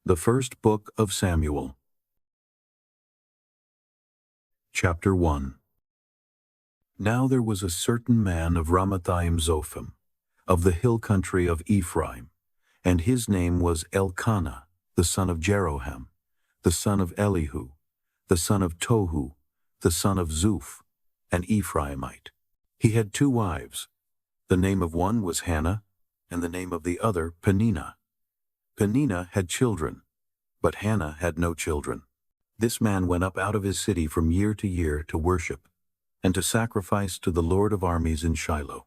The First Book of Samuel. Chapter 1. Now there was a certain man of Ramathaim Zophim, of the hill country of Ephraim, and his name was Elkanah, the son of Jeroham, the son of Elihu, the son of Tohu, the son of Zuph, an Ephraimite. He had 2 wives. The name of one was Hannah, and the name of the other Peninnah. Peninnah had children, but Hannah had no children. This man went up out of his city from year to year to worship, and to sacrifice to the Lord of armies in Shiloh.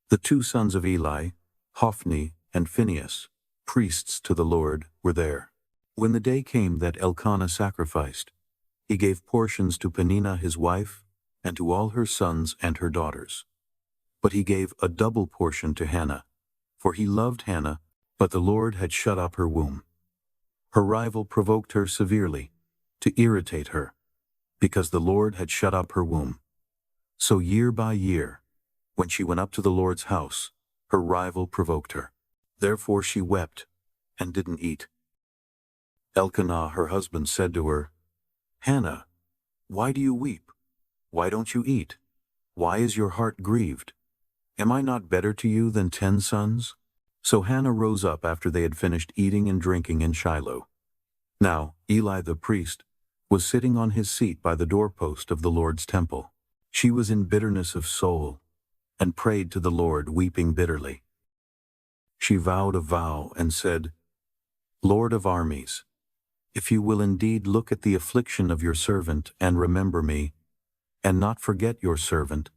The 2 sons of Eli, Hophni and Phinehas, priests to the Lord, were there. When the day came that Elkanah sacrificed, he gave portions to Peninnah his wife, and to all her sons and her daughters. But he gave a double portion to Hannah, for he loved Hannah, but the Lord had shut up her womb. Her rival provoked her severely, to irritate her, because the Lord had shut up her womb. So year by year, when she went up to the Lord's house, her rival provoked her. Therefore she wept, and didn't eat. Elkanah her husband said to her, "Hannah, why do you weep? Why don't you eat? Why is your heart grieved? Am I not better to you than 10 sons?" So Hannah rose up after they had finished eating and drinking in Shiloh. Now Eli the priest was sitting on his seat by the doorpost of the Lord's temple. She was in bitterness of soul, and prayed to the Lord, weeping bitterly. She vowed a vow and said, "Lord of armies, if you will indeed look at the affliction of your servant and remember me, and not forget your servant,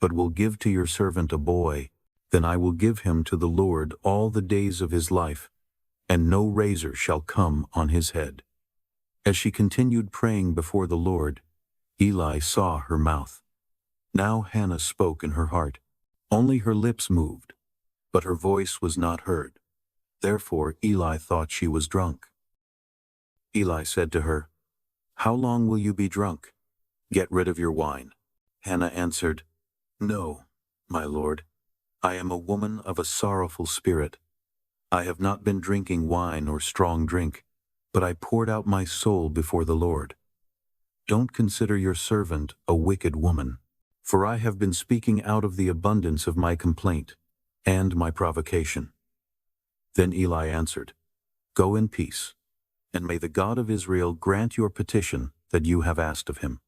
but will give to your servant a boy, then I will give him to the Lord all the days of his life, and no razor shall come on his head." As she continued praying before the Lord, Eli saw her mouth. Now Hannah spoke in her heart. Only her lips moved, but her voice was not heard. Therefore Eli thought she was drunk. Eli said to her, "How long will you be drunk? Get rid of your wine." Hannah answered, "No, my lord. I am a woman of a sorrowful spirit. I have not been drinking wine or strong drink, but I poured out my soul before the Lord. Don't consider your servant a wicked woman, for I have been speaking out of the abundance of my complaint and my provocation." Then Eli answered, "Go in peace, and may the God of Israel grant your petition that you have asked of him."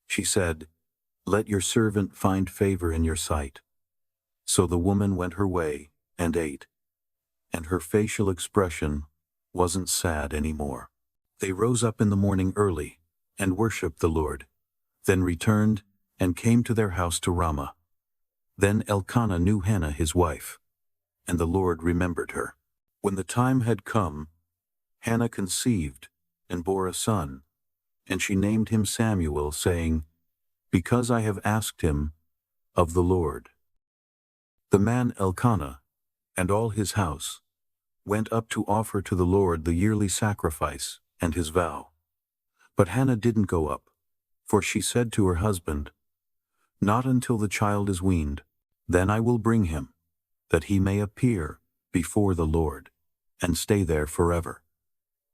She said, "Let your servant find favor in your sight." So the woman went her way and ate, and her facial expression wasn't sad anymore. They rose up in the morning early and worshipped the Lord, then returned and came to their house to Ramah. Then Elkanah knew Hannah his wife, and the Lord remembered her. When the time had come, Hannah conceived and bore a son, and she named him Samuel, saying, "Because I have asked him of the Lord." The man Elkanah and all his house went up to offer to the Lord the yearly sacrifice and his vow. But Hannah didn't go up, for she said to her husband, "Not until the child is weaned, then I will bring him, that he may appear before the Lord, and stay there forever."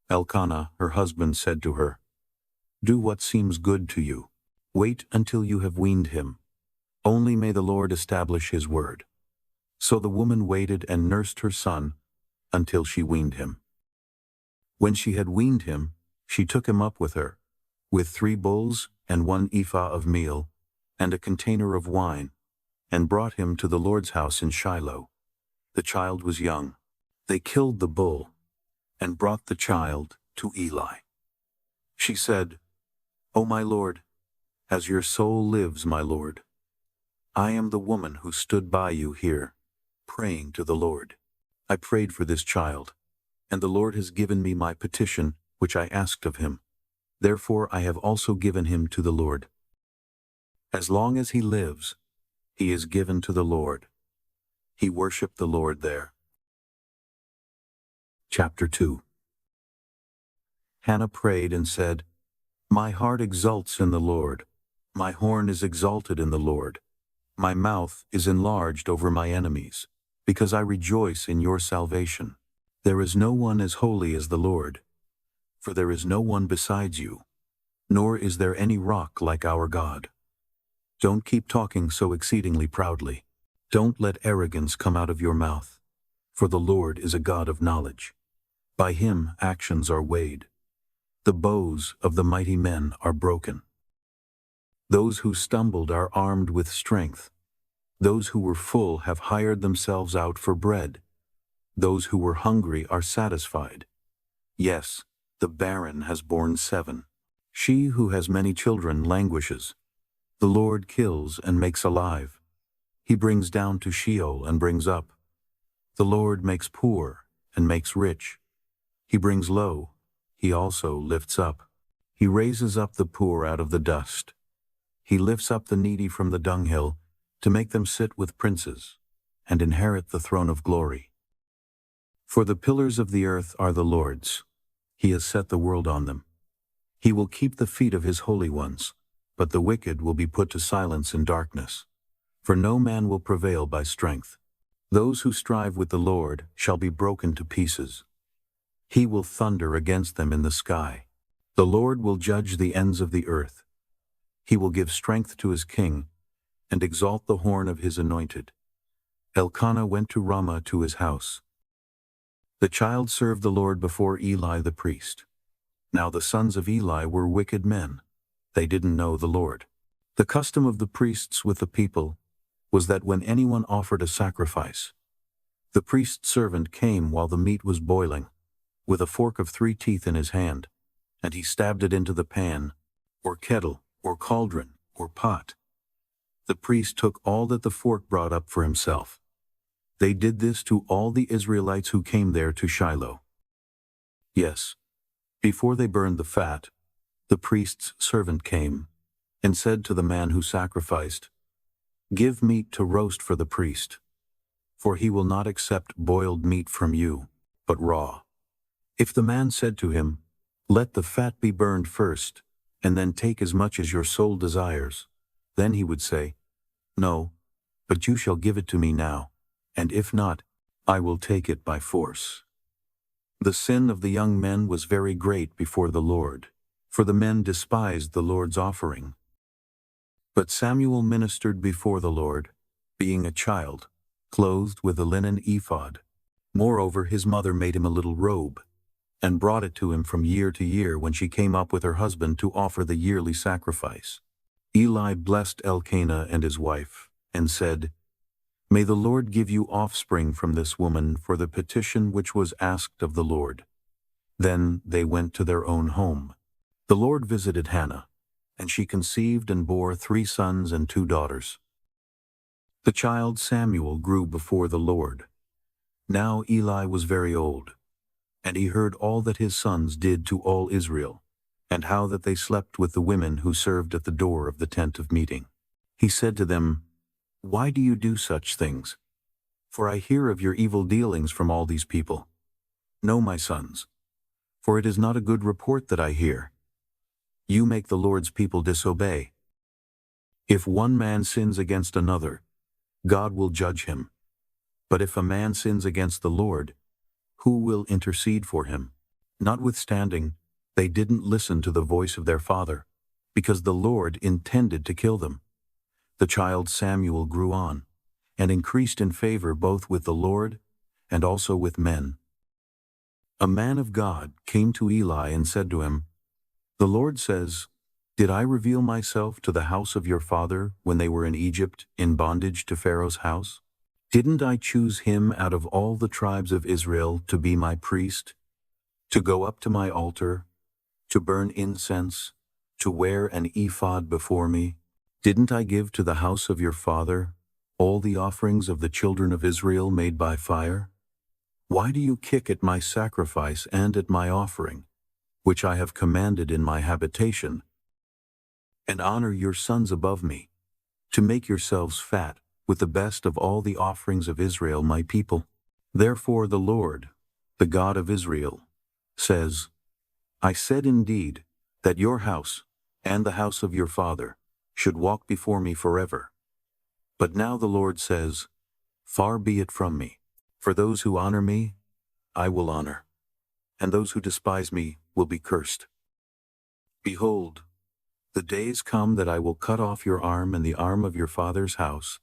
Elkanah, her husband, said to her, "Do what seems good to you. Wait until you have weaned him. Only may the Lord establish his word." So the woman waited and nursed her son until she weaned him. When she had weaned him, she took him up with her, with 3 bulls and 1 ephah of meal, and a container of wine, and brought him to the Lord's house in Shiloh. The child was young. They killed the bull, and brought the child to Eli. She said, "O my lord, as your soul lives, my lord, I am the woman who stood by you here, praying to the Lord. I prayed for this child, and the Lord has given me my petition, which I asked of him. Therefore I have also given him to the Lord. As long as he lives, he is given to the Lord." He worshipped the Lord there. Chapter 2. Hannah prayed and said, "My heart exults in the Lord. My horn is exalted in the Lord. My mouth is enlarged over my enemies, because I rejoice in your salvation. There is no one as holy as the Lord, for there is no one besides you, nor is there any rock like our God. Don't keep talking so exceedingly proudly. Don't let arrogance come out of your mouth, for the Lord is a God of knowledge. By him actions are weighed. The bows of the mighty men are broken. Those who stumbled are armed with strength. Those who were full have hired themselves out for bread. Those who were hungry are satisfied. Yes, the barren has borne 7. She who has many children languishes. The Lord kills and makes alive. He brings down to Sheol and brings up. The Lord makes poor and makes rich. He brings low, he also lifts up. He raises up the poor out of the dust. He lifts up the needy from the dunghill to make them sit with princes and inherit the throne of glory. For the pillars of the earth are the Lord's. He has set the world on them. He will keep the feet of his holy ones, but the wicked will be put to silence in darkness. For no man will prevail by strength. Those who strive with the Lord shall be broken to pieces. He will thunder against them in the sky. The Lord will judge the ends of the earth. He will give strength to his king and exalt the horn of his anointed. Elkanah went to Ramah to his house. The child served the Lord before Eli the priest. Now the sons of Eli were wicked men. They didn't know the Lord. The custom of the priests with the people was that when anyone offered a sacrifice, the priest's servant came while the meat was boiling, with a fork of 3 teeth in his hand, and he stabbed it into the pan, or kettle, or cauldron, or pot. The priest took all that the fork brought up for himself. They did this to all the Israelites who came there to Shiloh. Yes, before they burned the fat, the priest's servant came and said to the man who sacrificed, "Give meat to roast for the priest, for he will not accept boiled meat from you, but raw." If the man said to him, "Let the fat be burned first, and then take as much as your soul desires," then he would say, "No, but you shall give it to me now, and if not, I will take it by force." The sin of the young men was very great before the Lord, for the men despised the Lord's offering. But Samuel ministered before the Lord, being a child, clothed with a linen ephod. Moreover, his mother made him a little robe, and brought it to him from year to year when she came up with her husband to offer the yearly sacrifice. Eli blessed Elkanah and his wife, and said, "May the Lord give you offspring from this woman for the petition which was asked of the Lord." Then they went to their own home. The Lord visited Hannah, and she conceived and bore 3 sons and 2 daughters. The child Samuel grew before the Lord. Now Eli was very old, and he heard all that his sons did to all Israel, and how that they slept with the women who served at the door of the tent of meeting. He said to them, "Why do you do such things? For I hear of your evil dealings from all these people. No, my sons, for it is not a good report that I hear. You make the Lord's people disobey. If one man sins against another, God will judge him. But if a man sins against the Lord, who will intercede for him?" Notwithstanding, they didn't listen to the voice of their father, because the Lord intended to kill them. The child Samuel grew on, and increased in favor both with the Lord and also with men. A man of God came to Eli and said to him, "The Lord says, did I reveal myself to the house of your father when they were in Egypt, in bondage to Pharaoh's house? Didn't I choose him out of all the tribes of Israel to be my priest, to go up to my altar, to burn incense, to wear an ephod before me? Didn't I give to the house of your father all the offerings of the children of Israel made by fire? Why do you kick at my sacrifice and at my offering, which I have commanded in my habitation, and honor your sons above me, to make yourselves fat with the best of all the offerings of Israel my people? Therefore the Lord, the God of Israel, says, I said indeed that your house and the house of your father should walk before me forever. But now the Lord says, far be it from me. For those who honor me, I will honor, and those who despise me will be cursed. Behold, the days come that I will cut off your arm and the arm of your father's house,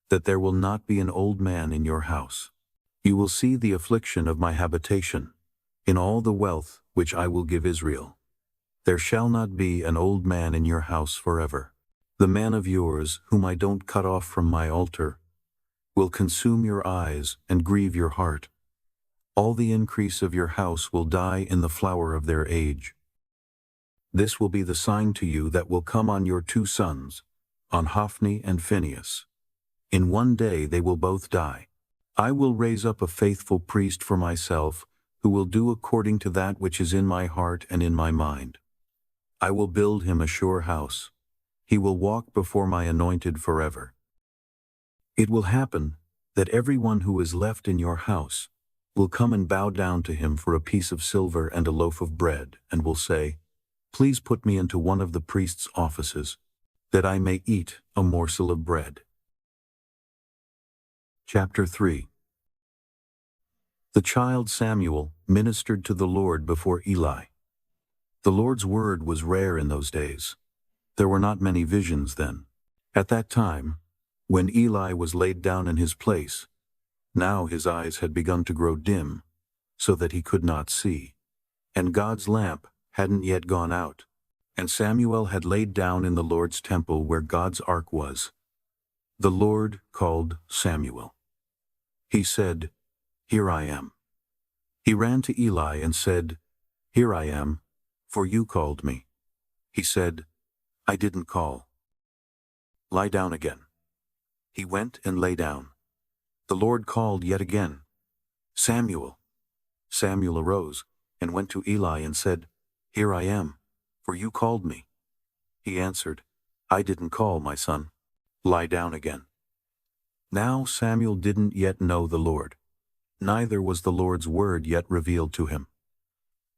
that there will not be an old man in your house. You will see the affliction of my habitation, in all the wealth which I will give Israel. There shall not be an old man in your house forever. The man of yours, whom I don't cut off from my altar, will consume your eyes and grieve your heart. All the increase of your house will die in the flower of their age. This will be the sign to you that will come on your two sons, on Hophni and Phinehas. In one day they will both die. I will raise up a faithful priest for myself, who will do according to that which is in my heart and in my mind. I will build him a sure house. He will walk before my anointed forever. It will happen that everyone who is left in your house will come and bow down to him for a piece of silver and a loaf of bread, and will say, Please put me into one of the priest's offices, that I may eat a morsel of bread. Chapter 3. The child Samuel ministered to the Lord before Eli. The Lord's word was rare in those days. There were not many visions then. At that time, when Eli was laid down in his place, now his eyes had begun to grow dim, so that he could not see. And God's lamp hadn't yet gone out. And Samuel had laid down in the Lord's temple where God's ark was. The Lord called Samuel. He said, Here I am. He ran to Eli and said, Here I am, for you called me. He said, I didn't call. Lie down again. He went and lay down. The Lord called yet again, Samuel. Samuel arose and went to Eli and said, Here I am, for you called me. He answered, I didn't call, my son. Lie down again. Now Samuel didn't yet know the Lord, neither was the Lord's word yet revealed to him.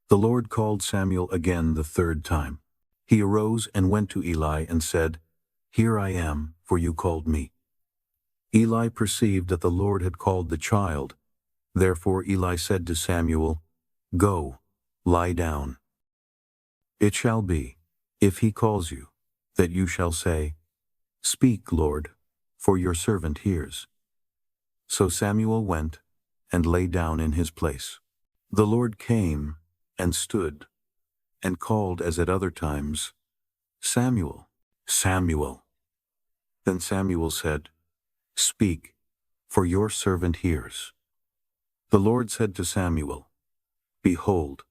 The Lord called Samuel again the third time. He arose and went to Eli and said, Here I am, for you called me. Eli perceived that the Lord had called the child. Therefore Eli said to Samuel, Go, lie down. It shall be, if he calls you, that you shall say, Speak, Lord, for your servant hears. So Samuel went and lay down in his place. The Lord came and stood and called as at other times, Samuel, Samuel. Then Samuel said, Speak, for your servant hears. The Lord said to Samuel, Behold,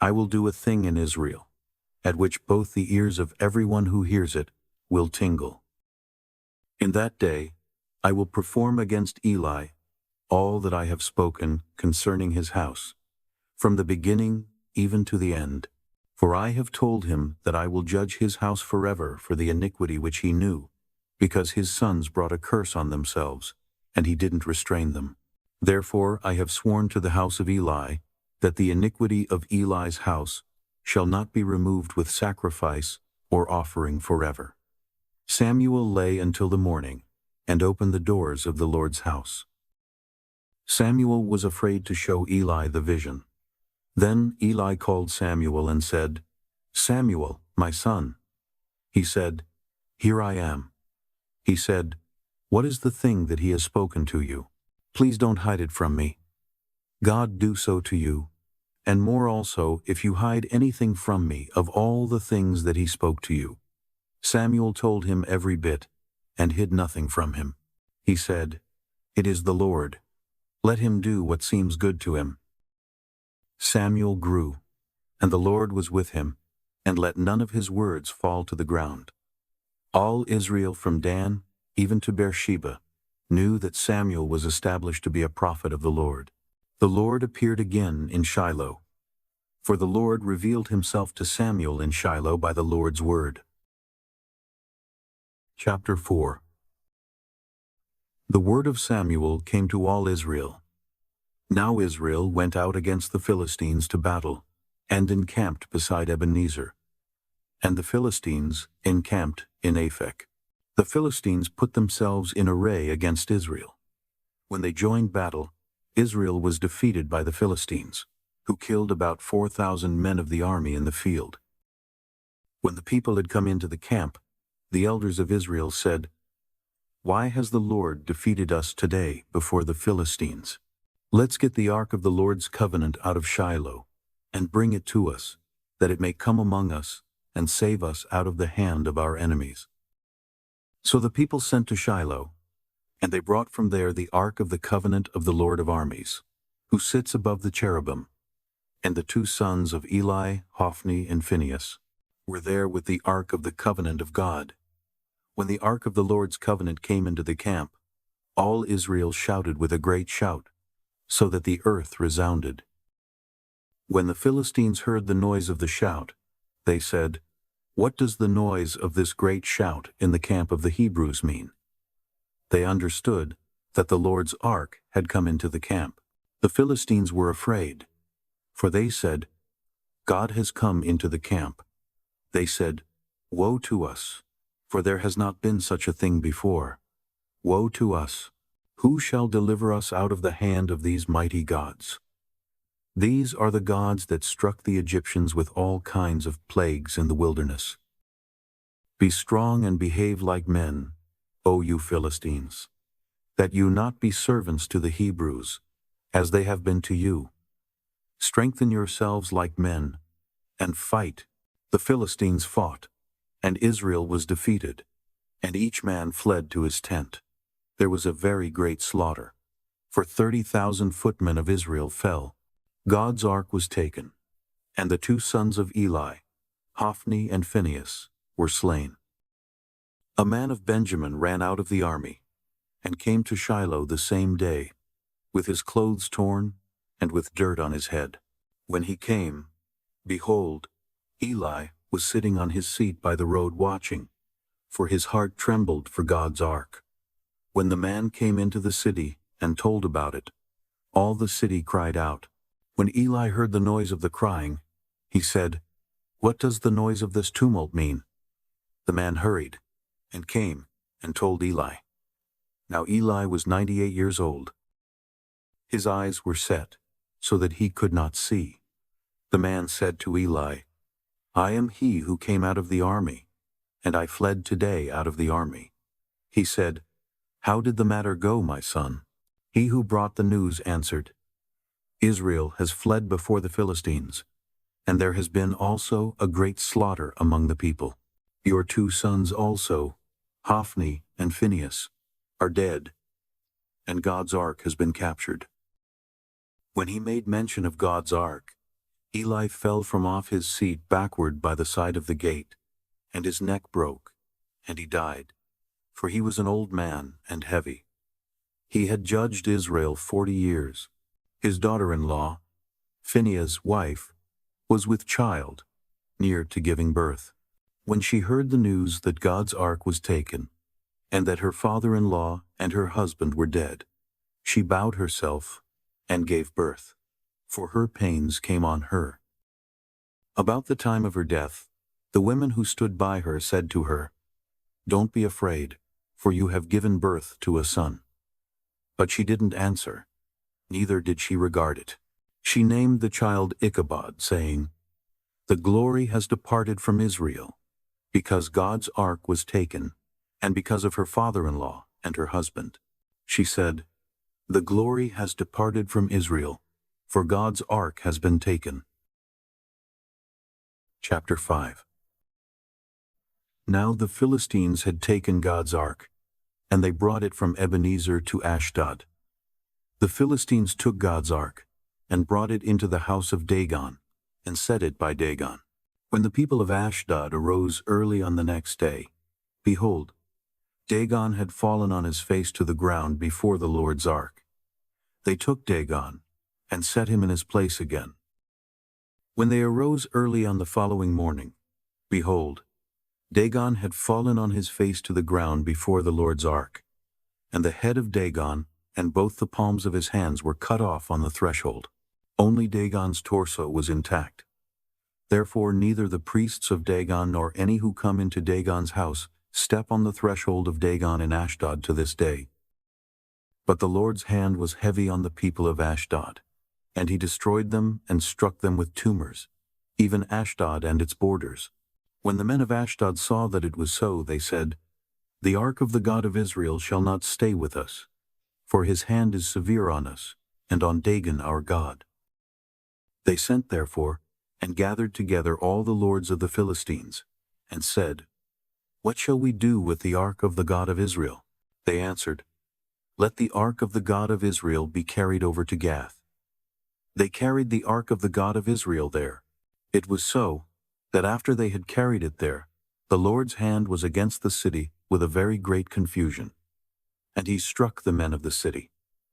I will do a thing in Israel, at which both the ears of everyone who hears it will tingle. In that day I will perform against Eli all that I have spoken concerning his house, from the beginning even to the end. For I have told him that I will judge his house forever for the iniquity which he knew, because his sons brought a curse on themselves, and he didn't restrain them. Therefore I have sworn to the house of Eli that the iniquity of Eli's house shall not be removed with sacrifice or offering forever. Samuel lay until the morning, and opened the doors of the Lord's house. Samuel was afraid to show Eli the vision. Then Eli called Samuel and said, Samuel, my son. He said, Here I am. He said, What is the thing that he has spoken to you? Please don't hide it from me. God do so to you, and more also if you hide anything from me of all the things that he spoke to you. Samuel told him every bit, and hid nothing from him. He said, It is the Lord. Let him do what seems good to him. Samuel grew, and the Lord was with him, and let none of his words fall to the ground. All Israel from Dan even to Beersheba knew that Samuel was established to be a prophet of the Lord. The Lord appeared again in Shiloh, for the Lord revealed himself to Samuel in Shiloh by the Lord's word. Chapter 4. The word of Samuel came to all Israel. Now Israel went out against the Philistines to battle, and encamped beside Ebenezer. And the Philistines encamped in Aphek. The Philistines put themselves in array against Israel. When they joined battle, Israel was defeated by the Philistines, who killed about 4,000 men of the army in the field. When the people had come into the camp, the elders of Israel said, "Why has the Lord defeated us today before the Philistines? Let's get the ark of the Lord's covenant out of Shiloh, and bring it to us, that it may come among us and save us out of the hand of our enemies." So the people sent to Shiloh, and they brought from there the ark of the covenant of the Lord of armies, who sits above the cherubim, and the two sons of Eli, Hophni, and Phinehas, were there with the ark of the covenant of God. When the ark of the Lord's covenant came into the camp, all Israel shouted with a great shout, so that the earth resounded. When the Philistines heard the noise of the shout, they said, "What does the noise of this great shout in the camp of the Hebrews mean?" They understood that the Lord's ark had come into the camp. The Philistines were afraid, for they said, "God has come into the camp." They said, "Woe to us, for there has not been such a thing before. Woe to us! Who shall deliver us out of the hand of these mighty gods? These are the gods that struck the Egyptians with all kinds of plagues in the wilderness. Be strong and behave like men, O you Philistines, that you not be servants to the Hebrews, as they have been to you. Strengthen yourselves like men, and fight." The Philistines fought, and Israel was defeated, and each man fled to his tent. There was a very great slaughter, for 30,000 footmen of Israel fell. God's ark was taken, and the two sons of Eli, Hophni and Phinehas, were slain. A man of Benjamin ran out of the army, and came to Shiloh the same day, with his clothes torn and with dirt on his head. When he came, behold, Eli was sitting on his seat by the road watching, for his heart trembled for God's ark. When the man came into the city and told about it, all the city cried out. When Eli heard the noise of the crying, he said, "What does the noise of this tumult mean?" The man hurried, and came, and told Eli. Now Eli was 98 years old. His eyes were set, so that he could not see. The man said to Eli, "I am he who came out of the army, and I fled today out of the army." He said, "How did the matter go, my son?" He who brought the news answered, "Israel has fled before the Philistines, and there has been also a great slaughter among the people. Your two sons also, Hophni and Phinehas, are dead, and God's ark has been captured." When he made mention of God's ark, Eli fell from off his seat backward by the side of the gate, and his neck broke, and he died, for he was an old man and heavy. He had judged Israel 40 years. His daughter-in-law, Phinehas' wife, was with child, near to giving birth. When she heard the news that God's ark was taken, and that her father-in-law and her husband were dead, she bowed herself and gave birth, for her pains came on her. About the time of her death, the women who stood by her said to her, "Don't be afraid, for you have given birth to a son." But she didn't answer, neither did she regard it. She named the child Ichabod, saying, "The glory has departed from Israel, because God's ark was taken, and because of her father-in-law and her husband." She said, "The glory has departed from Israel, for God's ark has been taken." Chapter 5. Now the Philistines had taken God's ark, and they brought it from Ebenezer to Ashdod. The Philistines took God's ark, and brought it into the house of Dagon, and set it by Dagon. When the people of Ashdod arose early on the next day, behold, Dagon had fallen on his face to the ground before the Lord's ark. They took Dagon, and set him in his place again. When they arose early on the following morning, behold, Dagon had fallen on his face to the ground before the Lord's ark, and the head of Dagon and both the palms of his hands were cut off on the threshold. Only Dagon's torso was intact. Therefore neither the priests of Dagon nor any who come into Dagon's house step on the threshold of Dagon in Ashdod to this day. But the Lord's hand was heavy on the people of Ashdod, and he destroyed them and struck them with tumors, even Ashdod and its borders. When the men of Ashdod saw that it was so, they said, "The ark of the God of Israel shall not stay with us, for his hand is severe on us, and on Dagon our God." They sent therefore, and gathered together all the lords of the Philistines, and said, "What shall we do with the ark of the God of Israel?" They answered, "Let the ark of the God of Israel be carried over to Gath." They carried the ark of the God of Israel there. It was so, that after they had carried it there, the Lord's hand was against the city with a very great confusion. And he struck the men of the city,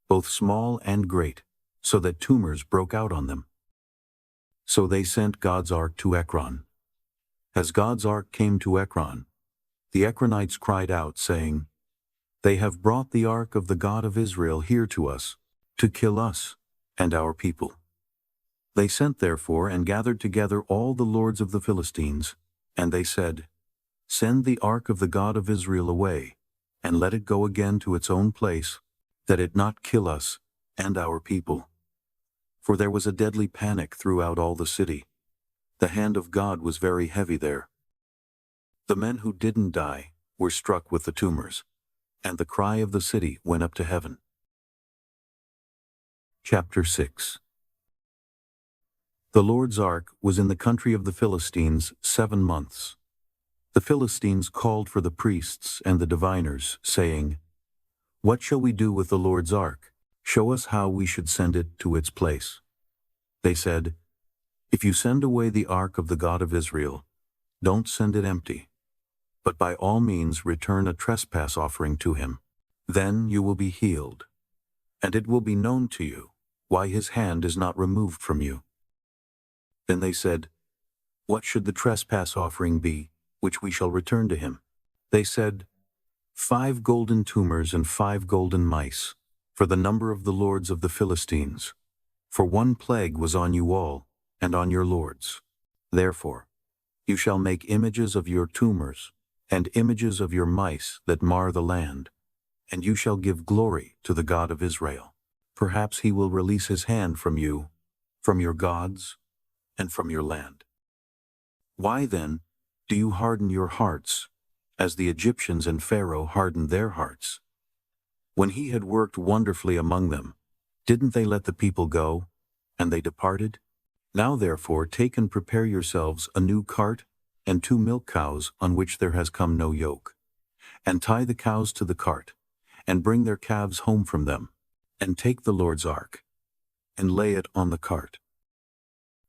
both small and great, so that tumors broke out on them. So they sent God's ark to Ekron. As God's ark came to Ekron, the Ekronites cried out, saying, "They have brought the ark of the God of Israel here to us, to kill us and our people." They sent therefore and gathered together all the lords of the Philistines, and they said, "Send the ark of the God of Israel away, and let it go again to its own place, that it not kill us and our people." For there was a deadly panic throughout all the city. The hand of God was very heavy there. The men who didn't die were struck with the tumors, and the cry of the city went up to heaven. Chapter 6. The Lord's ark was in the country of the Philistines 7 months. The Philistines called for the priests and the diviners, saying, "What shall we do with the Lord's ark? Show us how we should send it to its place." They said, "If you send away the ark of the God of Israel, don't send it empty, but by all means return a trespass offering to him. Then you will be healed, and it will be known to you why his hand is not removed from you." Then they said, "What should the trespass offering be, which we shall return to him?" They said, 5 golden tumors and 5 golden mice, for the number of the lords of the Philistines. For one plague was on you all, and on your lords. Therefore, you shall make images of your tumors, and images of your mice that mar the land, and you shall give glory to the God of Israel. Perhaps he will release his hand from you, from your gods, and from your land. Why then do you harden your hearts, as the Egyptians and Pharaoh hardened their hearts? When he had worked wonderfully among them, didn't they let the people go, and they departed? Now therefore take and prepare yourselves a new cart, and 2 milk cows on which there has come no yoke. And tie the cows to the cart, and bring their calves home from them, and take the Lord's ark, and lay it on the cart.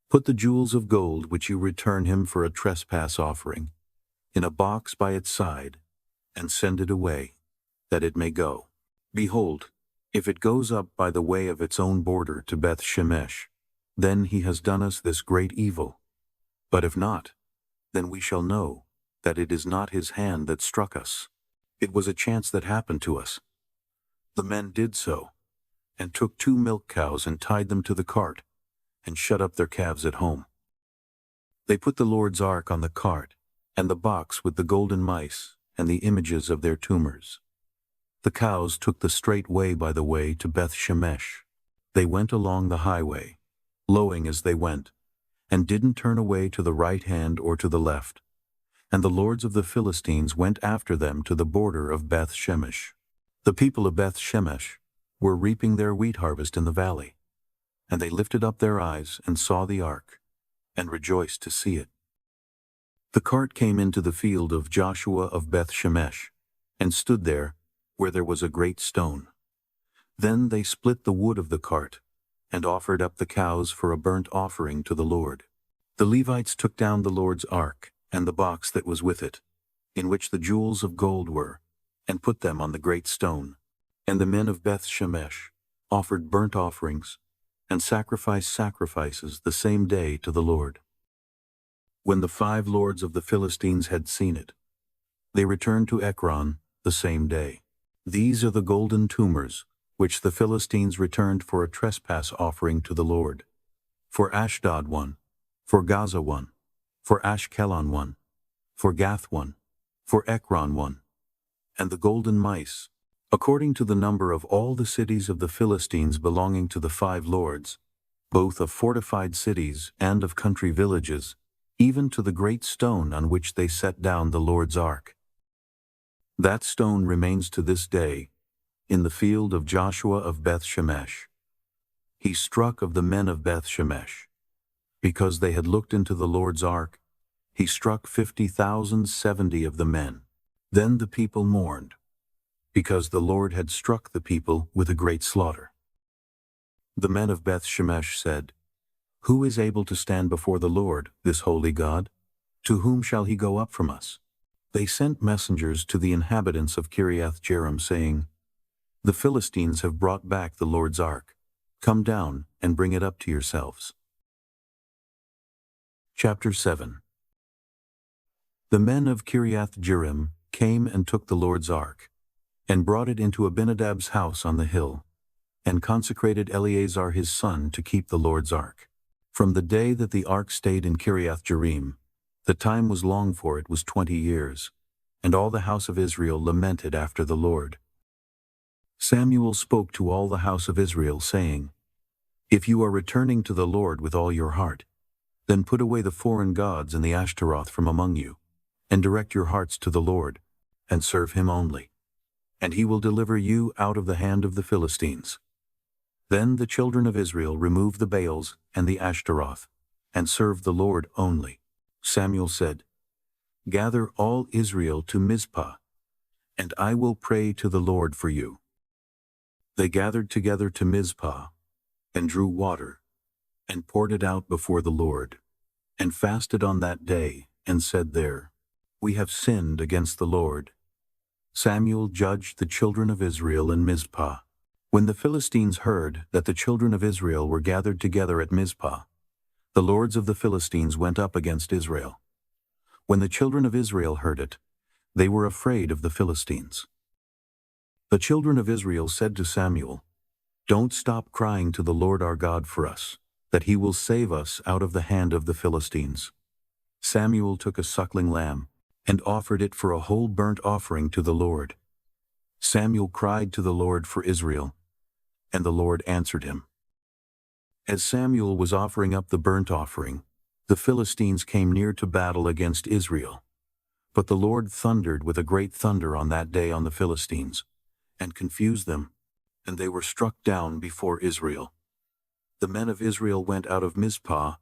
Put the jewels of gold which you return him for a trespass offering in a box by its side, and send it away, that it may go. Behold, if it goes up by the way of its own border to Beth Shemesh, then he has done us this great evil. But if not, then we shall know that it is not his hand that struck us. It was a chance that happened to us." The men did so, and took 2 milk cows and tied them to the cart, and shut up their calves at home. They put the Lord's ark on the cart, and the box with the golden mice and the images of their tumors. The cows took the straight way by the way to Beth Shemesh. They went along the highway, lowing as they went, and didn't turn away to the right hand or to the left. And the lords of the Philistines went after them to the border of Beth Shemesh. The people of Beth Shemesh were reaping their wheat harvest in the valley, and they lifted up their eyes and saw the ark, and rejoiced to see it. The cart came into the field of Joshua of Beth Shemesh, and stood there where there was a great stone. Then they split the wood of the cart, and offered up the cows for a burnt offering to the Lord. The Levites took down the Lord's ark, and the box that was with it, in which the jewels of gold were, and put them on the great stone. And the men of Beth Shemesh offered burnt offerings, and sacrificed sacrifices the same day to the Lord. When the 5 lords of the Philistines had seen it, they returned to Ekron the same day. These are the golden tumors, which the Philistines returned for a trespass offering to the Lord. For Ashdod 1, for Gaza 1, for Ashkelon 1, for Gath 1, for Ekron 1, and the golden mice, according to the number of all the cities of the Philistines belonging to the 5 lords, both of fortified cities and of country villages, even to the great stone on which they set down the Lord's ark. That stone remains to this day, in the field of Joshua of Beth-shemesh. He struck of the men of Beth-shemesh. Because they had looked into the Lord's ark, he struck 50,070 of the men. Then the people mourned, because the Lord had struck the people with a great slaughter. The men of Beth-shemesh said, "Who is able to stand before the Lord, this holy God? To whom shall he go up from us?" They sent messengers to the inhabitants of Kiriath-jearim, saying, "The Philistines have brought back the Lord's ark. Come down and bring it up to yourselves." Chapter 7. The men of Kiriath-jearim came and took the Lord's ark, and brought it into Abinadab's house on the hill, and consecrated Eleazar his son to keep the Lord's ark. From the day that the ark stayed in Kiriath-jearim, the time was long for it was 20 years, and all the house of Israel lamented after the Lord. Samuel spoke to all the house of Israel, saying, "If you are returning to the Lord with all your heart, then put away the foreign gods and the Ashtaroth from among you, and direct your hearts to the Lord, and serve him only. And he will deliver you out of the hand of the Philistines." Then the children of Israel removed the Baals and the Ashtaroth, and served the Lord only. Samuel said, "Gather all Israel to Mizpah, and I will pray to the Lord for you." They gathered together to Mizpah, and drew water, and poured it out before the Lord, and fasted on that day, and said there, "We have sinned against the Lord." Samuel judged the children of Israel in Mizpah. When the Philistines heard that the children of Israel were gathered together at Mizpah, the lords of the Philistines went up against Israel. When the children of Israel heard it, they were afraid of the Philistines. The children of Israel said to Samuel, "Don't stop crying to the Lord our God for us, that he will save us out of the hand of the Philistines." Samuel took a suckling lamb, and offered it for a whole burnt offering to the Lord. Samuel cried to the Lord for Israel, and the Lord answered him. As Samuel was offering up the burnt offering, the Philistines came near to battle against Israel. But the Lord thundered with a great thunder on that day on the Philistines, and confused them, and they were struck down before Israel. The men of Israel went out of Mizpah,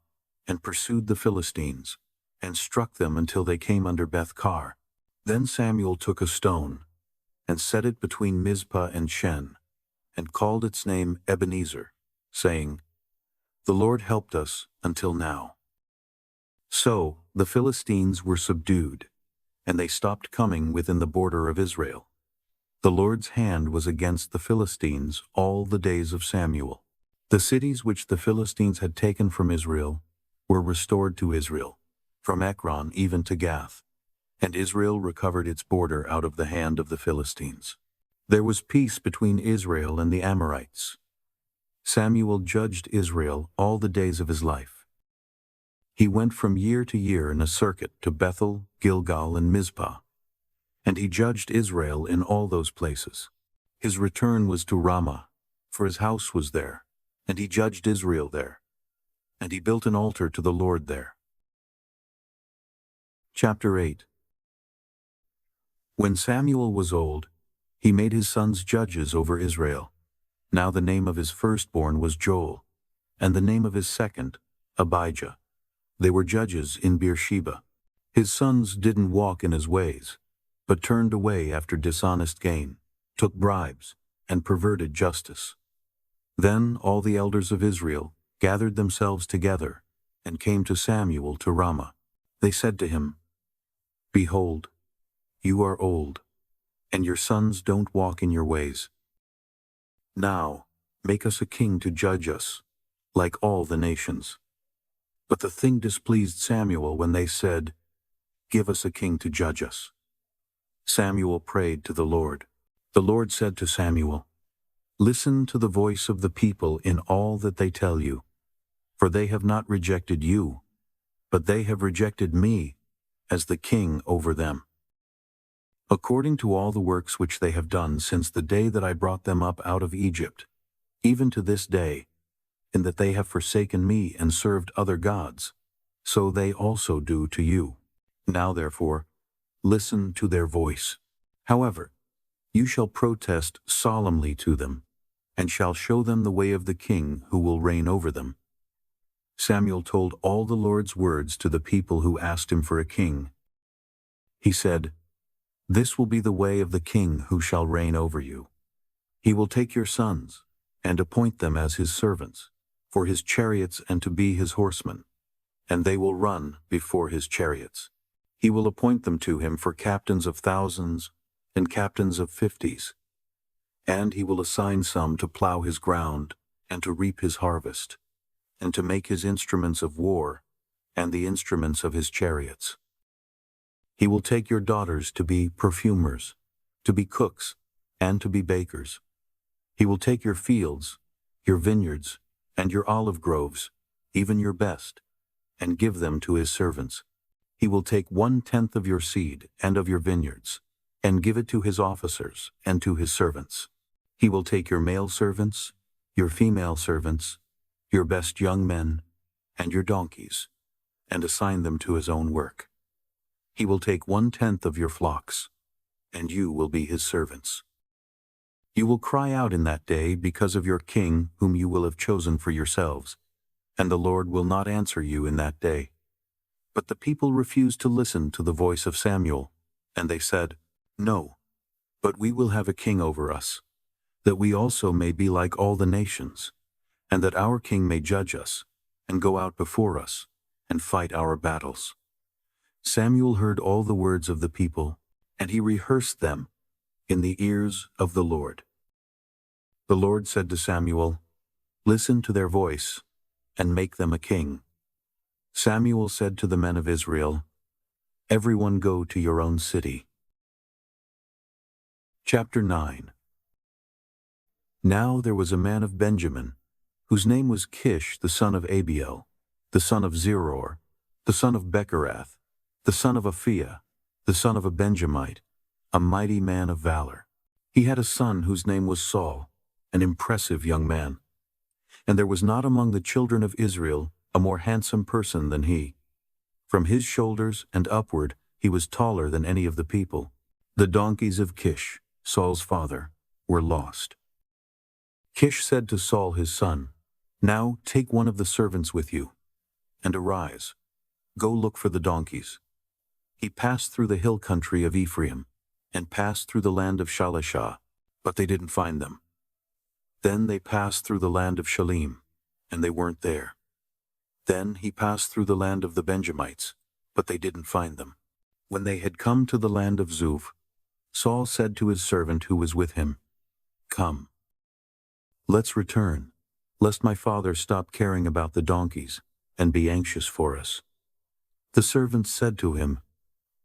and pursued the Philistines, and struck them until they came under Beth-kar. Then Samuel took a stone, and set it between Mizpah and Shen, and called its name Ebenezer, saying, "The Lord helped us until now." So the Philistines were subdued, and they stopped coming within the border of Israel. The Lord's hand was against the Philistines all the days of Samuel. The cities which the Philistines had taken from Israel were restored to Israel, from Ekron even to Gath, and Israel recovered its border out of the hand of the Philistines. There was peace between Israel and the Amorites. Samuel judged Israel all the days of his life. He went from year to year in a circuit to Bethel, Gilgal, and Mizpah, and he judged Israel in all those places. His return was to Ramah, for his house was there, and he judged Israel there, and he built an altar to the Lord there. Chapter 8. When Samuel was old, he made his sons judges over Israel. Now the name of his firstborn was Joel, and the name of his second, Abijah. They were judges in Beersheba. His sons didn't walk in his ways, but turned away after dishonest gain, took bribes, and perverted justice. Then all the elders of Israel gathered themselves together, and came to Samuel to Ramah. They said to him, "Behold, you are old, and your sons don't walk in your ways. Now make us a king to judge us, like all the nations." But the thing displeased Samuel when they said, "Give us a king to judge us." Samuel prayed to the Lord. The Lord said to Samuel, "Listen to the voice of the people in all that they tell you, for they have not rejected you, but they have rejected me as the king over them. according to all the works which they have done since the day that I brought them up out of Egypt, even to this day, in that they have forsaken me and served other gods, so they also do to you. Now therefore, listen to their voice. However, you shall protest solemnly to them, and shall show them the way of the king who will reign over them. Samuel told all the Lord's words to the people who asked him for a king. He said, "This will be the way of the king who shall reign over you. He will take your sons, and appoint them as his servants, for his chariots and to be his horsemen, and they will run before his chariots. He will appoint them to him for captains of thousands and captains of 50s, and he will assign some to plow his ground and to reap his harvest, and to make his instruments of war and the instruments of his chariots. He will take your daughters to be perfumers, to be cooks, and to be bakers. He will take your fields, your vineyards, and your olive groves, even your best, and give them to his servants. He will take 1/10 of your seed and of your vineyards, and give it to his officers and to his servants. He will take your male servants, your female servants, your best young men, and your donkeys, and assign them to his own work. He will take 1/10 of your flocks, and you will be his servants. You will cry out in that day because of your king whom you will have chosen for yourselves, and the Lord will not answer you in that day." But the people refused to listen to the voice of Samuel, and they said, "No, but we will have a king over us, that we also may be like all the nations, and that our king may judge us, and go out before us, and fight our battles." Samuel heard all the words of the people, and he rehearsed them in the ears of the Lord. The Lord said to Samuel, "Listen to their voice, and make them a king." Samuel said to the men of Israel, "Everyone go to your own city." Chapter 9. Now there was a man of Benjamin, whose name was Kish the son of Abiel, the son of Zeror, the son of Bechorath, the son of Aphiah, the son of a Benjamite, a mighty man of valor. He had a son whose name was Saul, an impressive young man. And there was not among the children of Israel a more handsome person than he. From his shoulders and upward he was taller than any of the people. The donkeys of Kish, Saul's father, were lost. Kish said to Saul his son, "Now take one of the servants with you, and arise, go look for the donkeys." He passed through the hill country of Ephraim, and passed through the land of Shalishah, but they didn't find them. Then they passed through the land of Shalim, and they weren't there. Then he passed through the land of the Benjamites, but they didn't find them. When they had come to the land of Zuph, Saul said to his servant who was with him, "Come, let's return, lest my father stop caring about the donkeys and be anxious for us." The servant said to him,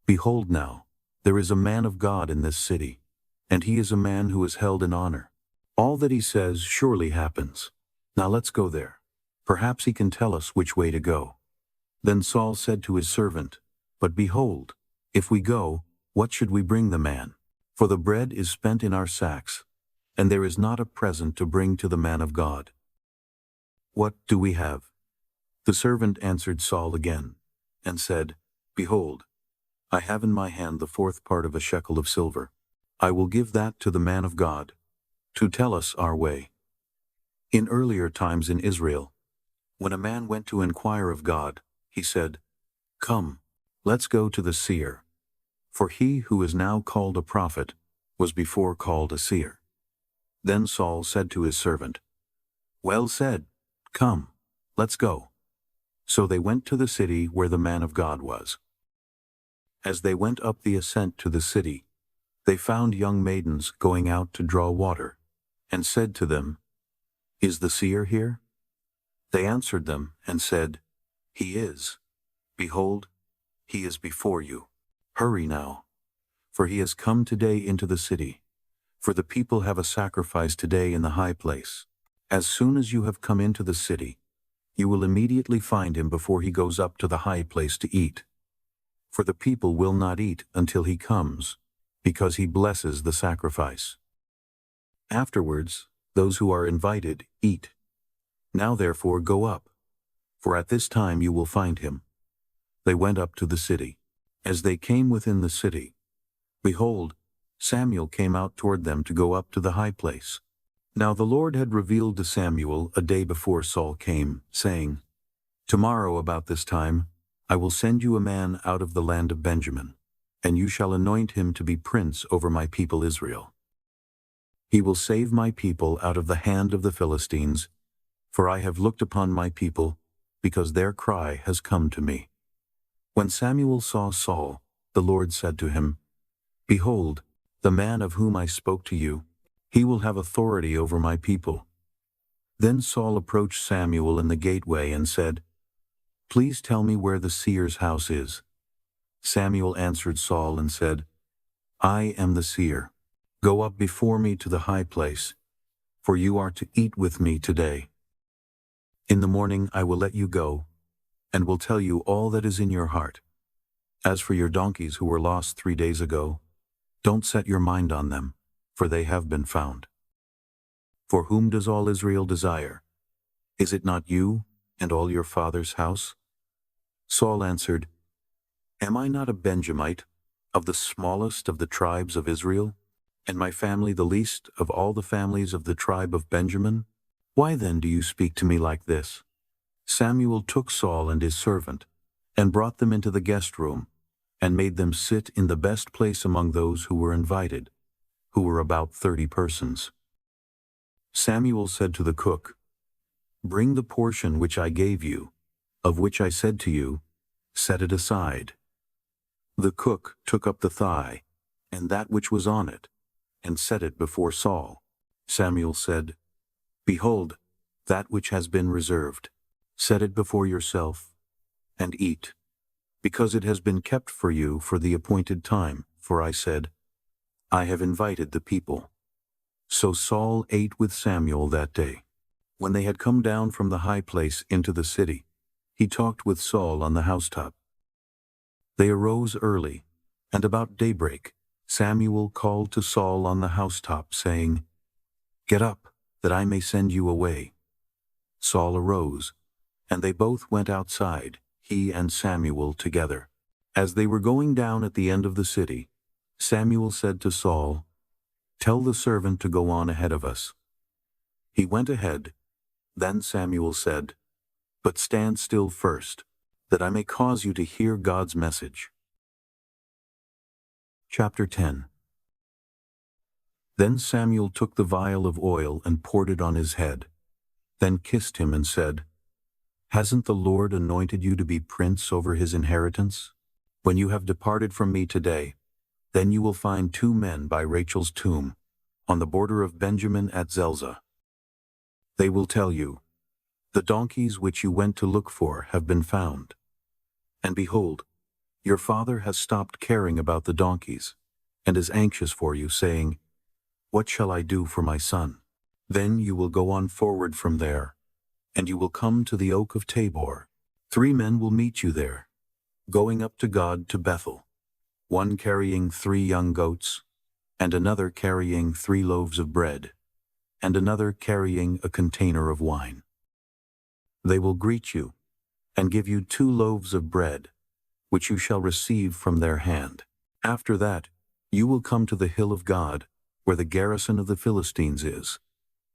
"Behold now, there is a man of God in this city, and he is a man who is held in honor. All that he says surely happens. Now let's go there. Perhaps he can tell us which way to go." Then Saul said to his servant, "But behold, if we go, what should we bring the man? For the bread is spent in our sacks, and there is not a present to bring to the man of God. What do we have?" The servant answered Saul again, and said, "Behold, I have in my hand the 4th part of a shekel of silver. I will give that to the man of God, to tell us our way." In earlier times in Israel, when a man went to inquire of God, he said, "Come, let's go to the seer." For he who is now called a prophet was before called a seer. Then Saul said to his servant, "Well said, come, let's go." So they went to the city where the man of God was. As they went up the ascent to the city, they found young maidens going out to draw water, and said to them, "Is the seer here?" They answered them and said, "He is. Behold, he is before you. Hurry now, for he has come today into the city, for the people have a sacrifice today in the high place. As soon as you have come into the city, you will immediately find him before he goes up to the high place to eat. For the people will not eat until he comes, because he blesses the sacrifice. Afterwards, those who are invited eat. Now therefore go up, for at this time you will find him." They went up to the city. As they came within the city, behold, Samuel came out toward them to go up to the high place. Now the Lord had revealed to Samuel a day before Saul came, saying, "Tomorrow about this time I will send you a man out of the land of Benjamin, and you shall anoint him to be prince over my people Israel. He will save my people out of the hand of the Philistines, for I have looked upon my people, because their cry has come to me." When Samuel saw Saul, the Lord said to him, "Behold, the man of whom I spoke to you, he will have authority over my people." Then Saul approached Samuel in the gateway and said, "Please tell me where the seer's house is." Samuel answered Saul and said, "I am the seer. Go up before me to the high place, for you are to eat with me today. In the morning I will let you go, and will tell you all that is in your heart. As for your donkeys who were lost 3 days ago, don't set your mind on them, for they have been found. For whom does all Israel desire? Is it not you and all your father's house?" Saul answered, "Am I not a Benjamite, of the smallest of the tribes of Israel, and my family the least of all the families of the tribe of Benjamin? Why then do you speak to me like this?" Samuel took Saul and his servant, and brought them into the guest room, and made them sit in the best place among those who were invited, who were about 30 persons. Samuel said to the cook, "Bring the portion which I gave you, of which I said to you, set it aside." The cook took up the thigh, and that which was on it, and set it before Saul. Samuel said, "Behold, that which has been reserved. Set it before yourself, and eat, because it has been kept for you for the appointed time, for I said, I have invited the people." So Saul ate with Samuel that day. When they had come down from the high place into the city, he talked with Saul on the housetop. They arose early, and about daybreak Samuel called to Saul on the housetop, saying, "Get up, that I may send you away." Saul arose, and they both went outside, he and Samuel together. As they were going down at the end of the city, Samuel said to Saul, "Tell the servant to go on ahead of us." He went ahead. Then Samuel said, "But stand still first, that I may cause you to hear God's message." Chapter 10. Then Samuel took the vial of oil and poured it on his head, then kissed him and said, "Hasn't the Lord anointed you to be prince over his inheritance? When you have departed from me today, then you will find 2 men by Rachel's tomb, on the border of Benjamin at Zelzah. They will tell you, 'The donkeys which you went to look for have been found.' And behold, your father has stopped caring about the donkeys, and is anxious for you, saying, 'What shall I do for my son?' Then you will go on forward from there, and you will come to the oak of Tabor. 3 men will meet you there, going up to God to Bethel, one carrying 3 young goats, and another carrying 3 loaves of bread, and another carrying a container of wine. They will greet you, and give you 2 loaves of bread, which you shall receive from their hand. After that, you will come to the hill of God, where the garrison of the Philistines is.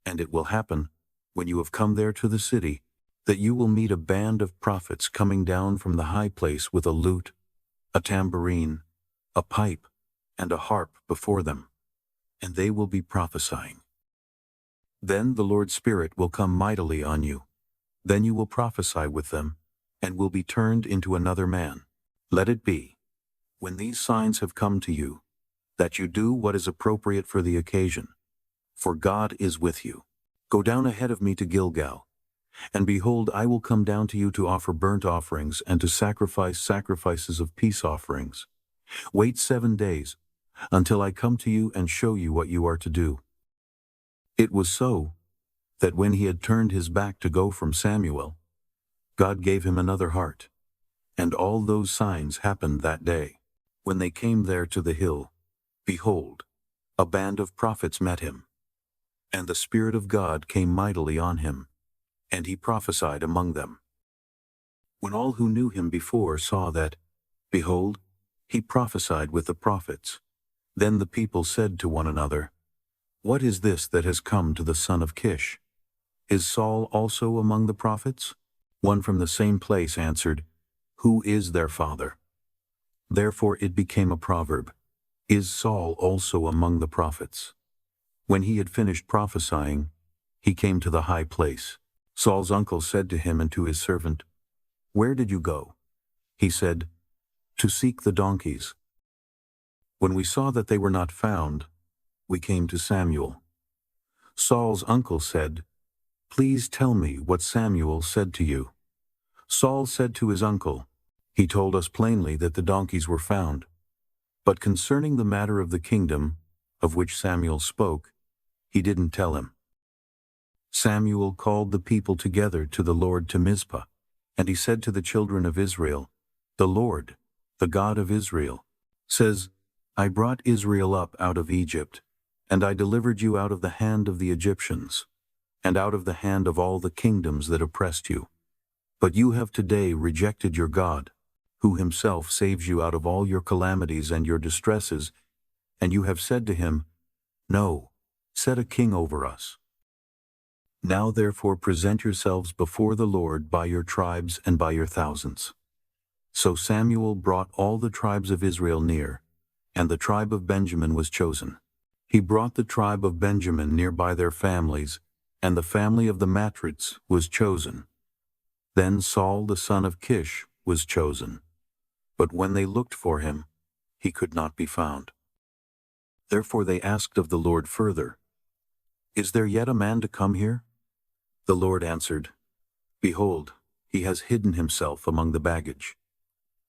And it will happen, when you have come there to the city, that you will meet a band of prophets coming down from the high place with a lute, a tambourine, a pipe, and a harp before them, and they will be prophesying. Then the Lord's Spirit will come mightily on you. Then you will prophesy with them, and will be turned into another man. Let it be, when these signs have come to you, that you do what is appropriate for the occasion, for God is with you. Go down ahead of me to Gilgal, and behold, I will come down to you to offer burnt offerings and to sacrifice sacrifices of peace offerings. Wait 7 days, until I come to you and show you what you are to do." It was so, that when he had turned his back to go from Samuel, God gave him another heart, and all those signs happened that day. When they came there to the hill, behold, a band of prophets met him, and the Spirit of God came mightily on him, and he prophesied among them. When all who knew him before saw that, behold, he prophesied with the prophets, then the people said to one another, What is this that has come to the son of Kish? Is Saul also among the prophets? One from the same place answered, Who is their father? Therefore it became a proverb, Is Saul also among the prophets? When he had finished prophesying, he came to the high place. Saul's uncle said to him and to his servant, Where did you go? He said, To seek the donkeys. When we saw that they were not found, we came to Samuel. Saul's uncle said, Please tell me what Samuel said to you. Saul said to his uncle, He told us plainly that the donkeys were found. But concerning the matter of the kingdom, of which Samuel spoke, he didn't tell him. Samuel called the people together to the Lord to Mizpah, and he said to the children of Israel, The Lord, the God of Israel, says, I brought Israel up out of Egypt, and I delivered you out of the hand of the Egyptians, and out of the hand of all the kingdoms that oppressed you. But you have today rejected your God, who himself saves you out of all your calamities and your distresses, and you have said to him, No, set a king over us. Now therefore present yourselves before the Lord by your tribes and by your thousands. So Samuel brought all the tribes of Israel near, and the tribe of Benjamin was chosen. He brought the tribe of Benjamin near by their families, and the family of the Matrites was chosen. Then Saul the son of Kish was chosen. But when they looked for him, he could not be found. Therefore they asked of the Lord further, Is there yet a man to come here? The Lord answered, Behold, he has hidden himself among the baggage.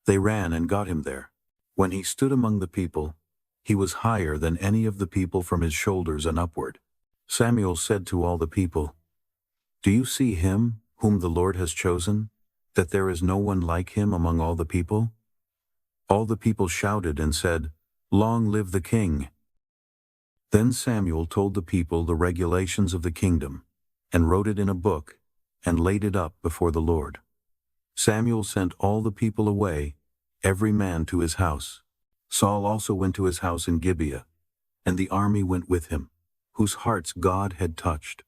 They ran and got him there. When he stood among the people, he was higher than any of the people from his shoulders and upward. Samuel said to all the people, Do you see him whom the Lord has chosen, that there is no one like him among all the people? All the people shouted and said, Long live the king! Then Samuel told the people the regulations of the kingdom, and wrote it in a book, and laid it up before the Lord. Samuel sent all the people away, every man to his house. Saul also went to his house in Gibeah, and the army went with him, whose hearts God had touched.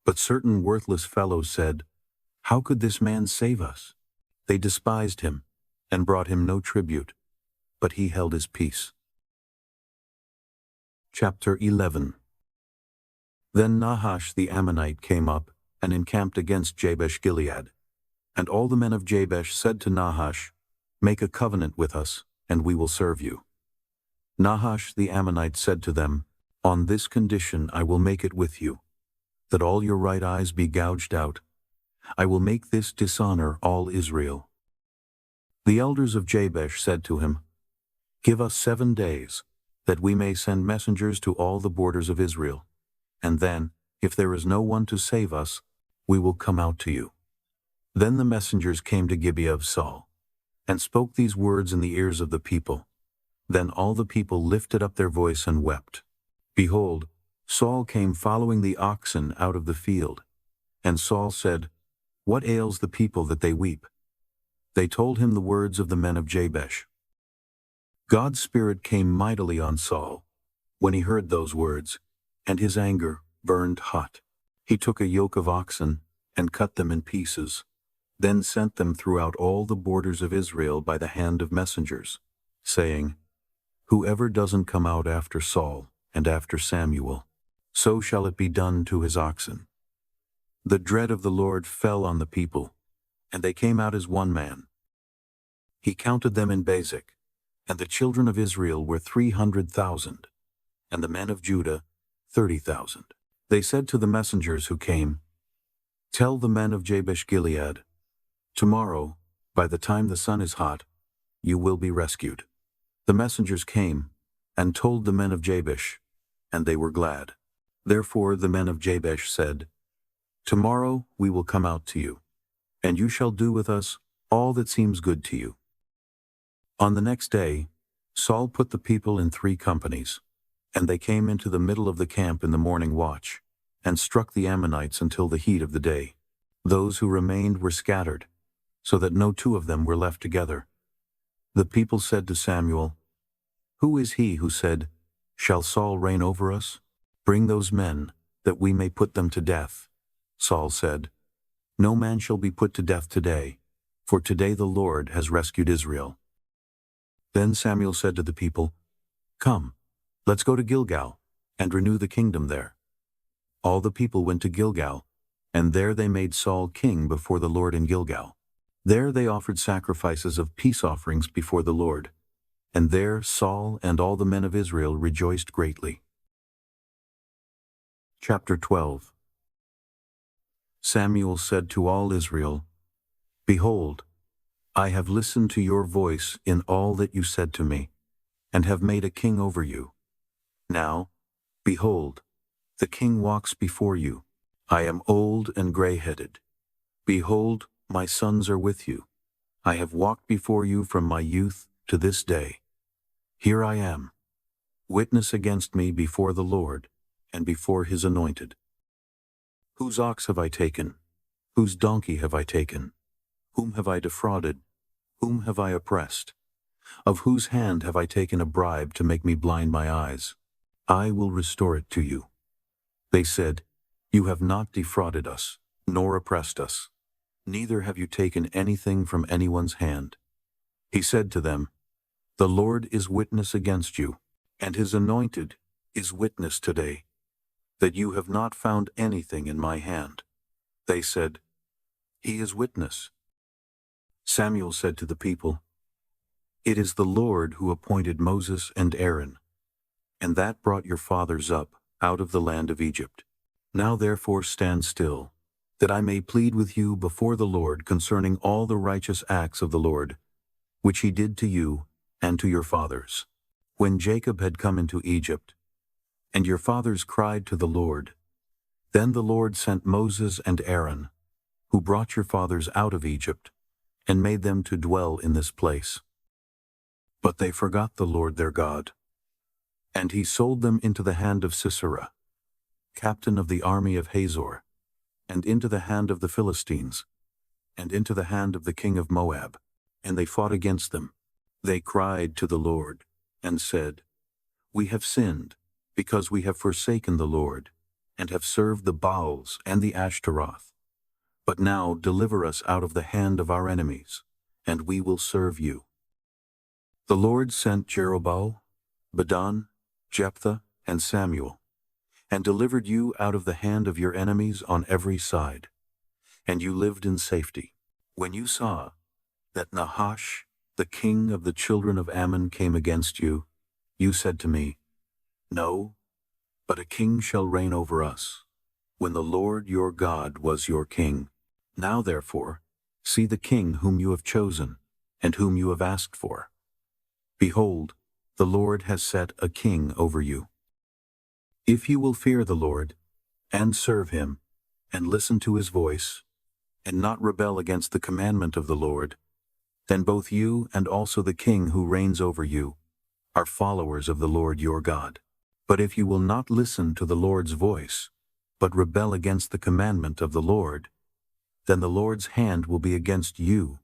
But certain worthless fellows said, How could this man save us? They despised him, and brought him no tribute, but he held his peace. Chapter 11. Then Nahash the Ammonite came up, and encamped against Jabesh-Gilead. And all the men of Jabesh said to Nahash, Make a covenant with us, and we will serve you. Nahash the Ammonite said to them, On this condition I will make it with you, that all your right eyes be gouged out. I will make this dishonor all Israel. The elders of Jabesh said to him, Give us 7 days, that we may send messengers to all the borders of Israel. And then, if there is no one to save us, we will come out to you. Then the messengers came to Gibeah of Saul, and spoke these words in the ears of the people. Then all the people lifted up their voice and wept. Behold, Saul came following the oxen out of the field. And Saul said, What ails the people that they weep? They told him the words of the men of Jabesh. God's Spirit came mightily on Saul when he heard those words, and his anger burned hot. He took a yoke of oxen and cut them in pieces, then sent them throughout all the borders of Israel by the hand of messengers, saying, Whoever doesn't come out after Saul and after Samuel, so shall it be done to his oxen. The dread of the Lord fell on the people, and they came out as one man. He counted them in Bezek, and the children of Israel were 300,000, and the men of Judah 30,000. They said to the messengers who came, Tell the men of Jabesh-Gilead, Tomorrow, by the time the sun is hot, you will be rescued. The messengers came, and told the men of Jabesh, and they were glad. Therefore the men of Jabesh said, Tomorrow we will come out to you, and you shall do with us all that seems good to you. On the next day, Saul put the people in 3 companies, and they came into the middle of the camp in the morning watch, and struck the Ammonites until the heat of the day. Those who remained were scattered, so that no 2 of them were left together. The people said to Samuel, "Who is he who said, 'Shall Saul reign over us?' Bring those men, that we may put them to death." Saul said, "No man shall be put to death today, for today the Lord has rescued Israel." Then Samuel said to the people, "Come, let's go to Gilgal, and renew the kingdom there." All the people went to Gilgal, and there they made Saul king before the Lord in Gilgal. There they offered sacrifices of peace offerings before the Lord, and there Saul and all the men of Israel rejoiced greatly. Chapter 12. Samuel said to all Israel, "Behold, I have listened to your voice in all that you said to me, and have made a king over you. Now, behold, the king walks before you. I am old and gray-headed. Behold, my sons are with you. I have walked before you from my youth to this day. Here I am. Witness against me before the Lord and before his anointed. Whose ox have I taken? Whose donkey have I taken? Whom have I defrauded? Whom have I oppressed? Of whose hand have I taken a bribe to make me blind my eyes? I will restore it to you." They said, "You have not defrauded us, nor oppressed us, neither have you taken anything from anyone's hand." He said to them, "The Lord is witness against you, and his anointed is witness today, that you have not found anything in my hand." They said, "He is witness." Samuel said to the people, "It is the Lord who appointed Moses and Aaron, and that brought your fathers up out of the land of Egypt. Now therefore stand still, that I may plead with you before the Lord concerning all the righteous acts of the Lord, which he did to you and to your fathers, when Jacob had come into Egypt, and your fathers cried to the Lord. Then the Lord sent Moses and Aaron, who brought your fathers out of Egypt, and made them to dwell in this place. But they forgot the Lord their God, and he sold them into the hand of Sisera, captain of the army of Hazor, and into the hand of the Philistines, and into the hand of the king of Moab, and they fought against them. They cried to the Lord, and said, "We have sinned, because we have forsaken the Lord, and have served the Baals and the Ashtaroth. But now deliver us out of the hand of our enemies, and we will serve you." The Lord sent Jerubbaal, Bedan, Jephthah, and Samuel, and delivered you out of the hand of your enemies on every side, and you lived in safety. When you saw that Nahash, the king of the children of Ammon, came against you, you said to me, "No, but a king shall reign over us, when the Lord your God was your king. Now therefore, see the king whom you have chosen, and whom you have asked for. Behold, the Lord has set a king over you. If you will fear the Lord, and serve him, and listen to his voice, and not rebel against the commandment of the Lord, then both you and also the king who reigns over you are followers of the Lord your God. But if you will not listen to the Lord's voice, but rebel against the commandment of the Lord, then the Lord's hand will be against you,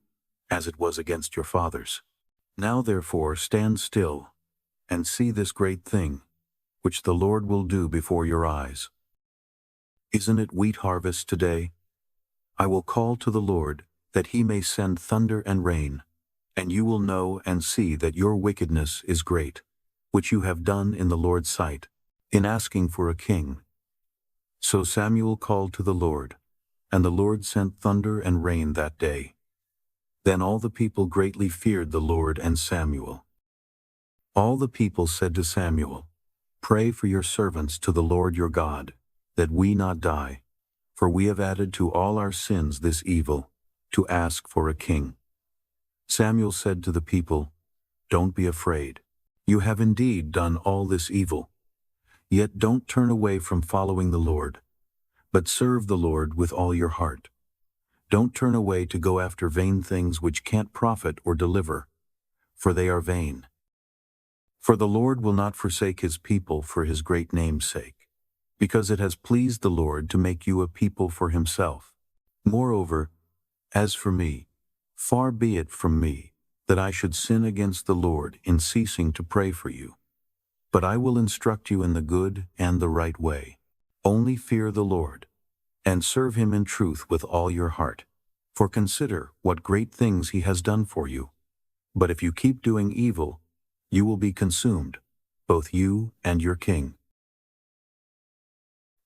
as it was against your fathers. Now therefore stand still, and see this great thing, which the Lord will do before your eyes. Isn't it wheat harvest today? I will call to the Lord, that he may send thunder and rain, and you will know and see that your wickedness is great, which you have done in the Lord's sight, in asking for a king." So Samuel called to the Lord, and the Lord sent thunder and rain that day. Then all the people greatly feared the Lord and Samuel. All the people said to Samuel, "Pray for your servants to the Lord your God, that we not die, for we have added to all our sins this evil, to ask for a king." Samuel said to the people, "Don't be afraid. You have indeed done all this evil. Yet don't turn away from following the Lord, but serve the Lord with all your heart. Don't turn away to go after vain things which can't profit or deliver, for they are vain. For the Lord will not forsake his people for his great name's sake, because it has pleased the Lord to make you a people for himself. Moreover, as for me, far be it from me that I should sin against the Lord in ceasing to pray for you. But I will instruct you in the good and the right way. Only fear the Lord, and serve him in truth with all your heart. For consider what great things he has done for you. But if you keep doing evil, you will be consumed, both you and your king.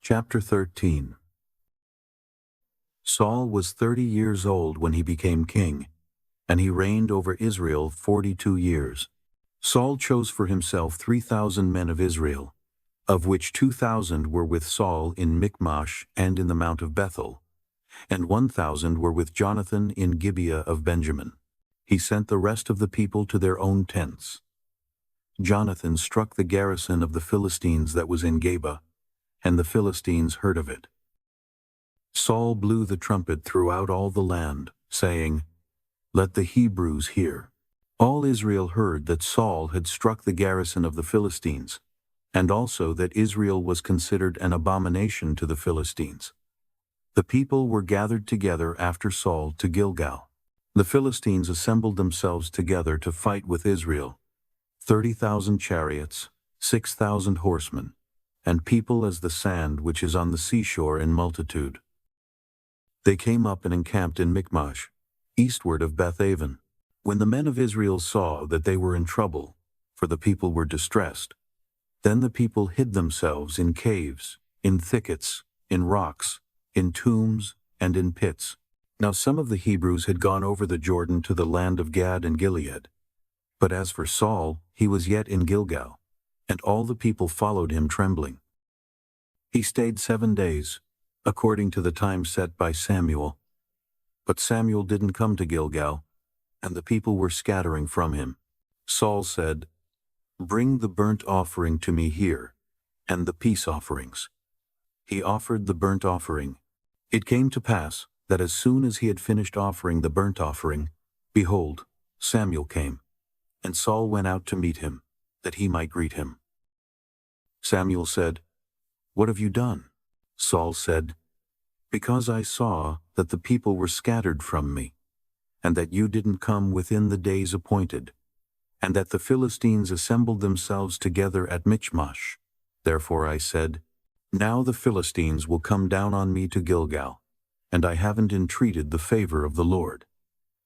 Chapter 13. Saul was 30 years old when he became king, and he reigned over Israel 42 years. Saul chose for himself 3,000 men of Israel, of which 2,000 were with Saul in Michmash and in the Mount of Bethel, and 1,000 were with Jonathan in Gibeah of Benjamin. He sent the rest of the people to their own tents. Jonathan struck the garrison of the Philistines that was in Gilboa, and the Philistines heard of it. Saul blew the trumpet throughout all the land, saying, "Let the Hebrews hear." All Israel heard that Saul had struck the garrison of the Philistines, and also that Israel was considered an abomination to the Philistines. The people were gathered together after Saul to Gilgal. The Philistines assembled themselves together to fight with Israel, 30,000 chariots, 6,000 horsemen, and people as the sand which is on the seashore in multitude. They came up and encamped in Michmash, eastward of Beth-aven. When the men of Israel saw that they were in trouble, for the people were distressed, then the people hid themselves in caves, in thickets, in rocks, in tombs, and in pits. Now some of the Hebrews had gone over the Jordan to the land of Gad and Gilead. But as for Saul, he was yet in Gilgal, and all the people followed him trembling. He stayed 7 days, according to the time set by Samuel. But Samuel didn't come to Gilgal, and the people were scattering from him. Saul said, "Bring the burnt offering to me here, and the peace offerings." He offered the burnt offering. It came to pass that as soon as he had finished offering the burnt offering, behold, Samuel came, and Saul went out to meet him, that he might greet him. Samuel said, "What have you done?" Saul said, "Because I saw that the people were scattered from me, and that you didn't come within the days appointed, and that the Philistines assembled themselves together at Michmash. Therefore I said, now the Philistines will come down on me to Gilgal, and I haven't entreated the favor of the Lord.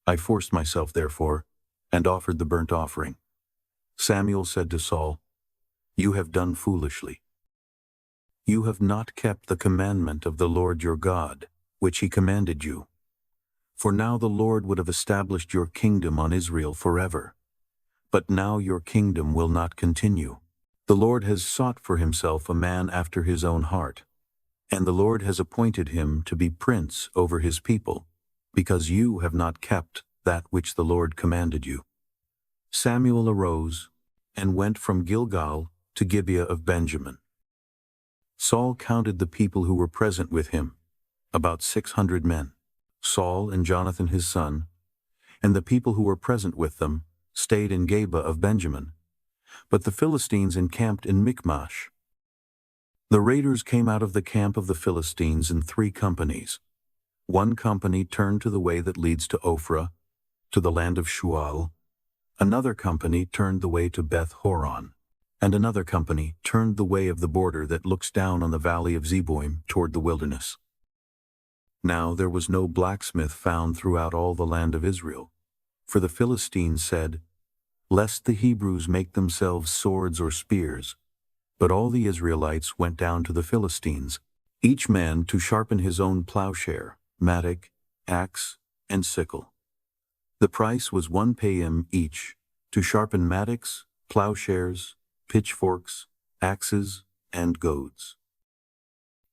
I forced myself, therefore, and offered the burnt offering." Samuel said to Saul, "You have done foolishly. You have not kept the commandment of the Lord your God, which he commanded you. For now the Lord would have established your kingdom on Israel forever. But now your kingdom will not continue. The Lord has sought for himself a man after his own heart, and the Lord has appointed him to be prince over his people, because you have not kept that which the Lord commanded you." Samuel arose and went from Gilgal to Gibeah of Benjamin. Saul counted the people who were present with him, about 600 men. Saul and Jonathan his son, and the people who were present with them, stayed in Gibeah of Benjamin, but the Philistines encamped in Michmash. The raiders came out of the camp of the Philistines in 3 companies. One company turned to the way that leads to Ophrah, to the land of Shual. Another company turned the way to Beth-horon, and another company turned the way of the border that looks down on the valley of Zeboim toward the wilderness. Now there was no blacksmith found throughout all the land of Israel, for the Philistines said, "Lest the Hebrews make themselves swords or spears." But all the Israelites went down to the Philistines, each man to sharpen his own plowshare, mattock, axe, and sickle. The price was 1 payim each, to sharpen mattocks, plowshares, pitchforks, axes, and goads.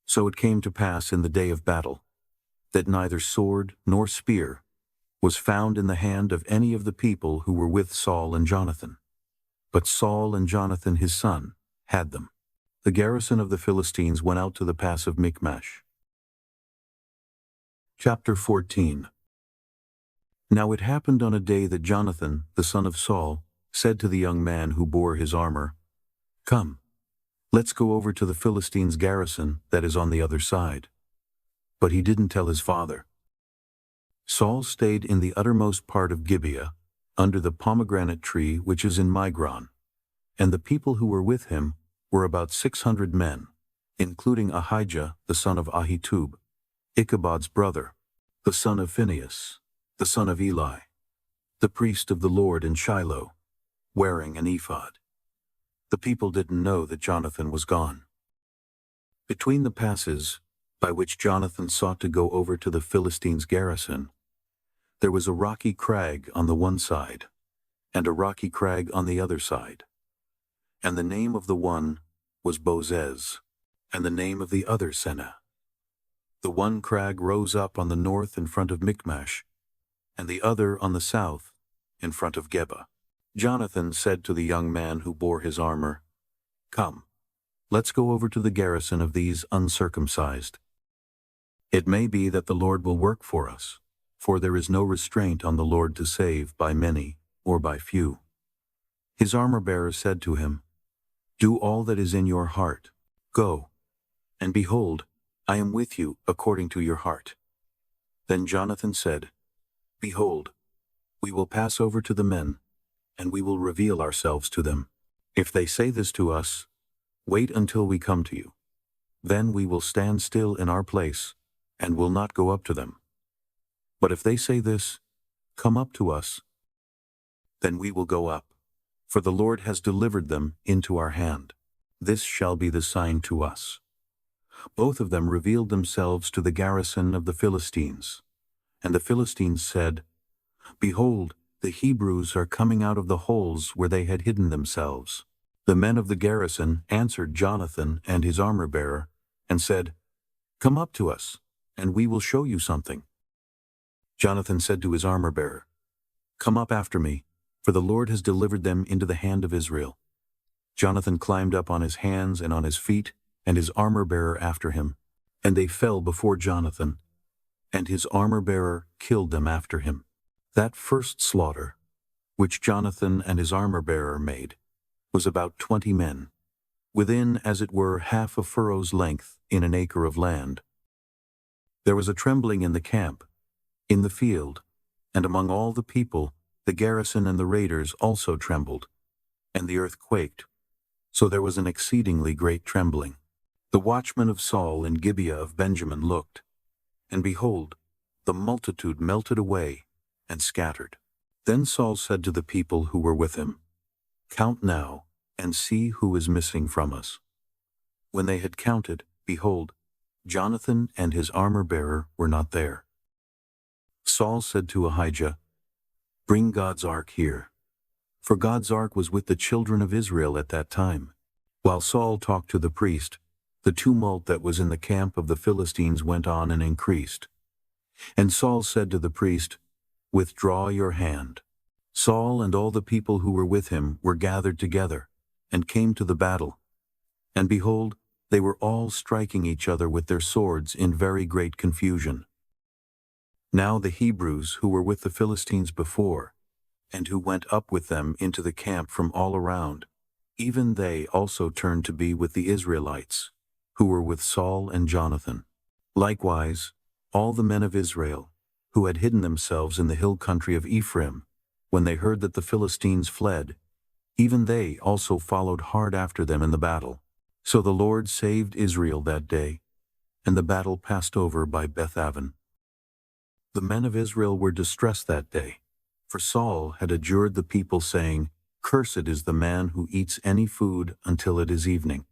So it came to pass in the day of battle, that neither sword nor spear was found in the hand of any of the people who were with Saul and Jonathan. But Saul and Jonathan his son had them. The garrison of the Philistines went out to the pass of Michmash. Chapter 14. Now it happened on a day that Jonathan, the son of Saul, said to the young man who bore his armor, "Come, let's go over to the Philistines' garrison that is on the other side." But he didn't tell his father. Saul stayed in the uttermost part of Gibeah, under the pomegranate tree which is in Migron, and the people who were with him were about 600 men, including Ahijah the son of Ahitub, Ichabod's brother, the son of Phinehas, the son of Eli, the priest of the Lord in Shiloh, wearing an ephod. The people didn't know that Jonathan was gone. Between the passes by which Jonathan sought to go over to the Philistines' garrison, there was a rocky crag on the one side, and a rocky crag on the other side. And the name of the one was Bozez, and the name of the other Seneh. The one crag rose up on the north in front of Michmash, and the other on the south in front of Geba. Jonathan said to the young man who bore his armor, "Come, let's go over to the garrison of these uncircumcised. It may be that the Lord will work for us, for there is no restraint on the Lord to save by many or by few." His armor-bearer said to him, "Do all that is in your heart. Go, and behold, I am with you according to your heart." Then Jonathan said, "Behold, we will pass over to the men, and we will reveal ourselves to them. If they say this to us, 'Wait until we come to you,' then we will stand still in our place, and will not go up to them. But if they say this, 'Come up to us,' then we will go up, for the Lord has delivered them into our hand. This shall be the sign to us." Both of them revealed themselves to the garrison of the Philistines. And the Philistines said, "Behold, the Hebrews are coming out of the holes where they had hidden themselves." The men of the garrison answered Jonathan and his armor-bearer, and said, "Come up to us, and we will show you something." Jonathan said to his armor-bearer, "Come up after me, for the Lord has delivered them into the hand of Israel." Jonathan climbed up on his hands and on his feet, and his armor-bearer after him, and they fell before Jonathan, and his armor-bearer killed them after him. That first slaughter, which Jonathan and his armor-bearer made, was about 20 men, within, as it were, half a furrow's length in an acre of land. There was a trembling in the camp, in the field, and among all the people. The garrison and the raiders also trembled, and the earth quaked, so there was an exceedingly great trembling. The watchmen of Saul in Gibeah of Benjamin looked, and behold, the multitude melted away and scattered. Then Saul said to the people who were with him, "Count now, and see who is missing from us." When they had counted, behold, Jonathan and his armor-bearer were not there. Saul said to Ahijah, "Bring God's ark here." For God's ark was with the children of Israel at that time. While Saul talked to the priest, the tumult that was in the camp of the Philistines went on and increased. And Saul said to the priest, "Withdraw your hand." Saul and all the people who were with him were gathered together, and came to the battle. And behold, they were all striking each other with their swords in very great confusion. Now the Hebrews who were with the Philistines before, and who went up with them into the camp from all around, even they also turned to be with the Israelites, who were with Saul and Jonathan. Likewise, all the men of Israel, who had hidden themselves in the hill country of Ephraim, when they heard that the Philistines fled, even they also followed hard after them in the battle. So the Lord saved Israel that day, and the battle passed over by Beth-aven. The men of Israel were distressed that day, for Saul had adjured the people, saying, "Cursed is the man who eats any food until it is evening,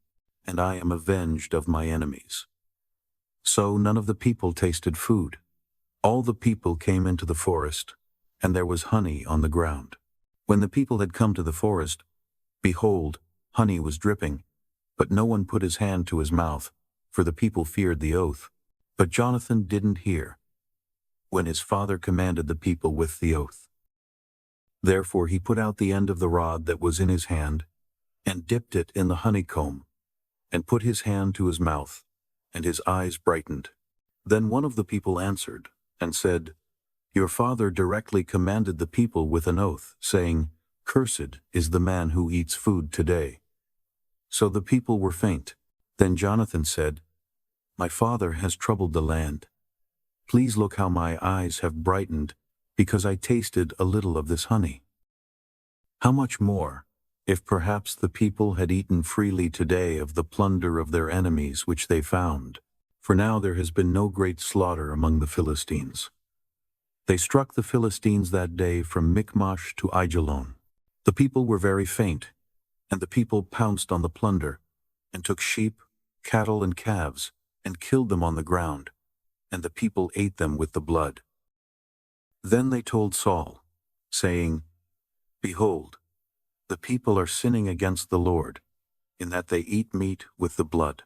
and I am avenged of my enemies." So none of the people tasted food. All the people came into the forest, and there was honey on the ground. When the people had come to the forest, behold, honey was dripping, but no one put his hand to his mouth, for the people feared the oath. But Jonathan didn't hear, when his father commanded the people with the oath. Therefore he put out the end of the rod that was in his hand, and dipped it in the honeycomb, and put his hand to his mouth, and his eyes brightened. Then one of the people answered, and said, "Your father directly commanded the people with an oath, saying, Cursed is the man who eats food today." So the people were faint. Then Jonathan said, "My father has troubled the land. Please look how my eyes have brightened, because I tasted a little of this honey. How much more, if perhaps the people had eaten freely today of the plunder of their enemies which they found? For now there has been no great slaughter among the Philistines." They struck the Philistines that day from Michmash to Aijalon. The people were very faint, and the people pounced on the plunder, and took sheep, cattle, and calves, and killed them on the ground, and the people ate them with the blood. Then they told Saul, saying, "Behold, the people are sinning against the Lord, in that they eat meat with the blood."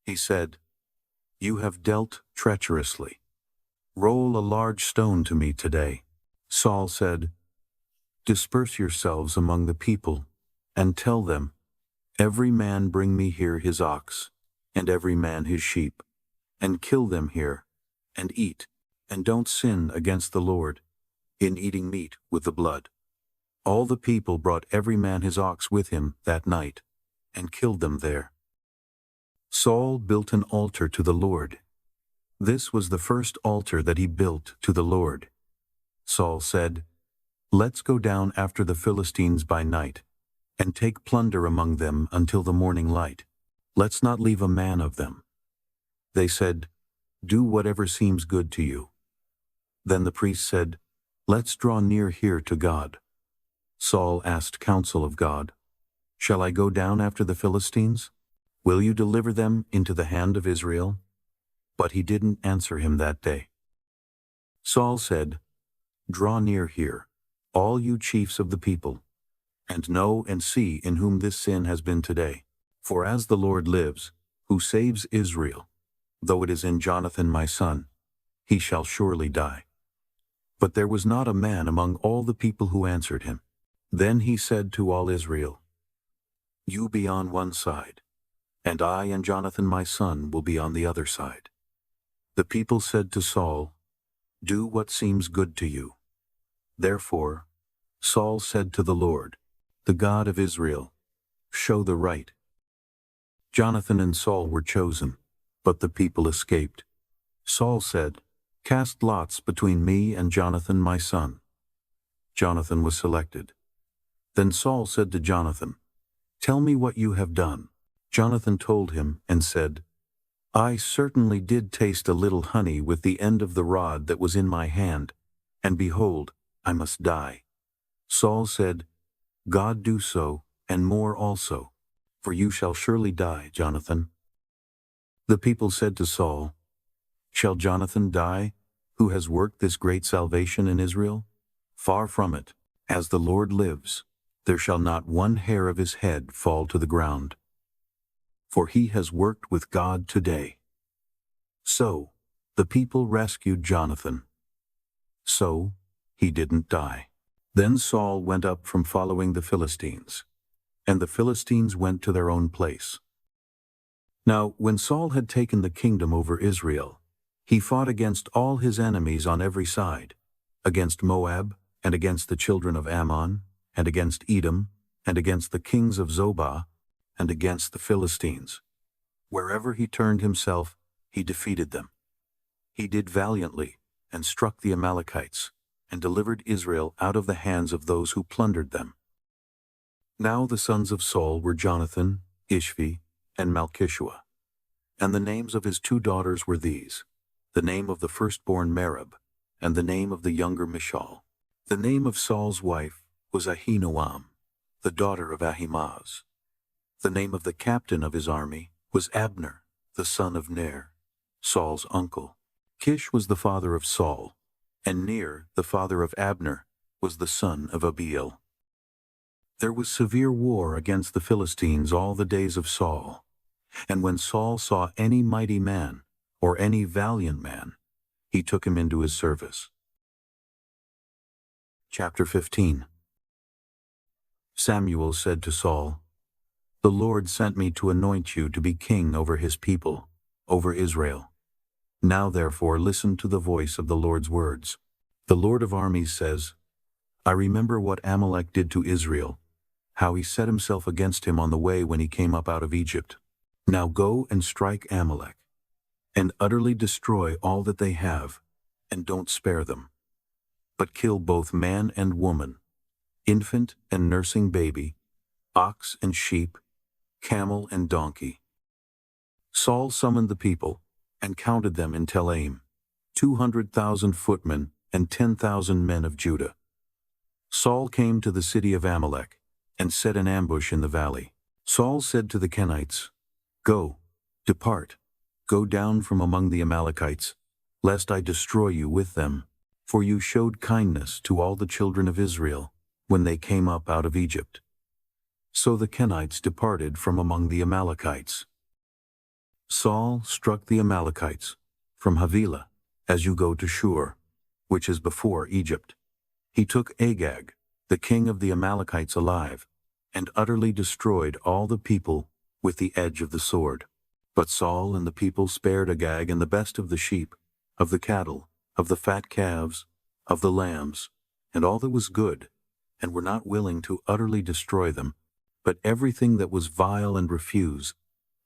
He said, "You have dealt treacherously. Roll a large stone to me today." Saul said, "Disperse yourselves among the people, and tell them, every man bring me here his ox, and every man his sheep, and kill them here, and eat, and don't sin against the Lord, in eating meat with the blood." All the people brought every man his ox with him that night, and killed them there. Saul built an altar to the Lord. This was the first altar that he built to the Lord. Saul said, "Let's go down after the Philistines by night, and take plunder among them until the morning light. Let's not leave a man of them." They said, "Do whatever seems good to you." Then the priest said, "Let's draw near here to God." Saul asked counsel of God, "Shall I go down after the Philistines? Will you deliver them into the hand of Israel?" But he didn't answer him that day. Saul said, "Draw near here, all you chiefs of the people, and know and see in whom this sin has been today. For as the Lord lives, who saves Israel, though it is in Jonathan my son, he shall surely die." But there was not a man among all the people who answered him. Then he said to all Israel, "You be on one side, and I and Jonathan my son will be on the other side." The people said to Saul, "Do what seems good to you." Therefore Saul said to the Lord, the God of Israel, "Show the right." Jonathan and Saul were chosen, but the people escaped. Saul said, "Cast lots between me and Jonathan my son." Jonathan was selected. Then Saul said to Jonathan, "Tell me what you have done." Jonathan told him and said, "I certainly did taste a little honey with the end of the rod that was in my hand, and behold, I must die." Saul said, "God do so, and more also, for you shall surely die, Jonathan." The people said to Saul, "Shall Jonathan die, who has worked this great salvation in Israel? Far from it. As the Lord lives, there shall not one hair of his head fall to the ground. For he has worked with God today." So the people rescued Jonathan. So he didn't die. Then Saul went up from following the Philistines, and the Philistines went to their own place. Now when Saul had taken the kingdom over Israel, he fought against all his enemies on every side, against Moab, and against the children of Ammon, and against Edom, and against the kings of Zobah, and against the Philistines. Wherever he turned himself, he defeated them. He did valiantly, and struck the Amalekites, and delivered Israel out of the hands of those who plundered them. Now the sons of Saul were Jonathan, Ishvi, and Malchishua. And the names of his 2 daughters were these: the name of the firstborn Merab, and the name of the younger Michal. The name of Saul's wife was Ahinoam, the daughter of Ahimaaz. The name of the captain of his army was Abner, the son of Ner, Saul's uncle. Kish was the father of Saul, and Ner, the father of Abner, was the son of Abiel. There was severe war against the Philistines all the days of Saul, and when Saul saw any mighty man, or any valiant man, he took him into his service. Chapter 15. Samuel said to Saul, "The Lord sent me to anoint you to be king over his people, over Israel. Now therefore listen to the voice of the Lord's words. The Lord of armies says, I remember what Amalek did to Israel, how he set himself against him on the way when he came up out of Egypt. Now go and strike Amalek, and utterly destroy all that they have, and don't spare them, but kill both man and woman, infant and nursing baby, ox and sheep, camel and donkey." Saul summoned the people, and counted them in Telaim, 200,000 footmen and 10,000 men of Judah. Saul came to the city of Amalek, and set an ambush in the valley. Saul said to the Kenites, "Go, depart, go down from among the Amalekites, lest I destroy you with them, for you showed kindness to all the children of Israel when they came up out of Egypt." So the Kenites departed from among the Amalekites. Saul struck the Amalekites from Havilah, as you go to Shur, which is before Egypt. He took Agag, the king of the Amalekites, alive, and utterly destroyed all the people with the edge of the sword. But Saul and the people spared Agag and the best of the sheep, of the cattle, of the fat calves, of the lambs, and all that was good, and were not willing to utterly destroy them, but everything that was vile and refuse,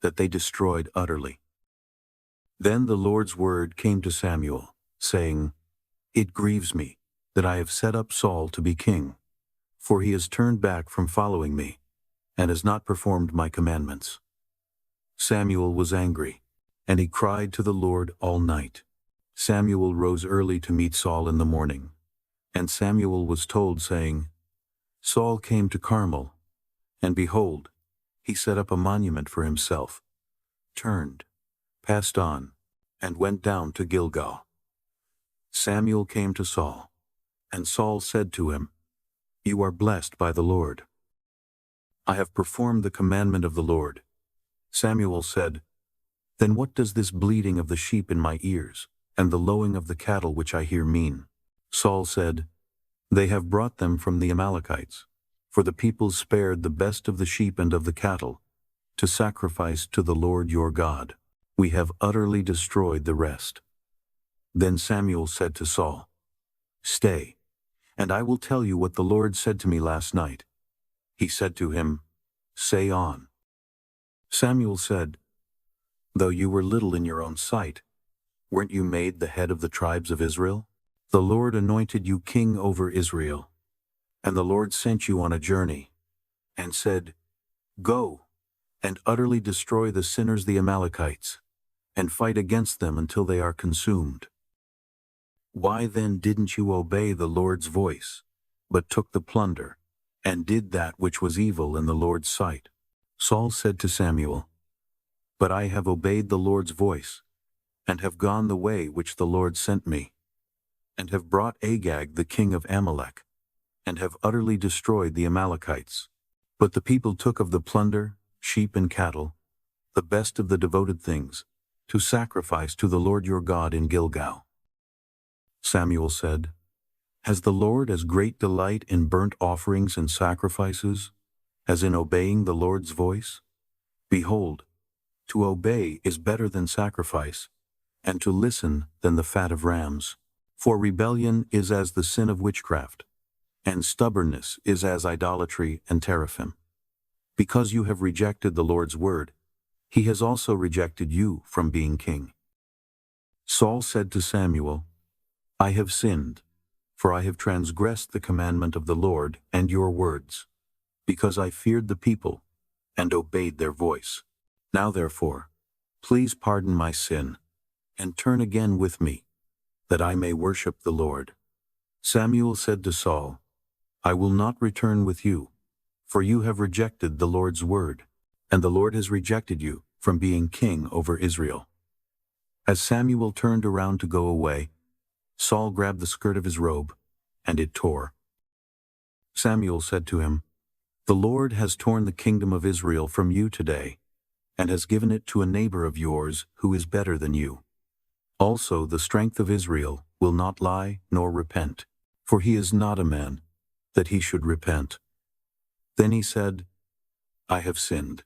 that they destroyed utterly. Then the Lord's word came to Samuel, saying, "It grieves me that I have set up Saul to be king, for he has turned back from following me, and has not performed my commandments." Samuel was angry, and he cried to the Lord all night. Samuel rose early to meet Saul in the morning, and Samuel was told, saying, "Saul came to Carmel, and behold, he set up a monument for himself, turned, passed on, and went down to Gilgal." Samuel came to Saul, and Saul said to him, "You are blessed by the Lord. I have performed the commandment of the Lord." Samuel said, "Then what does this bleating of the sheep in my ears, and the lowing of the cattle which I hear mean?" Saul said, "They have brought them from the Amalekites, for the people spared the best of the sheep and of the cattle, to sacrifice to the Lord your God. We have utterly destroyed the rest." Then Samuel said to Saul, "Stay, and I will tell you what the Lord said to me last night." He said to him, "Say on." Samuel said, "Though you were little in your own sight, weren't you made the head of the tribes of Israel? The Lord anointed you king over Israel, and the Lord sent you on a journey, and said, 'Go, and utterly destroy the sinners the Amalekites, and fight against them until they are consumed.' Why then didn't you obey the Lord's voice, but took the plunder, and did that which was evil in the Lord's sight?" Saul said to Samuel, "But I have obeyed the Lord's voice, and have gone the way which the Lord sent me, and have brought Agag the king of Amalek, and have utterly destroyed the Amalekites. But the people took of the plunder, sheep and cattle, the best of the devoted things, to sacrifice to the Lord your God in Gilgal." Samuel said, "Has the Lord as great delight in burnt offerings and sacrifices as in obeying the Lord's voice? Behold, to obey is better than sacrifice, and to listen than the fat of rams. For rebellion is as the sin of witchcraft, and stubbornness is as idolatry and teraphim. Because you have rejected the Lord's word, he has also rejected you from being king." Saul said to Samuel, "I have sinned, for I have transgressed the commandment of the Lord and your words, because I feared the people and obeyed their voice. Now therefore, please pardon my sin, and turn again with me, that I may worship the Lord." Samuel said to Saul, "I will not return with you, for you have rejected the Lord's word, and the Lord has rejected you from being king over Israel." As Samuel turned around to go away, Saul grabbed the skirt of his robe, and it tore. Samuel said to him, "The Lord has torn the kingdom of Israel from you today, and has given it to a neighbor of yours who is better than you. Also the strength of Israel will not lie nor repent, for he is not a man, that he should repent." Then he said, "I have sinned.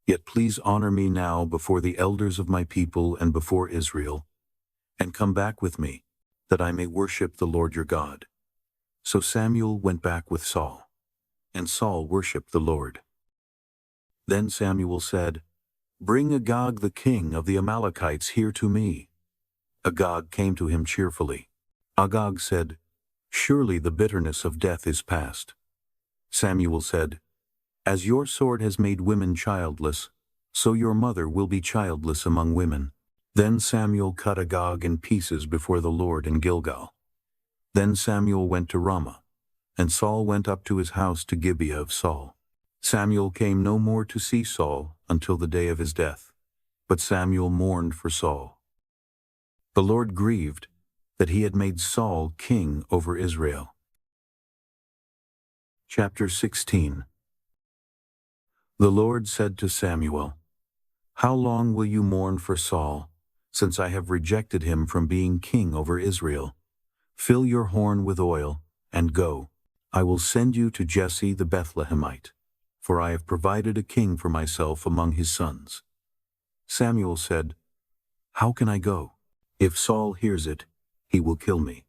Yet please honor me now before the elders of my people and before Israel, and come back with me, that I may worship the Lord your God." So Samuel went back with Saul, and Saul worshipped the Lord. Then Samuel said, "Bring Agag the king of the Amalekites here to me." Agag came to him cheerfully. Agag said, "Surely the bitterness of death is past." Samuel said, "As your sword has made women childless, so your mother will be childless among women." Then Samuel cut Agag in pieces before the Lord in Gilgal. Then Samuel went to Ramah, and Saul went up to his house to Gibeah of Saul. Samuel came no more to see Saul until the day of his death, but Samuel mourned for Saul. The Lord grieved that he had made Saul king over Israel. Chapter 16. The Lord said to Samuel, "How long will you mourn for Saul, since I have rejected him from being king over Israel? Fill your horn with oil, and go. I will send you to Jesse the Bethlehemite, for I have provided a king for myself among his sons." Samuel said, "How can I go? If Saul hears it, he will kill me."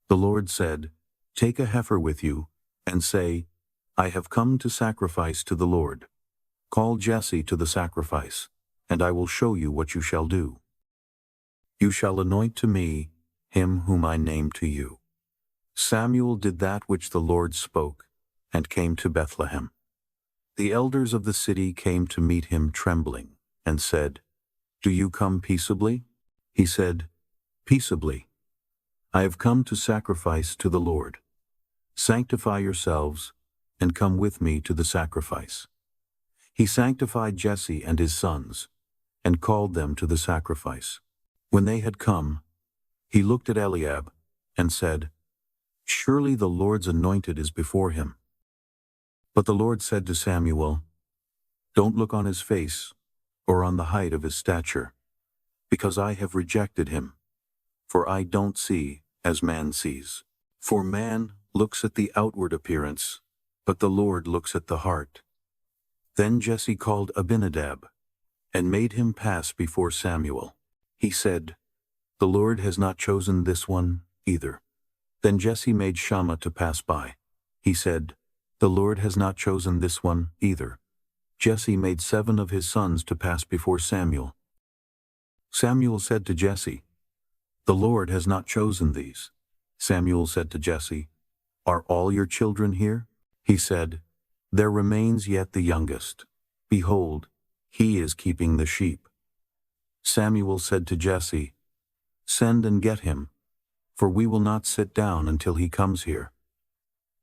The Lord said, "Take a heifer with you, and say, 'I have come to sacrifice to the Lord.' Call Jesse to the sacrifice, and I will show you what you shall do. You shall anoint to me him whom I name to you." Samuel did that which the Lord spoke, and came to Bethlehem. The elders of the city came to meet him trembling, and said, "Do you come peaceably?" He said, "Peaceably. I have come to sacrifice to the Lord. Sanctify yourselves, and come with me to the sacrifice." He sanctified Jesse and his sons, and called them to the sacrifice. When they had come, he looked at Eliab, and said, "Surely the Lord's anointed is before him." But the Lord said to Samuel, "Don't look on his face, or on the height of his stature, because I have rejected him. For I don't see as man sees. For man looks at the outward appearance, but the Lord looks at the heart." Then Jesse called Abinadab, and made him pass before Samuel. He said, "The Lord has not chosen this one either." Then Jesse made Shammah to pass by. He said, "The Lord has not chosen this one either." Jesse made 7 of his sons to pass before Samuel. Samuel said to Jesse, "The Lord has not chosen these." Samuel said to Jesse, "Are all your children here?" He said, "There remains yet the youngest. Behold, he is keeping the sheep." Samuel said to Jesse, "Send and get him, for we will not sit down until he comes here."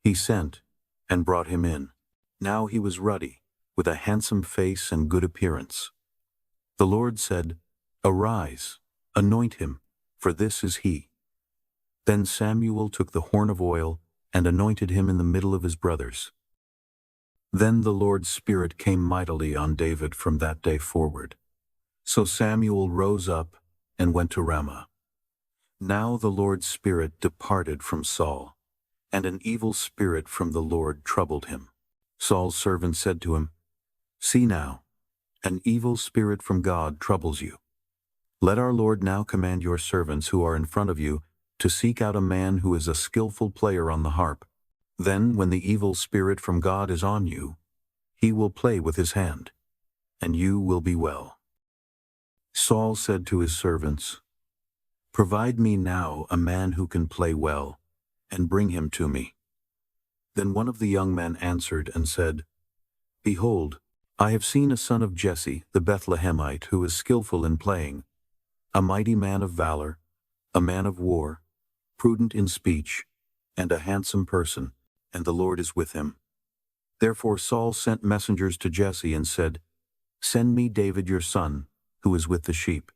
He sent, and brought him in. Now he was ruddy, with a handsome face and good appearance. The Lord said, "Arise, anoint him, for this is he." Then Samuel took the horn of oil, and anointed him in the middle of his brothers. Then the Lord's Spirit came mightily on David from that day forward. So Samuel rose up, and went to Ramah. Now the Lord's Spirit departed from Saul, and an evil spirit from the Lord troubled him. Saul's servant said to him, "See now, an evil spirit from God troubles you. Let our Lord now command your servants who are in front of you to seek out a man who is a skillful player on the harp. Then, when the evil spirit from God is on you, he will play with his hand, and you will be well." Saul said to his servants, "Provide me now a man who can play well, and bring him to me." Then one of the young men answered and said, "Behold, I have seen a son of Jesse the Bethlehemite who is skillful in playing, a mighty man of valor, a man of war, prudent in speech, and a handsome person, and the Lord is with him." Therefore Saul sent messengers to Jesse and said, "Send me David your son, who is with the sheep."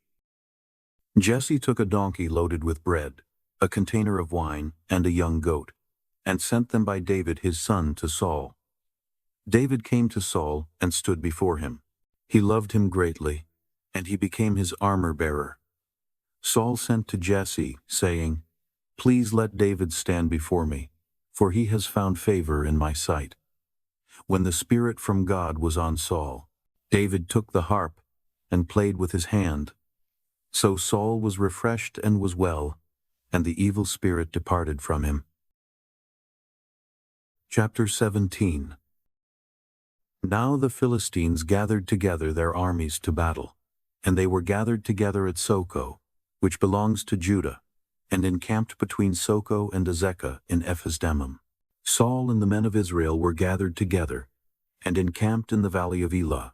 Jesse took a donkey loaded with bread, a container of wine, and a young goat, and sent them by David his son to Saul. David came to Saul and stood before him. He loved him greatly, and he became his armor-bearer. Saul sent to Jesse, saying, "Please let David stand before me, for he has found favor in my sight." When the Spirit from God was on Saul, David took the harp and played with his hand. So Saul was refreshed and was well, and the evil spirit departed from him. Chapter 17. Now the Philistines gathered together their armies to battle, and they were gathered together at Soko, which belongs to Judah, and encamped between Soko and Azekah in Ephes-dammim. Saul and the men of Israel were gathered together, and encamped in the valley of Elah,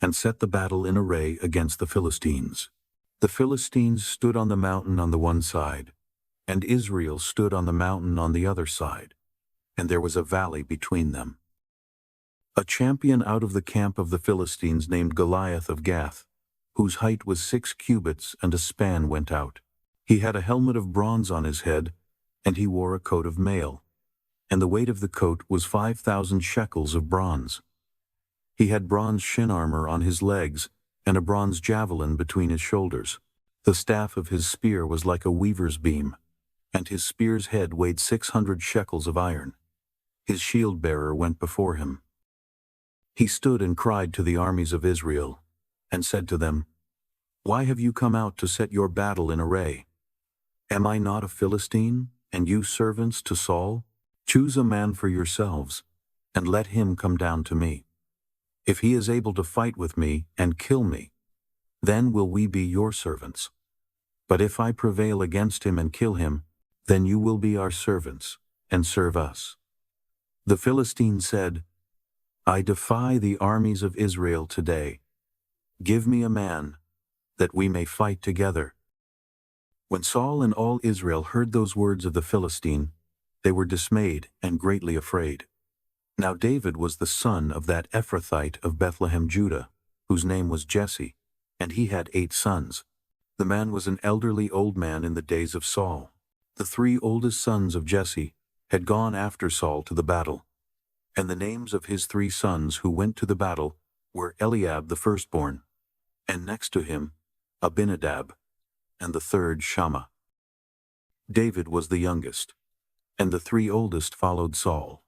and set the battle in array against the Philistines. The Philistines stood on the mountain on the one side, and Israel stood on the mountain on the other side, and there was a valley between them. A champion out of the camp of the Philistines named Goliath of Gath, whose height was 6 cubits and a span went out. He had a helmet of bronze on his head, and he wore a coat of mail, and the weight of the coat was 5,000 shekels of bronze. He had bronze shin armor on his legs, and a bronze javelin between his shoulders. The staff of his spear was like a weaver's beam, and his spear's head weighed 600 shekels of iron. His shield-bearer went before him. He stood and cried to the armies of Israel, and said to them, "Why have you come out to set your battle in array? Am I not a Philistine, and you servants to Saul? Choose a man for yourselves, and let him come down to me. If he is able to fight with me and kill me, then will we be your servants. But if I prevail against him and kill him, then you will be our servants, and serve us." The Philistine said, "I defy the armies of Israel today. Give me a man, that we may fight together." When Saul and all Israel heard those words of the Philistine, they were dismayed and greatly afraid. Now David was the son of that Ephrathite of Bethlehem, Judah, whose name was Jesse, and he had 8 sons. The man was an elderly old man in the days of Saul. The 3 oldest sons of Jesse had gone after Saul to the battle, and the names of his 3 sons who went to the battle were Eliab the firstborn, and next to him Abinadab, and the third Shammah. David was the youngest, and the 3 oldest followed Saul.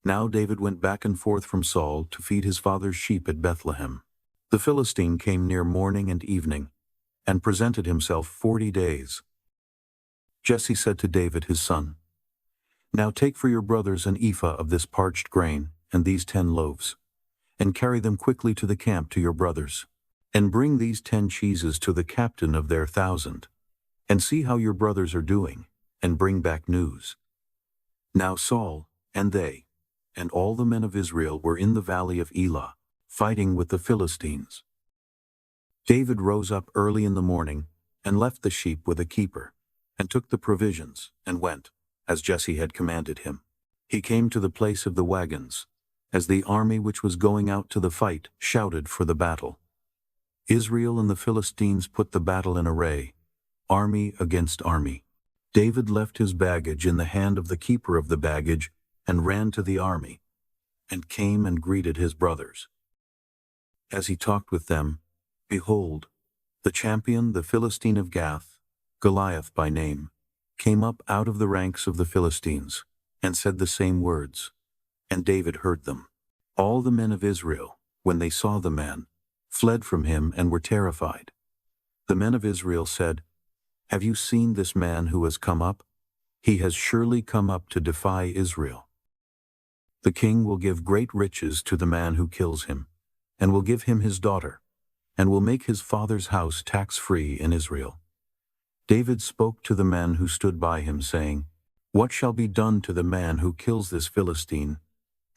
Now David went back and forth from Saul to feed his father's sheep at Bethlehem. The Philistine came near morning and evening, and presented himself 40 days. Jesse said to David his son, "Now take for your brothers an ephah of this parched grain, and these 10 loaves, and carry them quickly to the camp to your brothers, and bring these 10 cheeses to the captain of their 1,000, and see how your brothers are doing, and bring back news." Now Saul, and they, and all the men of Israel were in the valley of Elah, fighting with the Philistines. David rose up early in the morning, and left the sheep with a keeper, and took the provisions, and went, as Jesse had commanded him. He came to the place of the wagons, as the army which was going out to the fight shouted for the battle. Israel and the Philistines put the battle in array, army against army. David left his baggage in the hand of the keeper of the baggage, and ran to the army, and came and greeted his brothers. As he talked with them, behold, the champion, the Philistine of Gath, Goliath by name, came up out of the ranks of the Philistines, and said the same words, and David heard them. All the men of Israel, when they saw the man, fled from him and were terrified. The men of Israel said, "Have you seen this man who has come up? He has surely come up to defy Israel. The king will give great riches to the man who kills him, and will give him his daughter, and will make his father's house tax-free in Israel." David spoke to the men who stood by him, saying, "What shall be done to the man who kills this Philistine,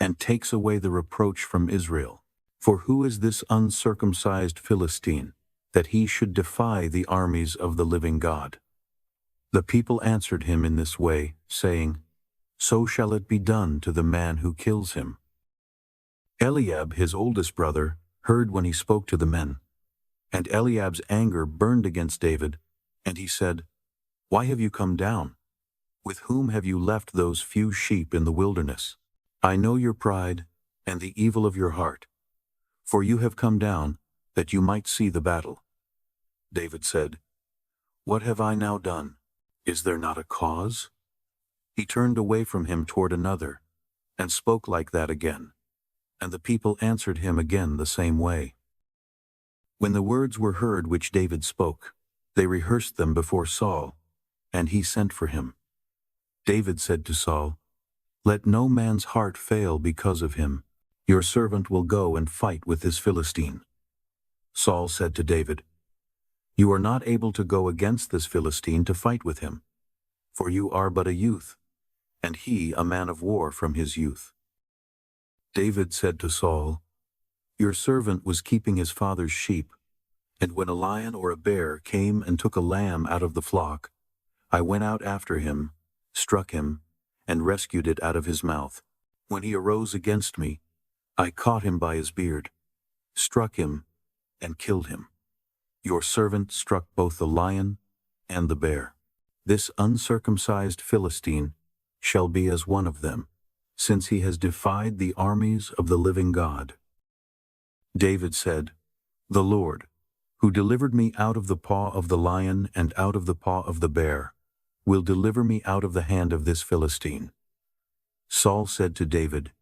and takes away the reproach from Israel? For who is this uncircumcised Philistine, that he should defy the armies of the living God?" The people answered him in this way, saying, "So shall it be done to the man who kills him." Eliab, his oldest brother, heard when he spoke to the men, and Eliab's anger burned against David, and he said, "Why have you come down? With whom have you left those few sheep in the wilderness? I know your pride and the evil of your heart, for you have come down that you might see the battle." David said, "What have I now done? Is there not a cause?" He turned away from him toward another, and spoke like that again, and the people answered him again the same way. When the words were heard which David spoke, they rehearsed them before Saul, and he sent for him. David said to Saul, Let no man's heart fail because of him. Your servant will go and fight with this Philistine." Saul said to David, "You are not able to go against this Philistine to fight with him, for you are but a youth, and he a man of war from his youth." David said to Saul, "Your servant was keeping his father's sheep, and when a lion or a bear came and took a lamb out of the flock, I went out after him, struck him, and rescued it out of his mouth. When he arose against me, I caught him by his beard, struck him, and killed him. Your servant struck both the lion and the bear. This uncircumcised Philistine shall be as one of them, since he has defied the armies of the living God." David said, "The Lord, who delivered me out of the paw of the lion and out of the paw of the bear, will deliver me out of the hand of this Philistine." Saul said to David,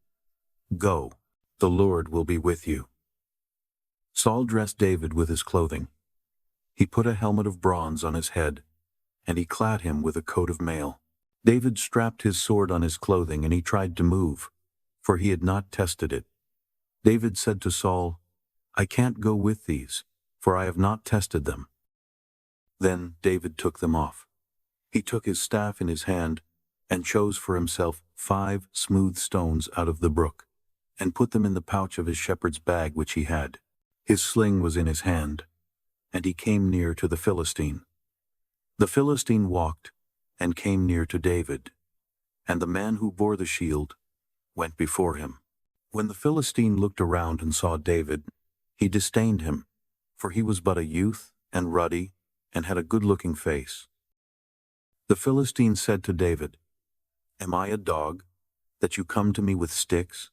"Go, the Lord will be with you." Saul dressed David with his clothing. He put a helmet of bronze on his head, and he clad him with a coat of mail. David strapped his sword on his clothing, and he tried to move, for he had not tested it. David said to Saul, "I can't go with these, for I have not tested them." Then David took them off. He took his staff in his hand, and chose for himself 5 smooth stones out of the brook, and put them in the pouch of his shepherd's bag which he had. His sling was in his hand, and he came near to the Philistine. The Philistine walked, and came near to David, and the man who bore the shield went before him. When the Philistine looked around and saw David, he disdained him, for he was but a youth, and ruddy, and had a good-looking face. The Philistine said to David, "Am I a dog, that you come to me with sticks?"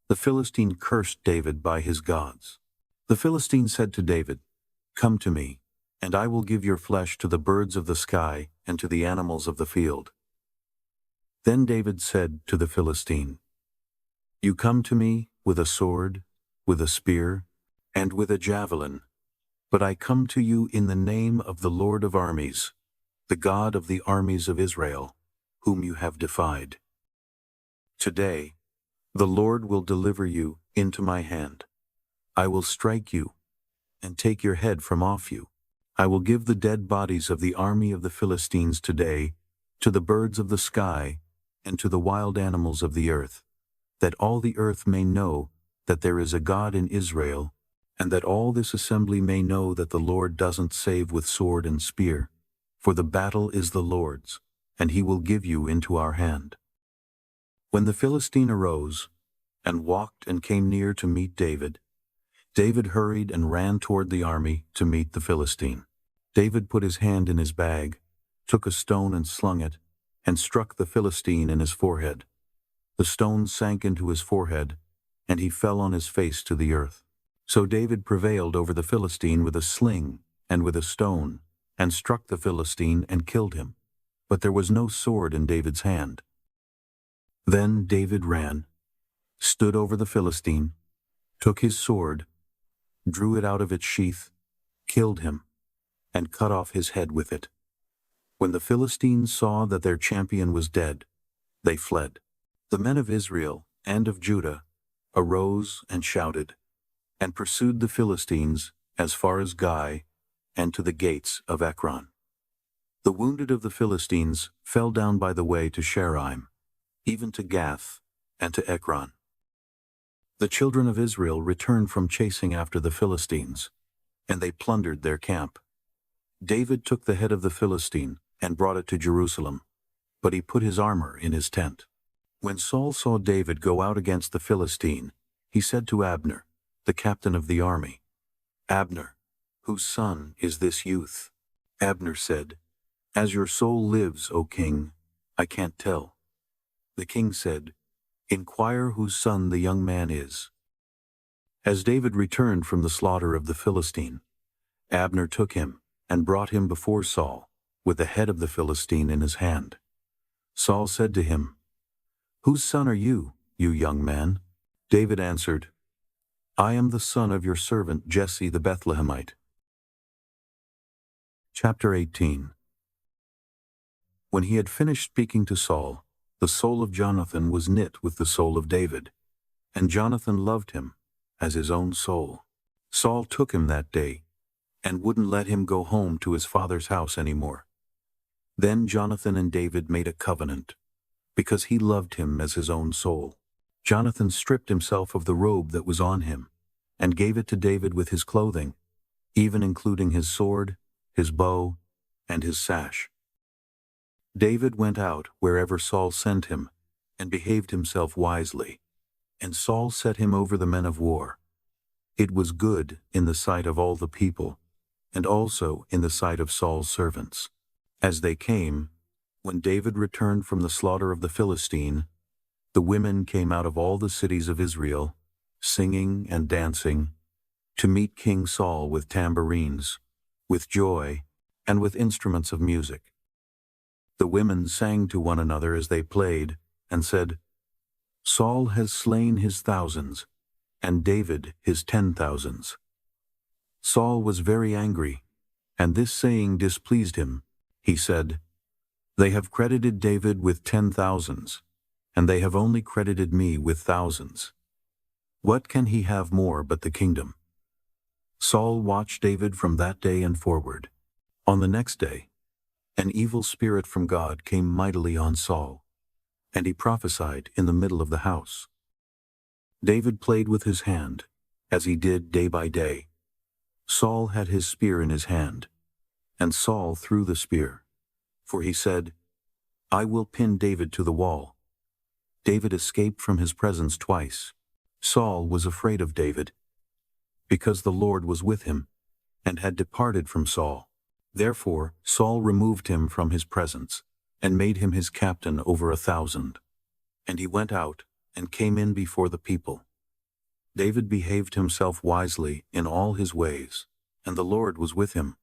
The Philistine cursed David by his gods. The Philistine said to David, "Come to me, and I will give your flesh to the birds of the sky and to the animals of the field." Then David said to the Philistine, "You come to me with a sword, with a spear, and with a javelin, but I come to you in the name of the Lord of armies, the God of the armies of Israel, whom you have defied. Today, the Lord will deliver you into my hand. I will strike you and take your head from off you. I will give the dead bodies of the army of the Philistines today to the birds of the sky and to the wild animals of the earth, that all the earth may know that there is a God in Israel, and that all this assembly may know that the Lord doesn't save with sword and spear, for the battle is the Lord's, and he will give you into our hand." When the Philistine arose and walked and came near to meet David, David hurried and ran toward the army to meet the Philistine. David put his hand in his bag, took a stone and slung it, and struck the Philistine in his forehead. The stone sank into his forehead, and he fell on his face to the earth. So David prevailed over the Philistine with a sling and with a stone, and struck the Philistine and killed him. But there was no sword in David's hand. Then David ran, stood over the Philistine, took his sword, drew it out of its sheath, killed him, and cut off his head with it. When the Philistines saw that their champion was dead, they fled. The men of Israel and of Judah arose and shouted, and pursued the Philistines as far as Gai and to the gates of Ekron. The wounded of the Philistines fell down by the way to Shaaraim, even to Gath and to Ekron. The children of Israel returned from chasing after the Philistines, and they plundered their camp. David took the head of the Philistine and brought it to Jerusalem, but he put his armor in his tent. When Saul saw David go out against the Philistine, he said to Abner, the captain of the army, "Abner, whose son is this youth?" Abner said, "As your soul lives, O king, I can't tell." The king said, "Inquire whose son the young man is." As David returned from the slaughter of the Philistine, Abner took him and brought him before Saul, with the head of the Philistine in his hand. Saul said to him, "Whose son are you, you young man?" David answered, "I am the son of your servant Jesse the Bethlehemite." Chapter 18. When he had finished speaking to Saul, the soul of Jonathan was knit with the soul of David, and Jonathan loved him as his own soul. Saul took him that day and wouldn't let him go home to his father's house anymore. Then Jonathan and David made a covenant, because he loved him as his own soul. Jonathan stripped himself of the robe that was on him, and gave it to David with his clothing, even including his sword, his bow, and his sash. David went out wherever Saul sent him, and behaved himself wisely, and Saul set him over the men of war. It was good in the sight of all the people, and also in the sight of Saul's servants. As they came, when David returned from the slaughter of the Philistine, the women came out of all the cities of Israel, singing and dancing, to meet King Saul with tambourines, with joy, and with instruments of music. The women sang to one another as they played, and said, "Saul has slain his thousands, and David his 10,000s." Saul was very angry, and this saying displeased him. He said, "They have credited David with 10,000s, and they have only credited me with thousands. What can he have more but the kingdom?" Saul watched David from that day and forward. On the next day, an evil spirit from God came mightily on Saul, and he prophesied in the middle of the house. David played with his hand, as he did day by day. Saul had his spear in his hand, and Saul threw the spear, for he said, "I will pin David to the wall." David escaped from his presence twice. Saul was afraid of David, because the Lord was with him, and had departed from Saul. Therefore Saul removed him from his presence, and made him his captain over 1,000. And he went out, and came in before the people. David behaved himself wisely in all his ways, and the Lord was with him.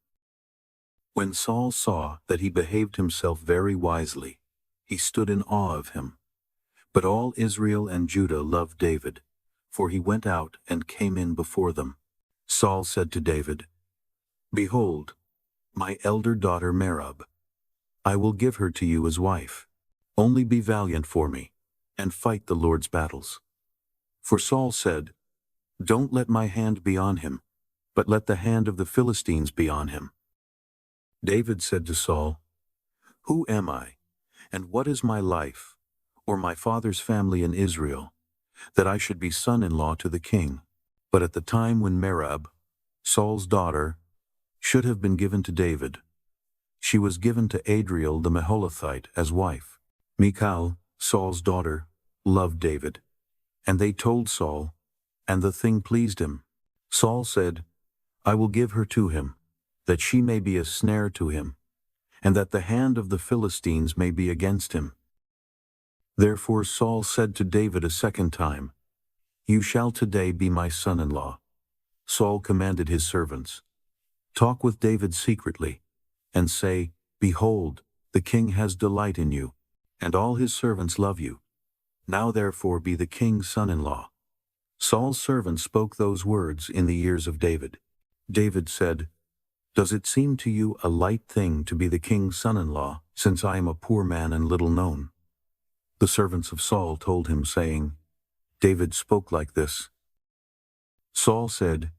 When Saul saw that he behaved himself very wisely, he stood in awe of him. But all Israel and Judah loved David, for he went out and came in before them. Saul said to David, "Behold, my elder daughter Merab. I will give her to you as wife. Only be valiant for me, and fight the Lord's battles." For Saul said, "Don't let my hand be on him, but let the hand of the Philistines be on him." David said to Saul, "Who am I, and what is my life, or my father's family in Israel, that I should be son-in-law to the king?" But at the time when Merab, Saul's daughter, should have been given to David, she was given to Adriel the Meholathite as wife. Michal, Saul's daughter, loved David, and they told Saul, and the thing pleased him. Saul said, "I will give her to him, that she may be a snare to him, and that the hand of the Philistines may be against him." Therefore Saul said to David a second time, "You shall today be my son-in-law." Saul commanded his servants, "Talk with David secretly, and say, 'Behold, the king has delight in you, and all his servants love you. Now therefore be the king's son-in-law.'" Saul's servants spoke those words in the ears of David. David said, "Does it seem to you a light thing to be the king's son-in-law, since I am a poor man and little known?" The servants of Saul told him, saying, "David spoke like this." Saul said,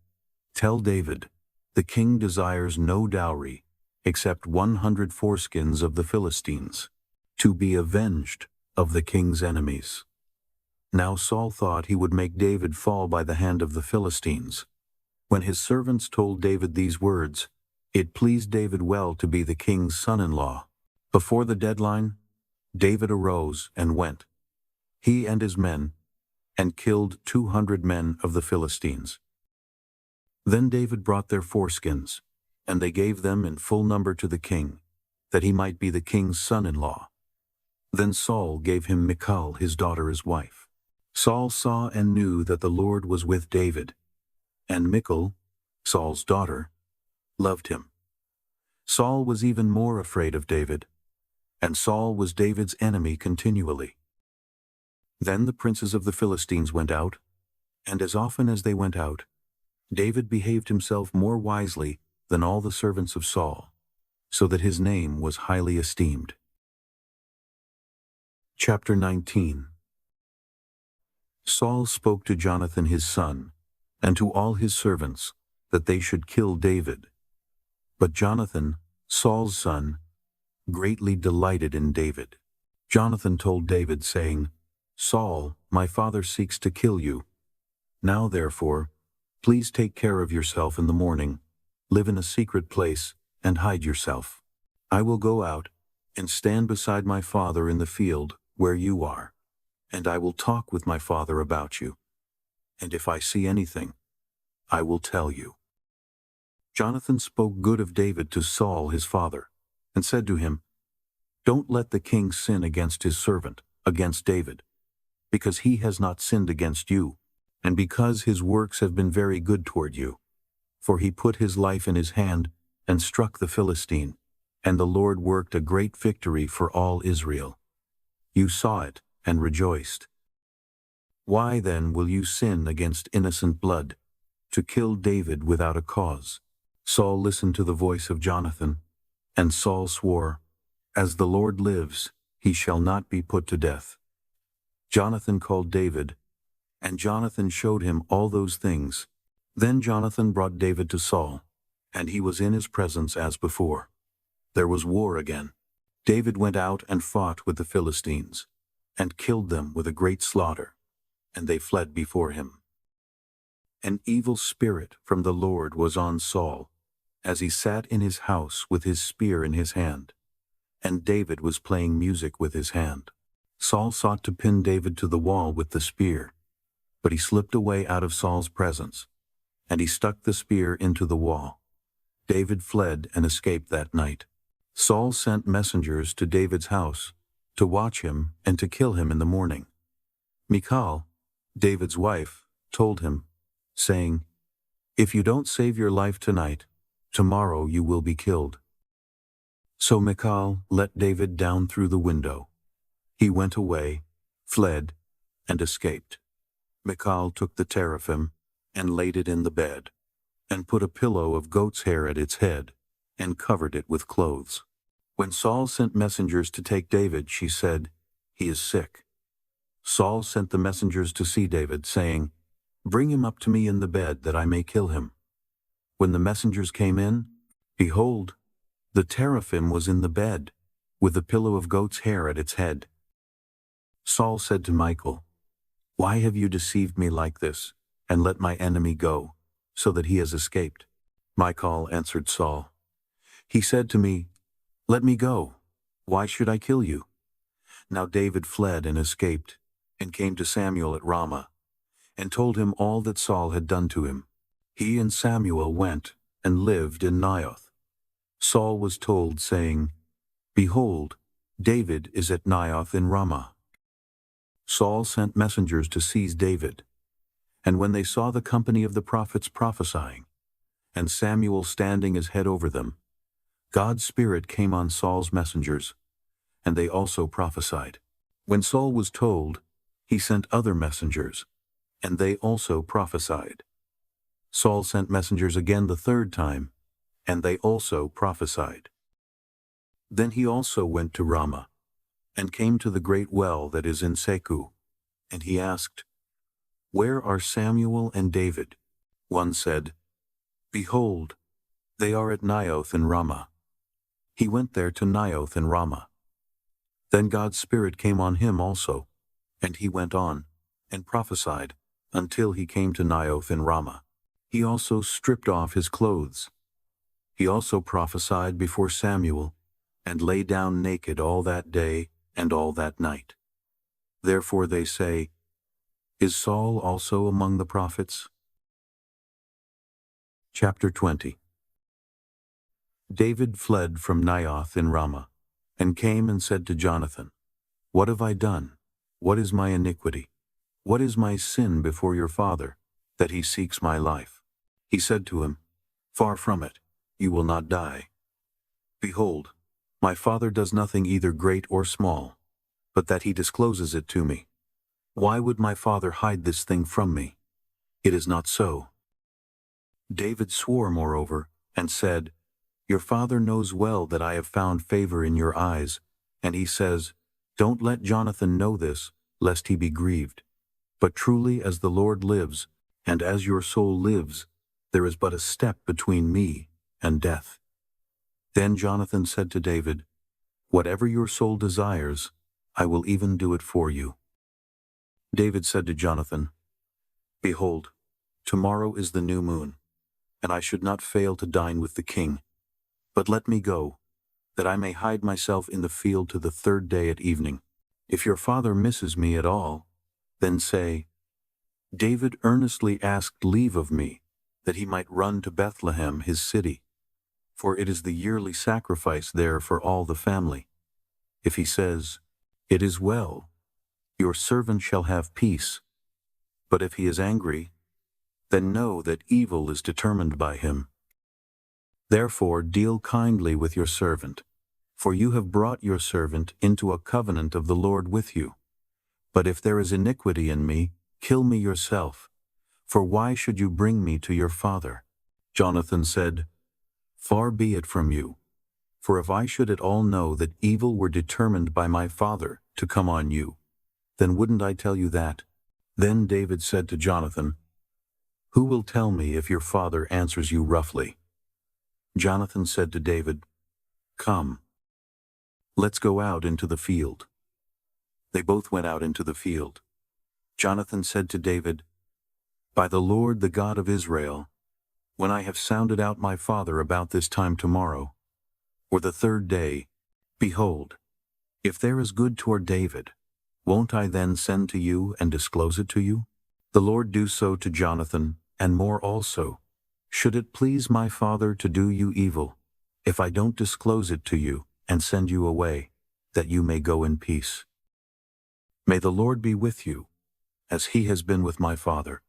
"Tell David, the king desires no dowry, except 100 foreskins of the Philistines, to be avenged of the king's enemies." Now Saul thought he would make David fall by the hand of the Philistines. When his servants told David these words, it pleased David well to be the king's son-in-law. Before the deadline, David arose and went, he and his men, and killed 200 men of the Philistines. Then David brought their foreskins, and they gave them in full number to the king, that he might be the king's son-in-law. Then Saul gave him Michal his daughter as wife. Saul saw and knew that the Lord was with David, and Michal, Saul's daughter, loved him. Saul was even more afraid of David, and Saul was David's enemy continually. Then the princes of the Philistines went out, and as often as they went out, David behaved himself more wisely than all the servants of Saul, so that his name was highly esteemed. Chapter 19. Saul spoke to Jonathan his son, and to all his servants, that they should kill David. But Jonathan, Saul's son, greatly delighted in David. Jonathan told David, saying, Saul, my father seeks to kill you. Now therefore, please take care of yourself in the morning, live in a secret place, and hide yourself. I will go out and stand beside my father in the field where you are, and I will talk with my father about you. And if I see anything, I will tell you. Jonathan spoke good of David to Saul his father, and said to him, Don't let the king sin against his servant, against David, because he has not sinned against you, and because his works have been very good toward you. For he put his life in his hand, and struck the Philistine, and the Lord worked a great victory for all Israel. You saw it, and rejoiced. Why then will you sin against innocent blood, to kill David without a cause? Saul listened to the voice of Jonathan, and Saul swore, As the Lord lives, he shall not be put to death. Jonathan called David, and Jonathan showed him all those things. Then Jonathan brought David to Saul, and he was in his presence as before. There was war again. David went out and fought with the Philistines, and killed them with a great slaughter, and they fled before him. An evil spirit from the Lord was on Saul, as he sat in his house with his spear in his hand, and David was playing music with his hand. Saul sought to pin David to the wall with the spear, but he slipped away out of Saul's presence, and he stuck the spear into the wall. David fled and escaped that night. Saul sent messengers to David's house, to watch him and to kill him in the morning. Michal, David's wife, told him, saying, If you don't save your life tonight, tomorrow you will be killed. So Michal let David down through the window. He went away, fled, and escaped. Michal took the teraphim and laid it in the bed, and put a pillow of goat's hair at its head, and covered it with clothes. When Saul sent messengers to take David, she said, He is sick. Saul sent the messengers to see David, saying, Bring him up to me in the bed, that I may kill him. When the messengers came in, behold, the teraphim was in the bed, with a pillow of goat's hair at its head. Saul said to Michal, Why have you deceived me like this, and let my enemy go, so that he has escaped? Michal answered Saul, He said to me, Let me go. Why should I kill you? Now David fled and escaped, and came to Samuel at Ramah, and told him all that Saul had done to him. He and Samuel went and lived in Naioth. Saul was told, saying, Behold, David is at Naioth in Ramah. Saul sent messengers to seize David, and when they saw the company of the prophets prophesying, and Samuel standing his head over them, God's Spirit came on Saul's messengers, and they also prophesied. When Saul was told, he sent other messengers, and they also prophesied. Saul sent messengers again the third time, and they also prophesied. Then he also went to Ramah, and came to the great well that is in Seku, and he asked, Where are Samuel and David? One said, Behold, they are at Naioth in Ramah. He went there to Naioth in Ramah. Then God's Spirit came on him also, and he went on, and prophesied, until he came to Naioth in Ramah. He also stripped off his clothes. He also prophesied before Samuel, and lay down naked all that day and all that night. Therefore they say, Is Saul also among the prophets? Chapter 20. David fled from Naioth in Ramah, and came and said to Jonathan, What have I done? What is my iniquity? What is my sin before your father, that he seeks my life? He said to him, Far from it, you will not die. Behold, my father does nothing either great or small, but that he discloses it to me. Why would my father hide this thing from me? It is not so. David swore, moreover, and said, Your father knows well that I have found favor in your eyes, and he says, Don't let Jonathan know this, lest he be grieved. But truly as the Lord lives, and as your soul lives, there is but a step between me and death." Then Jonathan said to David, "Whatever your soul desires, I will even do it for you." David said to Jonathan, "Behold, tomorrow is the new moon, and I should not fail to dine with the king. But let me go, that I may hide myself in the field to the third day at evening. If your father misses me at all, then say, 'David earnestly asked leave of me, that he might run to Bethlehem his city, for it is the yearly sacrifice there for all the family.' If he says, 'It is well, your servant shall have peace,' but if he is angry, then know that evil is determined by him. Therefore deal kindly with your servant, for you have brought your servant into a covenant of the Lord with you. But if there is iniquity in me, kill me yourself, for why should you bring me to your father?" Jonathan said, "Far be it from you, for if I should at all know that evil were determined by my father to come on you, then wouldn't I tell you that?" Then David said to Jonathan, "Who will tell me if your father answers you roughly?" Jonathan said to David, "Come, let's go out into the field." They both went out into the field. Jonathan said to David, "By the Lord, the God of Israel, when I have sounded out my father about this time tomorrow, or the third day, behold, if there is good toward David, won't I then send to you and disclose it to you? The Lord do so to Jonathan, and more also, should it please my father to do you evil, if I don't disclose it to you and send you away, that you may go in peace. May the Lord be with you, as he has been with my father.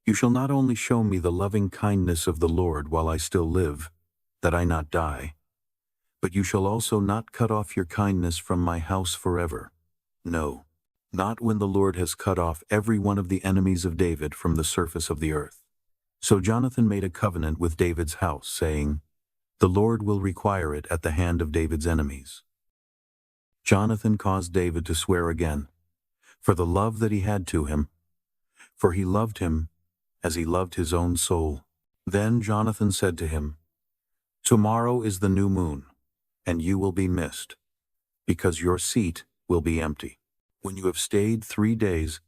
You shall not only show me the loving kindness of the Lord while I still live, that I not die, but you shall also not cut off your kindness from my house forever. No, not when the Lord has cut off every one of the enemies of David from the surface of the earth." So Jonathan made a covenant with David's house, saying, "The Lord will require it at the hand of David's enemies." Jonathan caused David to swear again, for the love that he had to him, for he loved him as he loved his own soul. Then Jonathan said to him, "Tomorrow is the new moon, and you will be missed, because your seat will be empty. When you have stayed 3 days,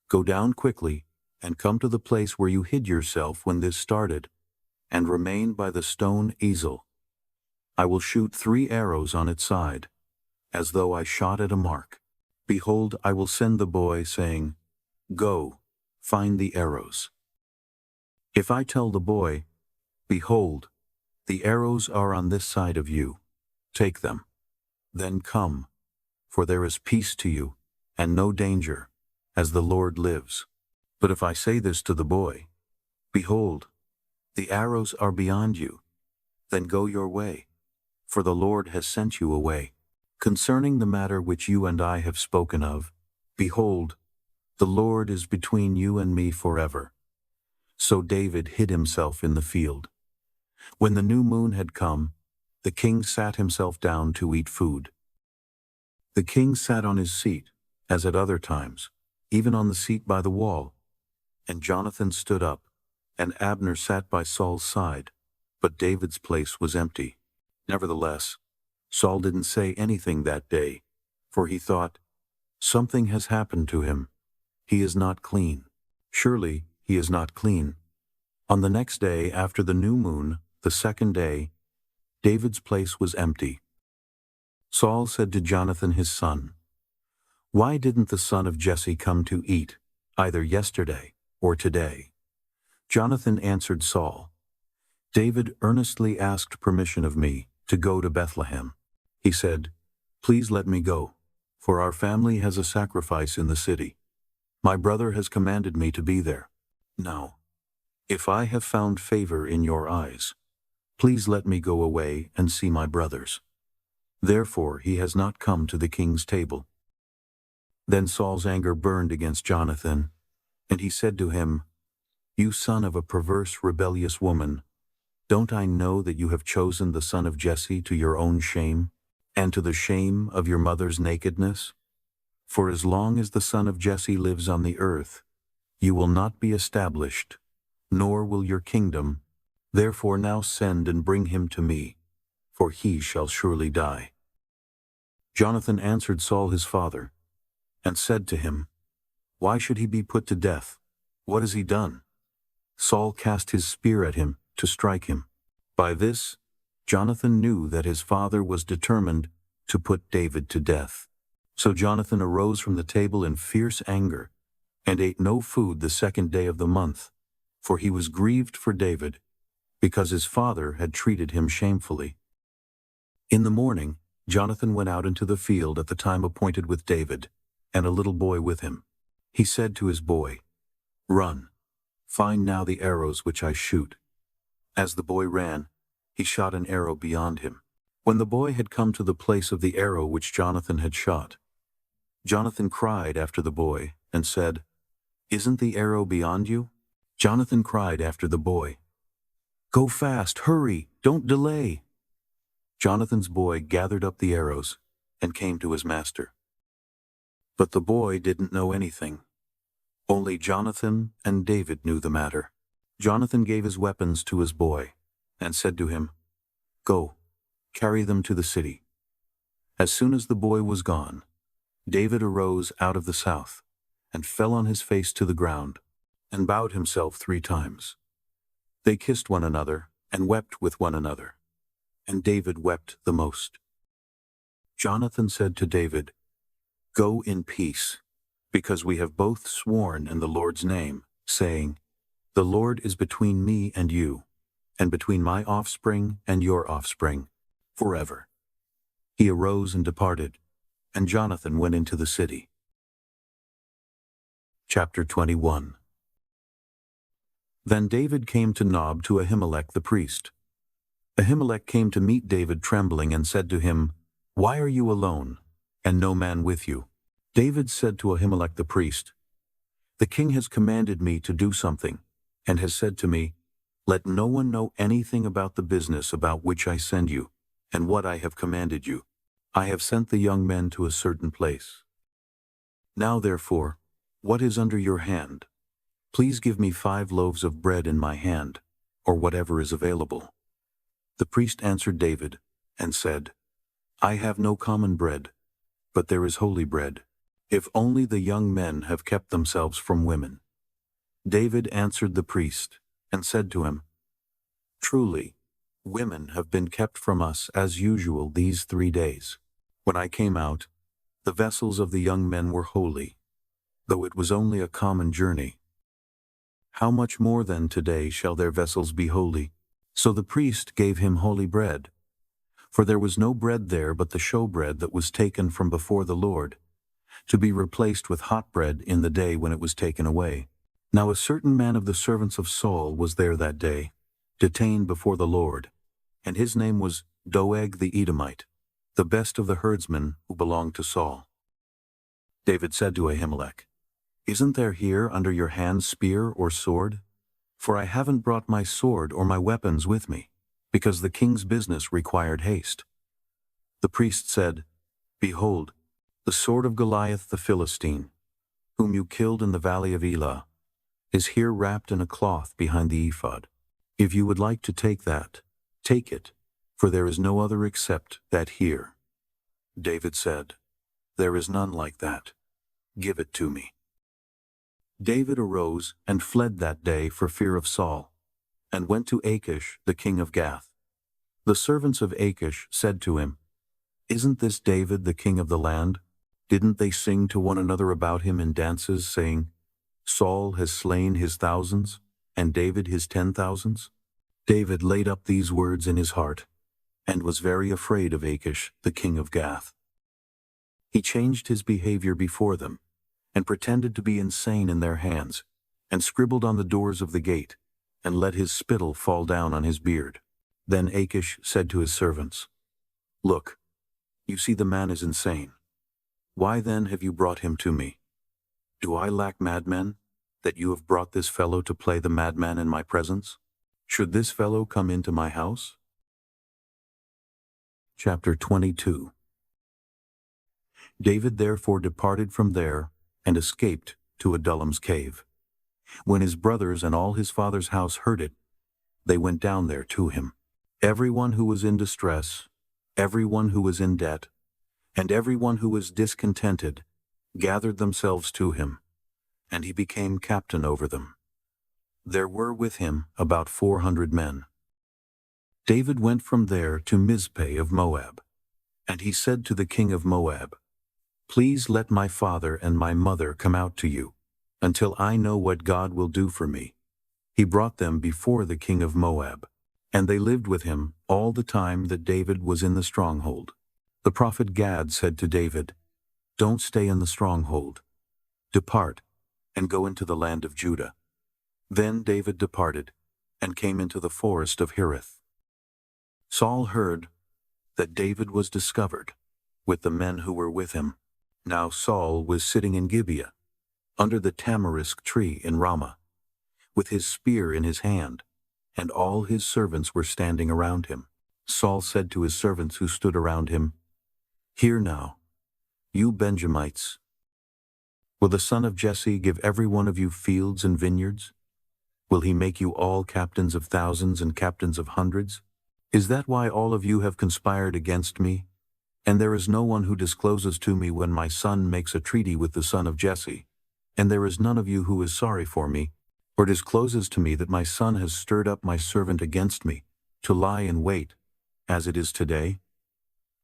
go down quickly and come to the place where you hid yourself when this started, and remain by the stone easel. I will shoot 3 arrows on its side, as though I shot at a mark. Behold, I will send the boy, saying, 'Go, find the arrows.' If I tell the boy, 'Behold, the arrows are on this side of you, take them,' then come, for there is peace to you, and no danger, as the Lord lives. But if I say this to the boy, 'Behold, the arrows are beyond you,' then go your way, for the Lord has sent you away. Concerning the matter which you and I have spoken of, behold, the Lord is between you and me forever." So David hid himself in the field. When the new moon had come, the king sat himself down to eat food. The king sat on his seat, as at other times, even on the seat by the wall. And Jonathan stood up, and Abner sat by Saul's side, but David's place was empty. Nevertheless, Saul didn't say anything that day, for he thought, "Something has happened to him. He is not clean. Surely he is not clean." On the next day after the new moon, the second day, David's place was empty. Saul said to Jonathan his son, "Why didn't the son of Jesse come to eat, either yesterday or today?" Jonathan answered Saul, "David earnestly asked permission of me to go to Bethlehem. He said, 'Please let me go, for our family has a sacrifice in the city. My brother has commanded me to be there. Now, if I have found favor in your eyes, please let me go away and see my brothers.' Therefore he has not come to the king's table." Then Saul's anger burned against Jonathan, and he said to him, "You son of a perverse, rebellious woman, don't I know that you have chosen the son of Jesse to your own shame, and to the shame of your mother's nakedness? For as long as the son of Jesse lives on the earth, you will not be established, nor will your kingdom. Therefore now send and bring him to me, for he shall surely die." Jonathan answered Saul his father, and said to him, "Why should he be put to death? What has he done?" Saul cast his spear at him to strike him. By this, Jonathan knew that his father was determined to put David to death. So Jonathan arose from the table in fierce anger, and ate no food the second day of the month, for he was grieved for David, because his father had treated him shamefully. In the morning, Jonathan went out into the field at the time appointed with David, and a little boy with him. He said to his boy, "Run, find now the arrows which I shoot." As the boy ran, he shot an arrow beyond him. When the boy had come to the place of the arrow which Jonathan had shot, Jonathan cried after the boy and said, "Isn't the arrow beyond you?" Jonathan cried after the boy, "Go fast, hurry, don't delay." Jonathan's boy gathered up the arrows and came to his master. But the boy didn't know anything. Only Jonathan and David knew the matter. Jonathan gave his weapons to his boy and said to him, "Go, carry them to the city." As soon as the boy was gone, David arose out of the south and fell on his face to the ground and bowed himself 3 times. They kissed one another and wept with one another, and David wept the most. Jonathan said to David, "Go in peace, because we have both sworn in the Lord's name, saying, 'The Lord is between me and you, and between my offspring and your offspring, forever.'" He arose and departed, and Jonathan went into the city. Chapter 21. Then David came to Nob to Ahimelech the priest. Ahimelech came to meet David trembling and said to him, "Why are you alone, and no man with you?" David said to Ahimelech the priest, "The king has commanded me to do something, and has said to me, 'Let no one know anything about the business about which I send you, and what I have commanded you.' I have sent the young men to a certain place. Now therefore, what is under your hand? Please give me 5 loaves of bread in my hand, or whatever is available." The priest answered David, and said, "I have no common bread, but there is holy bread, if only the young men have kept themselves from women." David answered the priest, and said to him, "Truly, women have been kept from us as usual these 3 days. When I came out, the vessels of the young men were holy, though it was only a common journey. How much more then today shall their vessels be holy?" So the priest gave him holy bread. For there was no bread there but the showbread that was taken from before the Lord, to be replaced with hot bread in the day when it was taken away. Now a certain man of the servants of Saul was there that day, detained before the Lord, and his name was Doeg the Edomite, the best of the herdsmen who belonged to Saul. David said to Ahimelech, "Isn't there here under your hand spear or sword? For I haven't brought my sword or my weapons with me, because the king's business required haste." The priest said, "Behold, the sword of Goliath the Philistine, whom you killed in the valley of Elah, is here wrapped in a cloth behind the ephod. If you would like to take that, take it, for there is no other except that here." David said, "There is none like that. Give it to me." David arose and fled that day for fear of Saul, and went to Achish the king of Gath. The servants of Achish said to him, "Isn't this David the king of the land? Didn't they sing to one another about him in dances, saying, 'Saul has slain his thousands, and David his 10,000s?'" David laid up these words in his heart, and was very afraid of Achish the king of Gath. He changed his behavior before them, and pretended to be insane in their hands, and scribbled on the doors of the gate, and let his spittle fall down on his beard. Then Achish said to his servants, "Look, you see the man is insane. Why then have you brought him to me? Do I lack madmen, that you have brought this fellow to play the madman in my presence? Should this fellow come into my house?" Chapter 22. David therefore departed from there and escaped to Adullam's cave. When his brothers and all his father's house heard it, they went down there to him. Everyone who was in distress, everyone who was in debt, and everyone who was discontented gathered themselves to him, and he became captain over them. There were with him about 400 men. David went from there to Mizpeh of Moab, and he said to the king of Moab, "Please let my father and my mother come out to you, until I know what God will do for me." He brought them before the king of Moab, and they lived with him all the time that David was in the stronghold. The prophet Gad said to David, "Don't stay in the stronghold. Depart, and go into the land of Judah." Then David departed, and came into the forest of Hereth. Saul heard that David was discovered, with the men who were with him. Now Saul was sitting in Gibeah, under the tamarisk tree in Ramah, with his spear in his hand, and all his servants were standing around him. Saul said to his servants who stood around him, "Hear now, you Benjamites. Will the son of Jesse give every one of you fields and vineyards? Will he make you all captains of thousands and captains of hundreds? Is that why all of you have conspired against me? And there is no one who discloses to me when my son makes a treaty with the son of Jesse, and there is none of you who is sorry for me, or discloses to me that my son has stirred up my servant against me, to lie in wait, as it is today?"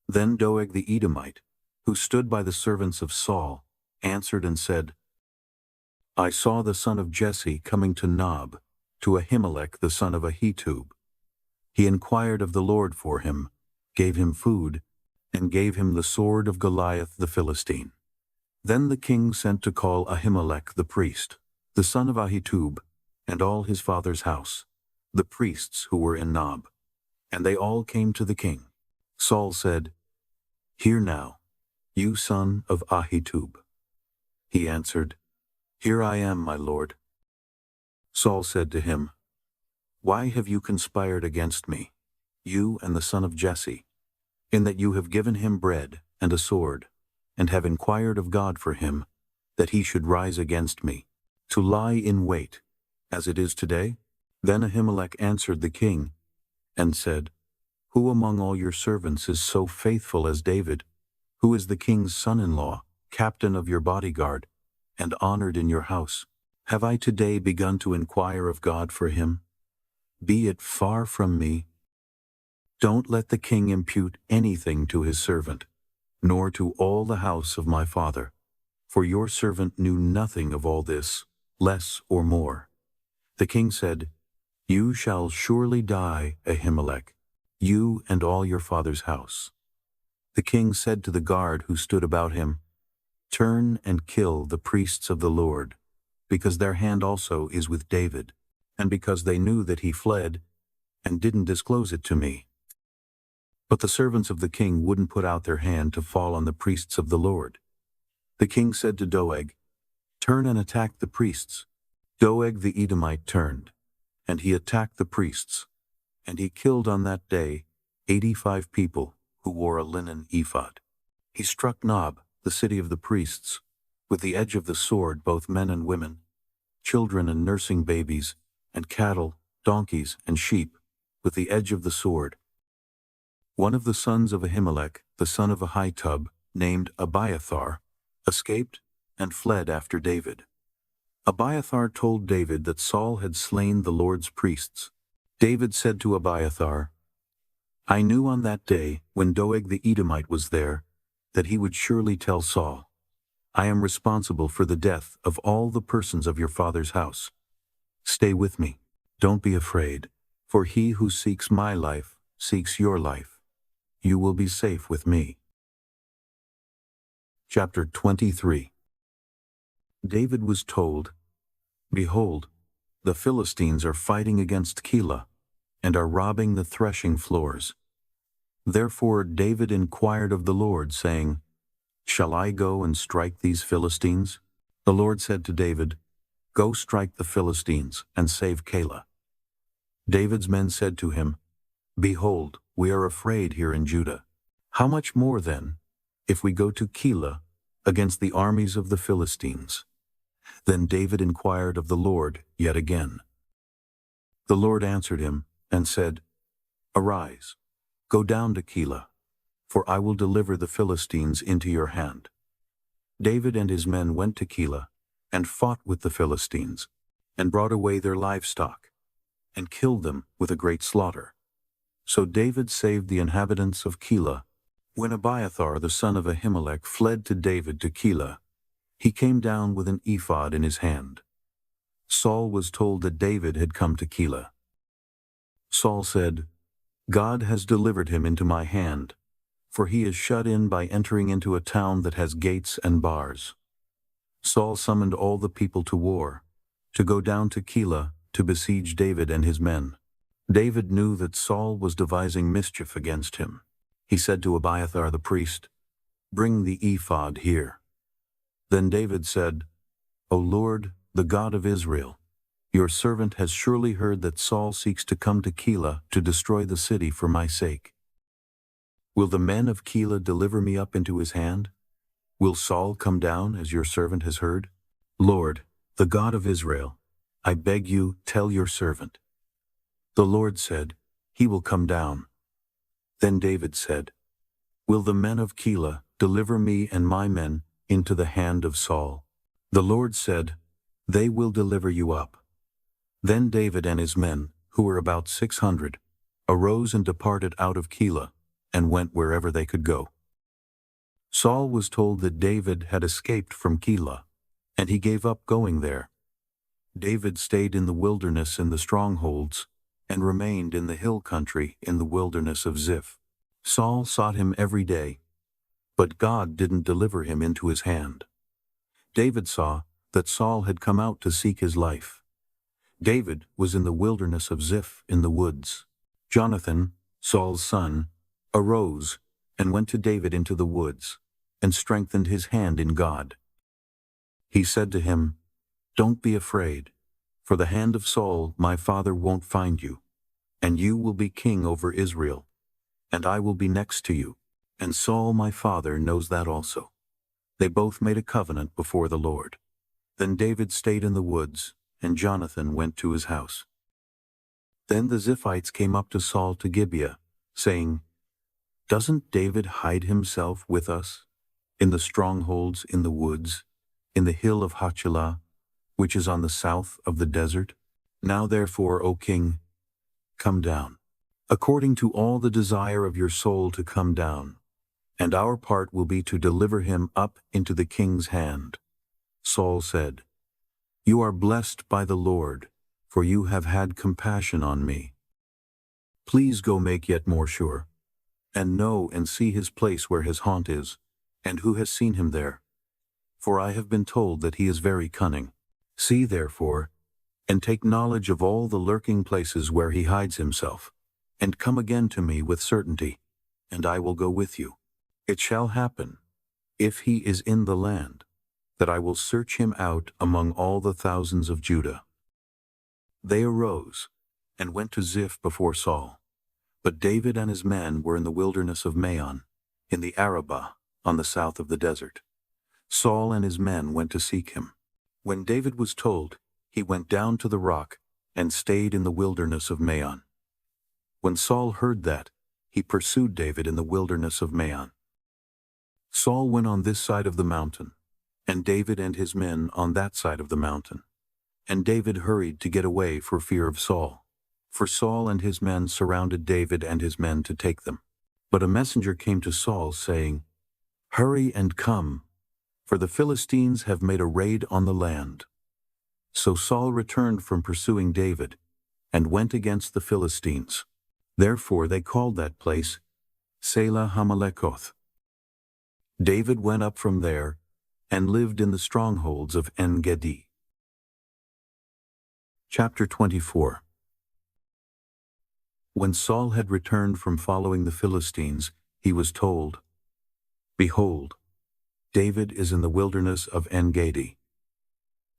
Then Doeg the Edomite, who stood by the servants of Saul, answered and said, "I saw the son of Jesse coming to Nob, to Ahimelech the son of Ahitub. He inquired of the Lord for him, gave him food, and gave him the sword of Goliath the Philistine." Then the king sent to call Ahimelech the priest, the son of Ahitub, and all his father's house, the priests who were in Nob, and they all came to the king. Saul said, "Hear now, you son of Ahitub." He answered, "Here I am, my lord." Saul said to him, "Why have you conspired against me, you and the son of Jesse, in that you have given him bread and a sword, and have inquired of God for him, that he should rise against me, to lie in wait, as it is today?" Then Ahimelech answered the king, and said, "Who among all your servants is so faithful as David, who is the king's son-in-law, captain of your bodyguard, and honored in your house? Have I today begun to inquire of God for him? Be it far from me. Don't let the king impute anything to his servant, nor to all the house of my father, for your servant knew nothing of all this, less or more." The king said, "You shall surely die, Ahimelech, you and all your father's house." The king said to the guard who stood about him, "Turn and kill the priests of the Lord, because their hand also is with David, and because they knew that he fled, and didn't disclose it to me." But the servants of the king wouldn't put out their hand to fall on the priests of the Lord. The king said to Doeg, "Turn and attack the priests." Doeg the Edomite turned, and he attacked the priests, and he killed on that day 85 people who wore a linen ephod. He struck Nob, the city of the priests, with the edge of the sword, both men and women, children and nursing babies, and cattle, donkeys, and sheep, with the edge of the sword. One of the sons of Ahimelech, the son of Ahitub, named Abiathar, escaped and fled after David. Abiathar told David that Saul had slain the Lord's priests. David said to Abiathar, "I knew on that day, when Doeg the Edomite was there, that he would surely tell Saul, 'I am responsible for the death of all the persons of your father's house. Stay with me. Don't be afraid, for he who seeks my life seeks your life. You will be safe with me." Chapter 23. David was told, "Behold, the Philistines are fighting against Keilah, and are robbing the threshing floors." Therefore David inquired of the Lord, saying, "Shall I go and strike these Philistines?" The Lord said to David, "Go strike the Philistines, and save Keilah." David's men said to him, "Behold, we are afraid here in Judah. How much more then, if we go to Keilah against the armies of the Philistines. Then David inquired of the Lord yet again. The Lord answered him and said, Arise, go down to Keilah, for I will deliver the Philistines into your hand. David and his men went to Keilah and fought with the Philistines, and brought away their livestock, and killed them with a great slaughter. So David saved the inhabitants of Keilah. When Abiathar the son of Ahimelech fled to David to Keilah, he came down with an ephod in his hand. Saul was told that David had come to Keilah. Saul said, God has delivered him into my hand, for he is shut in by entering into a town that has gates and bars. Saul summoned all the people to war, to go down to Keilah to besiege David and his men. David knew that Saul was devising mischief against him. He said to Abiathar the priest, Bring the ephod here. Then David said, O Lord, the God of Israel, your servant has surely heard that Saul seeks to come to Keilah to destroy the city for my sake. Will the men of Keilah deliver me up into his hand? Will Saul come down as your servant has heard? Lord, the God of Israel, I beg you, tell your servant. The Lord said, He will come down. Then David said, Will the men of Keilah deliver me and my men into the hand of Saul? The Lord said, They will deliver you up. Then David and his men, who were about 600, arose and departed out of Keilah, and went wherever they could go. Saul was told that David had escaped from Keilah, and he gave up going there. David stayed in the wilderness in the strongholds, and remained in the hill country in the wilderness of Ziph. Saul sought him every day, but God didn't deliver him into his hand. David saw that Saul had come out to seek his life. David was in the wilderness of Ziph in the woods. Jonathan, Saul's son, arose and went to David into the woods, and strengthened his hand in God. He said to him, Don't be afraid, for the hand of Saul my father won't find you, and you will be king over Israel, and I will be next to you, and Saul my father knows that also. They both made a covenant before the Lord. Then David stayed in the woods, and Jonathan went to his house. Then the Ziphites came up to Saul to Gibeah, saying, Doesn't David hide himself with us in the strongholds in the woods, in the hill of Hachilah, which is on the south of the desert? Now therefore, O king, come down, according to all the desire of your soul to come down, and our part will be to deliver him up into the king's hand. Saul said, You are blessed by the Lord, for you have had compassion on me. Please go make yet more sure, and know and see his place where his haunt is, and who has seen him there. For I have been told that he is very cunning. See therefore, and take knowledge of all the lurking places where he hides himself, and come again to me with certainty, and I will go with you. It shall happen, if he is in the land, that I will search him out among all the thousands of Judah. They arose, and went to Ziph before Saul. But David and his men were in the wilderness of Maon, in the Arabah, on the south of the desert. Saul and his men went to seek him. When David was told, he went down to the rock, and stayed in the wilderness of Maon. When Saul heard that, he pursued David in the wilderness of Maon. Saul went on this side of the mountain, and David and his men on that side of the mountain. And David hurried to get away for fear of Saul. For Saul and his men surrounded David and his men to take them. But a messenger came to Saul, saying, Hurry and come, for the Philistines have made a raid on the land. So Saul returned from pursuing David, and went against the Philistines. Therefore they called that place Selah Hamalekoth. David went up from there, and lived in the strongholds of En-Gedi. Chapter 24. When Saul had returned from following the Philistines, he was told, Behold, David is in the wilderness of En-Gedi.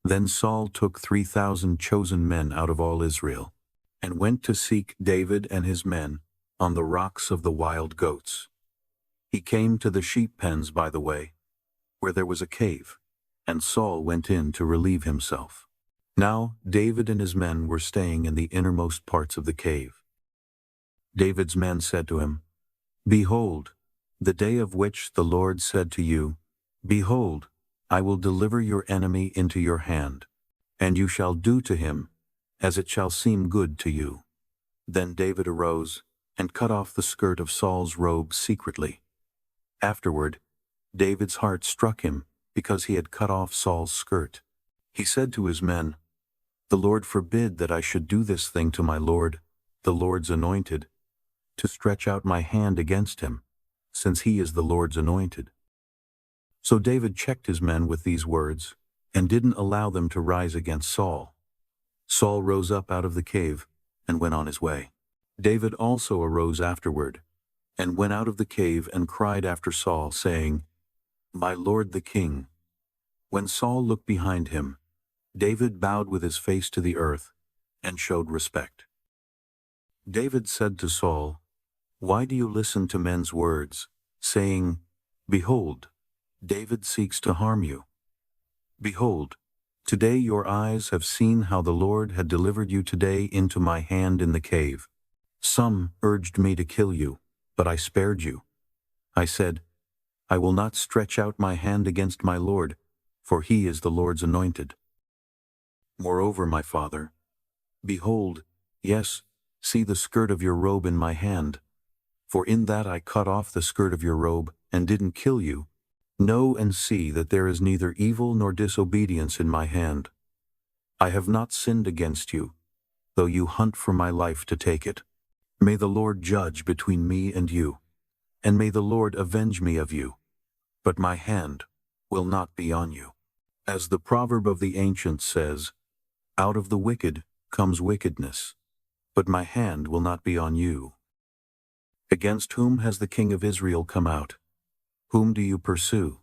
Then Saul took 3,000 chosen men out of all Israel, and went to seek David and his men on the rocks of the wild goats. He came to the sheep pens by the way, where there was a cave, and Saul went in to relieve himself. Now David and his men were staying in the innermost parts of the cave. David's men said to him, "Behold, the day of which the Lord said to you, Behold, I will deliver your enemy into your hand, and you shall do to him as it shall seem good to you." Then David arose and cut off the skirt of Saul's robe secretly. Afterward, David's heart struck him because he had cut off Saul's skirt. He said to his men, "The Lord forbid that I should do this thing to my Lord, the Lord's anointed, to stretch out my hand against him, since he is the Lord's anointed." So David checked his men with these words, and didn't allow them to rise against Saul. Saul rose up out of the cave and went on his way. David also arose afterward, and went out of the cave and cried after Saul, saying, "My lord the king." When Saul looked behind him, David bowed with his face to the earth and showed respect. David said to Saul, "Why do you listen to men's words, saying, Behold, David seeks to harm you? Behold, today your eyes have seen how the Lord had delivered you today into my hand in the cave. Some urged me to kill you, but I spared you. I said, I will not stretch out my hand against my Lord, for he is the Lord's anointed. Moreover, my father, behold, yes, see the skirt of your robe in my hand. For in that I cut off the skirt of your robe and didn't kill you. Know and see that there is neither evil nor disobedience in my hand. I have not sinned against you, though you hunt for my life to take it. May the Lord judge between me and you, and may the Lord avenge me of you, but my hand will not be on you. As the proverb of the ancients says, out of the wicked comes wickedness, but my hand will not be on you. Against whom has the king of Israel come out? Whom do you pursue?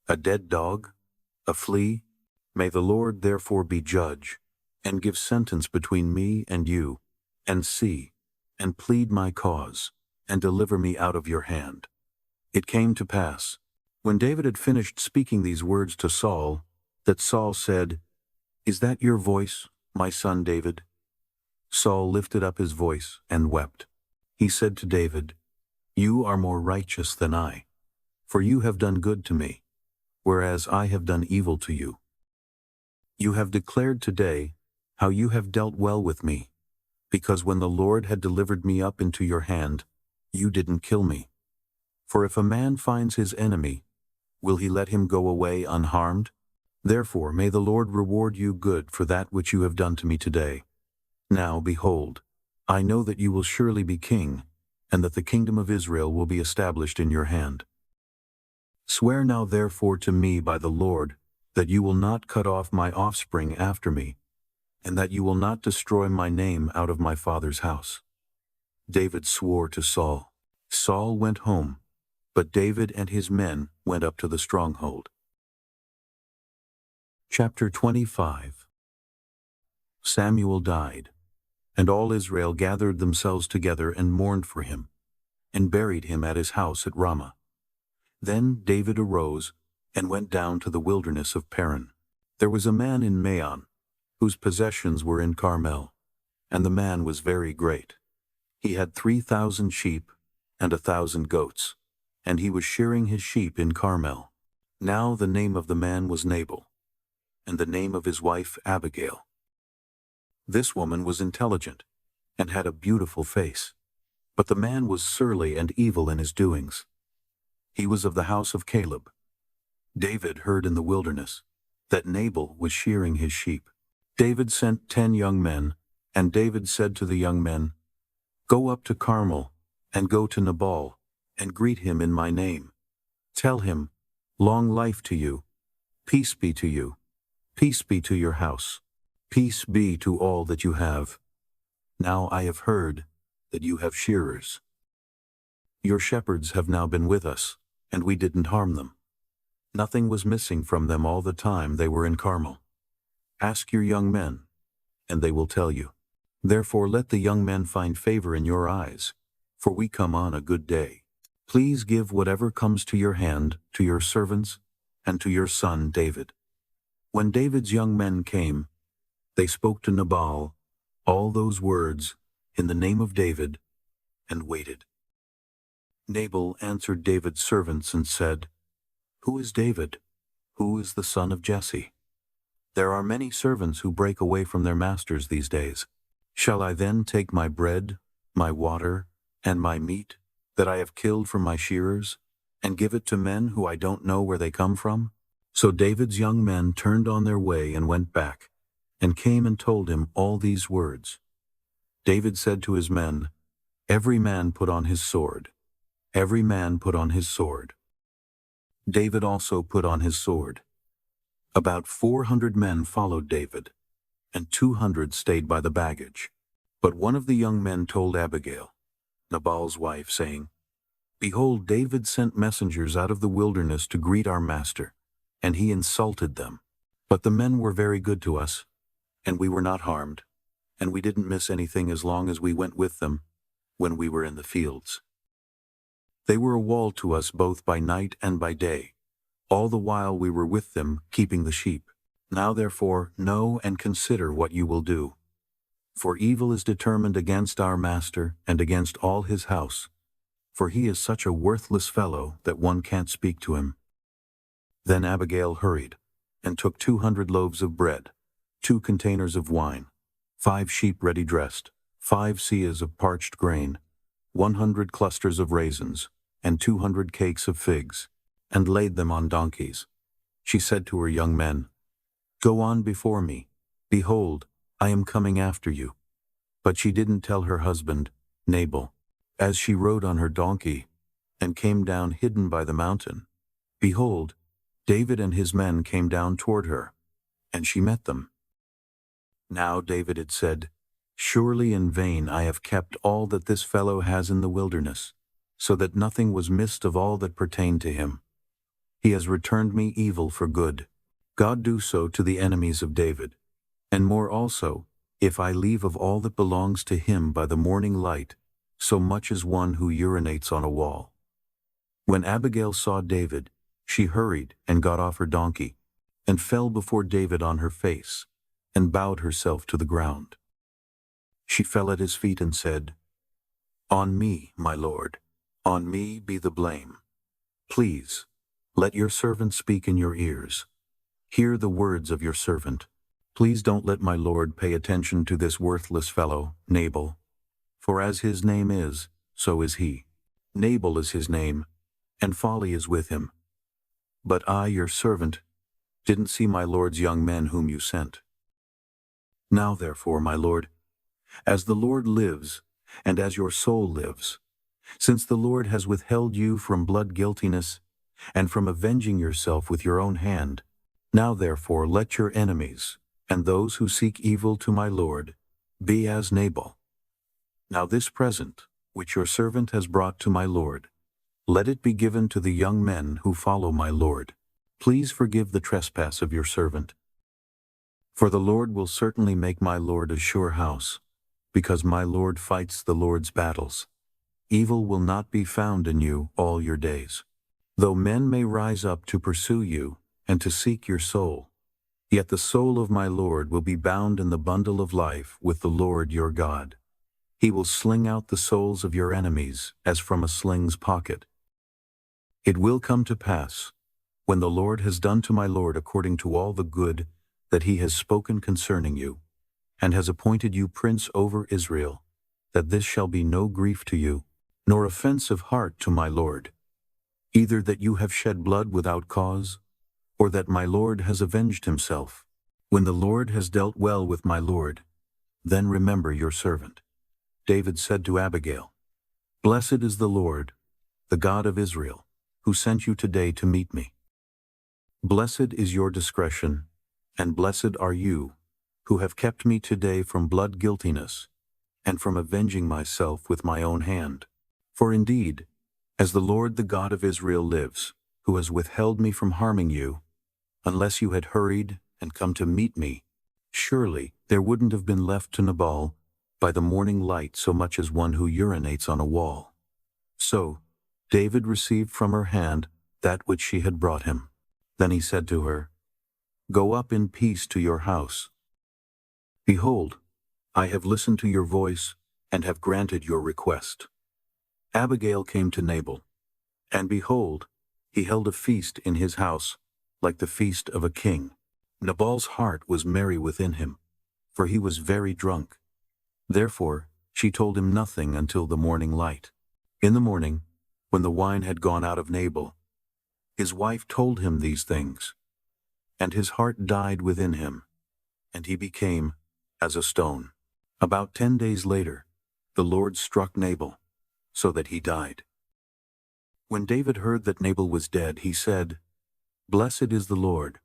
A dead dog? A flea? May the Lord therefore be judge, and give sentence between me and you, and see, and plead my cause, and deliver me out of your hand. It came to pass, when David had finished speaking these words to Saul, that Saul said, Is that your voice, my son David? Saul lifted up his voice and wept. He said to David, You are more righteous than I, for you have done good to me, whereas I have done evil to you. You have declared today how you have dealt well with me, because when the Lord had delivered me up into your hand, you didn't kill me. For if a man finds his enemy, will he let him go away unharmed? Therefore may the Lord reward you good for that which you have done to me today. Now, behold, I know that you will surely be king, and that the kingdom of Israel will be established in your hand. Swear now therefore to me by the Lord, that you will not cut off my offspring after me, and that you will not destroy my name out of my father's house. David swore to Saul. Saul went home, but David and his men went up to the stronghold. Chapter 25. Samuel died, and all Israel gathered themselves together and mourned for him, and buried him at his house at Ramah. Then David arose and went down to the wilderness of Paran. There was a man in Maon, whose possessions were in Carmel, and the man was very great. He had 3,000 sheep and 1,000 goats, and he was shearing his sheep in Carmel. Now the name of the man was Nabal, and the name of his wife Abigail. This woman was intelligent, and had a beautiful face, but the man was surly and evil in his doings. He was of the house of Caleb. David heard in the wilderness that Nabal was shearing his sheep. David sent 10 young men, and David said to the young men, Go up to Carmel, and go to Nabal, and greet him in my name. Tell him, Long life to you, peace be to you, peace be to your house, peace be to all that you have. Now I have heard that you have shearers. Your shepherds have now been with us, and we didn't harm them. Nothing was missing from them all the time they were in Carmel. Ask your young men, and they will tell you. Therefore let the young men find favor in your eyes, for we come on a good day. Please give whatever comes to your hand to your servants and to your son David." When David's young men came, they spoke to Nabal all those words in the name of David, and waited. Nabal answered David's servants and said, "Who is David? Who is the son of Jesse? There are many servants who break away from their masters these days. Shall I then take my bread, my water, and my meat that I have killed from my shearers, and give it to men who I don't know where they come from?" So David's young men turned on their way and went back, and came and told him all these words. David said to his men, "Every man put on his sword. Every man put on his sword." David also put on his sword. About 400 men followed David, and 200 stayed by the baggage. But one of the young men told Abigail, Nabal's wife, saying, "Behold, David sent messengers out of the wilderness to greet our master, and he insulted them. But the men were very good to us, and we were not harmed, and we didn't miss anything as long as we went with them when we were in the fields. They were a wall to us both by night and by day, all the while we were with them keeping the sheep. Now therefore know and consider what you will do. For evil is determined against our master and against all his house, for he is such a worthless fellow that one can't speak to him." Then Abigail hurried, and took 200 loaves of bread, 2 containers of wine, 5 sheep ready dressed, 5 seahs of parched grain, 100 clusters of raisins, and 200 cakes of figs, and laid them on donkeys. She said to her young men, "Go on before me. Behold, I am coming after you." But she didn't tell her husband, Nabal. As she rode on her donkey, and came down hidden by the mountain, behold, David and his men came down toward her, and she met them. Now David had said, "Surely in vain I have kept all that this fellow has in the wilderness, so that nothing was missed of all that pertained to him. He has returned me evil for good. God do so to the enemies of David, and more also, if I leave of all that belongs to him by the morning light, so much as one who urinates on a wall." When Abigail saw David, she hurried and got off her donkey, and fell before David on her face, and bowed herself to the ground. She fell at his feet and said, "On me, my lord, on me be the blame. Please, let your servant speak in your ears. Hear the words of your servant. Please don't let my lord pay attention to this worthless fellow, Nabal. For as his name is, so is he. Nabal is his name, and folly is with him. But I, your servant, didn't see my lord's young men whom you sent. Now therefore, my lord, as the Lord lives, and as your soul lives, since the Lord has withheld you from blood guiltiness, and from avenging yourself with your own hand, now therefore let your enemies, and those who seek evil to my lord, be as Nabal. Now this present, which your servant has brought to my lord, let it be given to the young men who follow my lord. Please forgive the trespass of your servant. For the Lord will certainly make my lord a sure house, because my lord fights the Lord's battles. Evil will not be found in you all your days. Though men may rise up to pursue you and to seek your soul, yet the soul of my Lord will be bound in the bundle of life with the Lord your God. He will sling out the souls of your enemies as from a sling's pocket. It will come to pass, when the Lord has done to my Lord according to all the good that he has spoken concerning you, and has appointed you prince over Israel, that this shall be no grief to you, nor offense of heart to my Lord, either that you have shed blood without cause, or that my Lord has avenged himself. When the Lord has dealt well with my Lord, then remember your servant." David said to Abigail, "Blessed is the Lord, the God of Israel, who sent you today to meet me. Blessed is your discretion, and blessed are you, who have kept me today from blood guiltiness, and from avenging myself with my own hand. For indeed, as the Lord the God of Israel lives, who has withheld me from harming you, unless you had hurried and come to meet me, surely there wouldn't have been left to Nabal by the morning light so much as one who urinates on a wall." So David received from her hand that which she had brought him. Then he said to her, "Go up in peace to your house. Behold, I have listened to your voice and have granted your request." Abigail came to Nabal, and behold, he held a feast in his house, like the feast of a king. Nabal's heart was merry within him, for he was very drunk. Therefore she told him nothing until the morning light. In the morning, when the wine had gone out of Nabal, his wife told him these things, and his heart died within him, and he became as a stone. About 10 days later, the Lord struck Nabal, so that he died. When David heard that Nabal was dead, he said, "Blessed is the Lord,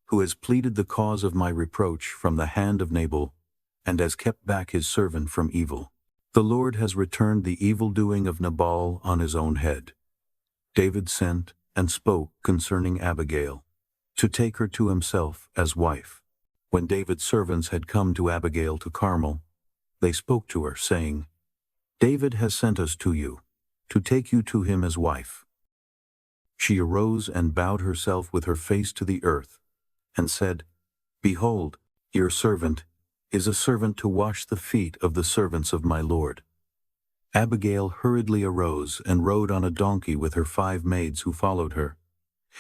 who has pleaded the cause of my reproach from the hand of Nabal, and has kept back his servant from evil. The Lord has returned the evil-doing of Nabal on his own head." David sent and spoke concerning Abigail, to take her to himself as wife. When David's servants had come to Abigail to Carmel, they spoke to her, saying, "David has sent us to you, to take you to him as wife." She arose and bowed herself with her face to the earth, and said, "Behold, your servant is a servant to wash the feet of the servants of my Lord." Abigail hurriedly arose and rode on a donkey with her 5 maids who followed her,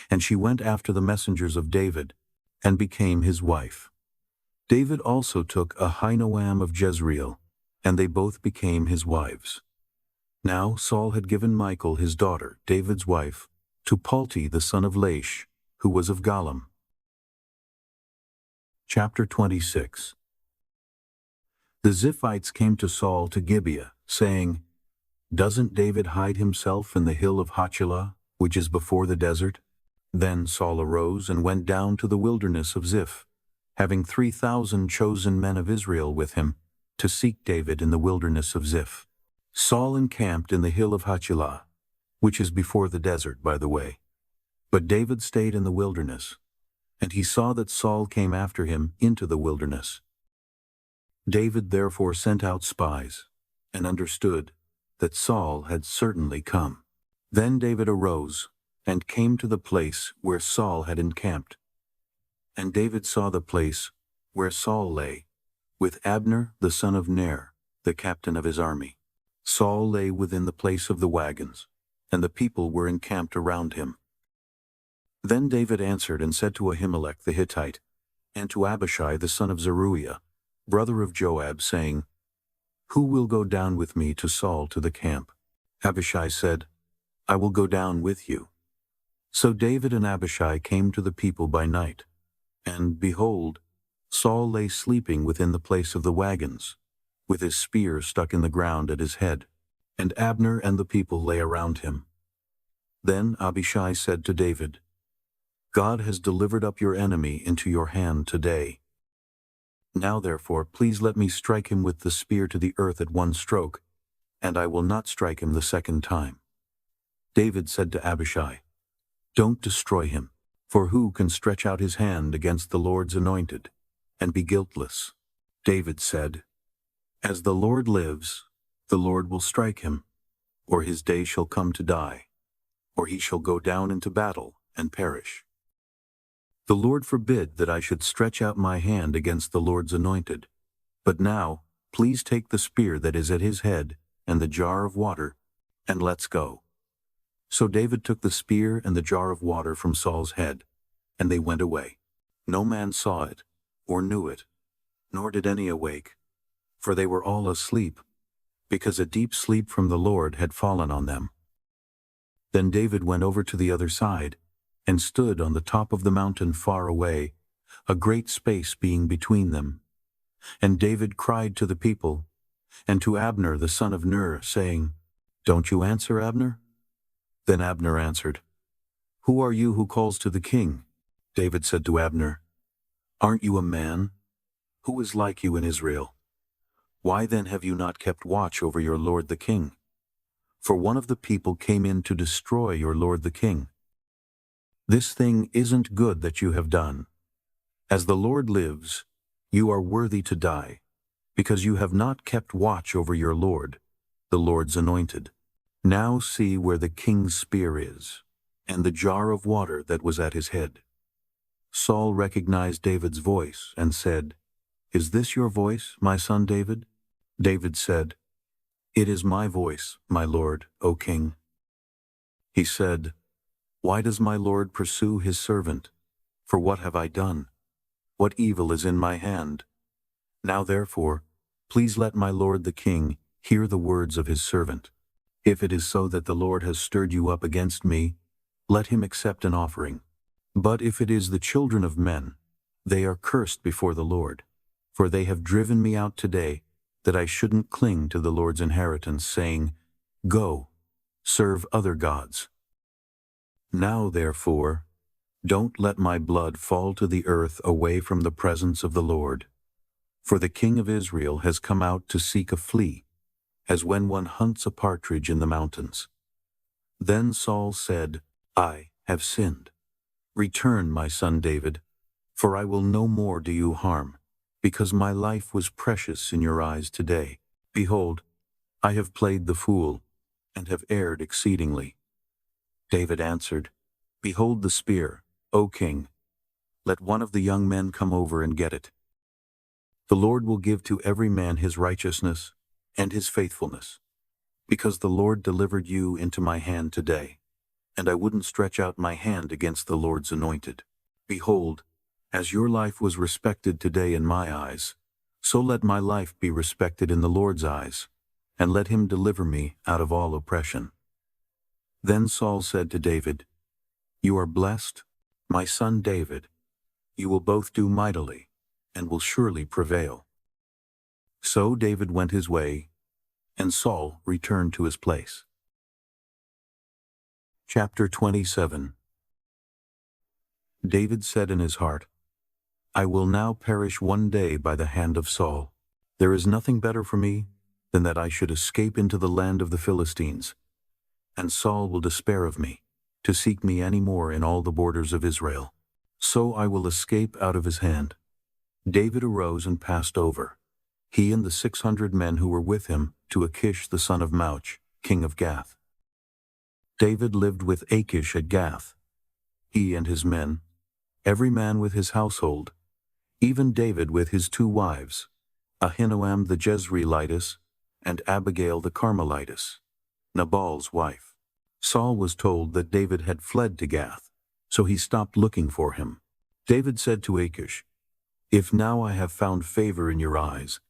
and she went after the messengers of David, and became his wife. David also took Ahinoam of Jezreel, and they both became his wives. Now Saul had given Michal his daughter, David's wife, to Palti the son of Laish, who was of Gallim. Chapter 26. The Ziphites came to Saul to Gibeah, saying, "Doesn't David hide himself in the hill of Hachilah, which is before the desert?" Then Saul arose and went down to the wilderness of Ziph, having 3,000 chosen men of Israel with him, to seek David in the wilderness of Ziph. Saul encamped in the hill of Hachilah, which is before the desert, by the way. But David stayed in the wilderness, and he saw that Saul came after him into the wilderness. David therefore sent out spies, and understood that Saul had certainly come. Then David arose, and came to the place where Saul had encamped. And David saw the place where Saul lay, with Abner the son of Ner, the captain of his army. Saul lay within the place of the wagons, and the people were encamped around him. Then David answered and said to Ahimelech the Hittite, and to Abishai the son of Zeruiah, brother of Joab, saying, "Who will go down with me to Saul to the camp?" Abishai said, "I will go down with you." So David and Abishai came to the people by night, and, behold, Saul lay sleeping within the place of the wagons, with his spear stuck in the ground at his head, and Abner and the people lay around him. Then Abishai said to David, "God has delivered up your enemy into your hand today. Now therefore please let me strike him with the spear to the earth at one stroke, and I will not strike him the second time." David said to Abishai, "Don't destroy him, for who can stretch out his hand against the Lord's anointed, and be guiltless?" David said, "As the Lord lives, the Lord will strike him, or his day shall come to die, or he shall go down into battle and perish. The Lord forbid that I should stretch out my hand against the Lord's anointed. But now, please take the spear that is at his head and the jar of water, and let's go." So David took the spear and the jar of water from Saul's head, and they went away. No man saw it, or knew it, nor did any awake, for they were all asleep, because a deep sleep from the Lord had fallen on them. Then David went over to the other side, and stood on the top of the mountain far away, a great space being between them. And David cried to the people, and to Abner the son of Ner, saying, "Don't you answer, Abner?" Then Abner answered, "Who are you who calls to the king?" David said to Abner, "Aren't you a man? Who is like you in Israel? Why then have you not kept watch over your lord the king? For one of the people came in to destroy your lord the king. This thing isn't good that you have done. As the Lord lives, you are worthy to die, because you have not kept watch over your lord, the Lord's anointed. Now see where the king's spear is, and the jar of water that was at his head. Saul recognized David's voice and said, "Is this your voice, my son David?" David said, "It is my voice, my lord, O king." He said, "Why does my lord pursue his servant? For what have I done? What evil is in my hand? Now therefore, please let my lord the king hear the words of his servant. If it is so that the Lord has stirred you up against me, let him accept an offering. But if it is the children of men, they are cursed before the Lord, for they have driven me out today, that I shouldn't cling to the Lord's inheritance, saying, 'Go, serve other gods.' Now therefore, don't let my blood fall to the earth away from the presence of the Lord. For the king of Israel has come out to seek a flea, as when one hunts a partridge in the mountains." Then Saul said, "I have sinned. Return, my son David, for I will no more do you harm, because my life was precious in your eyes today. Behold, I have played the fool, and have erred exceedingly." David answered, "Behold the spear, O king. Let one of the young men come over and get it. The Lord will give to every man his righteousness and his faithfulness, because the Lord delivered you into my hand today, and I wouldn't stretch out my hand against the Lord's anointed. Behold, as your life was respected today in my eyes, so let my life be respected in the Lord's eyes, and let him deliver me out of all oppression." Then Saul said to David, "You are blessed, my son David. You will both do mightily, and will surely prevail." So David went his way, and Saul returned to his place. Chapter 27. David said in his heart, "I will now perish one day by the hand of Saul. There is nothing better for me than that I should escape into the land of the Philistines, and Saul will despair of me, to seek me any more in all the borders of Israel. So I will escape out of his hand." David arose and passed over, he and the 600 men who were with him, to Achish the son of Mauch, king of Gath. David lived with Achish at Gath, he and his men, every man with his household, even David with his 2 wives, Ahinoam the Jezreelitess, and Abigail the Carmelitess, Nabal's wife. Saul was told that David had fled to Gath, so he stopped looking for him. David said to Achish, "If now I have found favor in your eyes,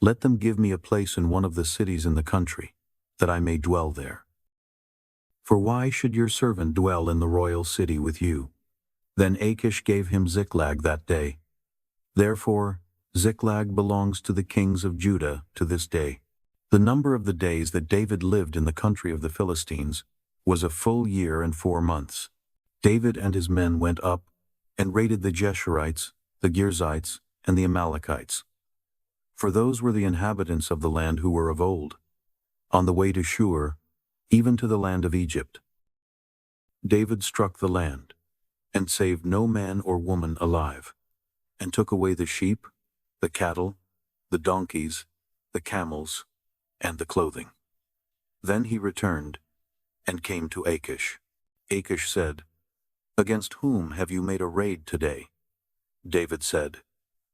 let them give me a place in one of the cities in the country, that I may dwell there. For why should your servant dwell in the royal city with you?" Then Achish gave him Ziklag that day. Therefore Ziklag belongs to the kings of Judah to this day. The number of the days that David lived in the country of the Philistines was a full year and 4 months. David and his men went up and raided the Geshurites, the Girzites, and the Amalekites. For those were the inhabitants of the land who were of old, on the way to Shur, even to the land of Egypt. David struck the land, and saved no man or woman alive, and took away the sheep, the cattle, the donkeys, the camels, and the clothing. Then he returned, and came to Achish. Achish said, "Against whom have you made a raid today?" David said,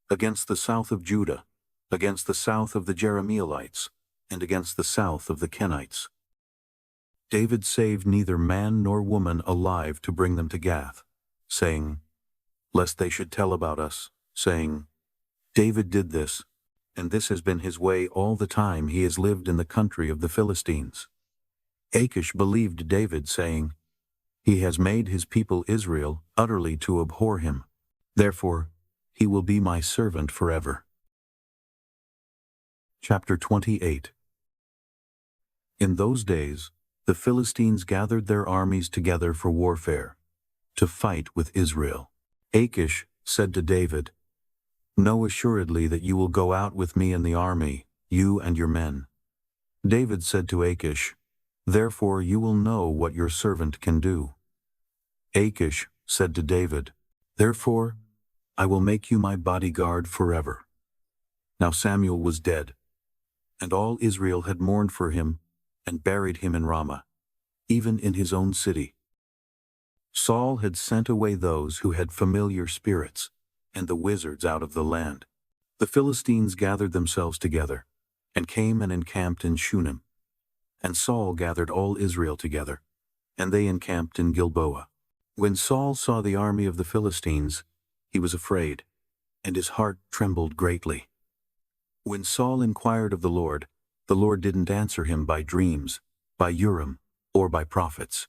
"Against the south of Judah, against the south of the Jerahmeelites, and against the south of the Kenites." David saved neither man nor woman alive to bring them to Gath, saying, "Lest they should tell about us, saying, 'David did this, and this has been his way all the time he has lived in the country of the Philistines.'" Achish believed David, saying, "He has made his people Israel utterly to abhor him. Therefore he will be my servant forever." Chapter 28. In those days the Philistines gathered their armies together for warfare, to fight with Israel. Achish said to David, "Know assuredly that you will go out with me in the army, you and your men." David said to Achish, "Therefore you will know what your servant can do." Achish said to David, "Therefore I will make you my bodyguard forever." Now Samuel was dead, and all Israel had mourned for him and buried him in Ramah, even in his own city. Saul had sent away those who had familiar spirits, and the wizards out of the land. The Philistines gathered themselves together, and came and encamped in Shunem. And Saul gathered all Israel together, and they encamped in Gilboa. When Saul saw the army of the Philistines, he was afraid, and his heart trembled greatly. When Saul inquired of the Lord didn't answer him by dreams, by Urim, or by prophets.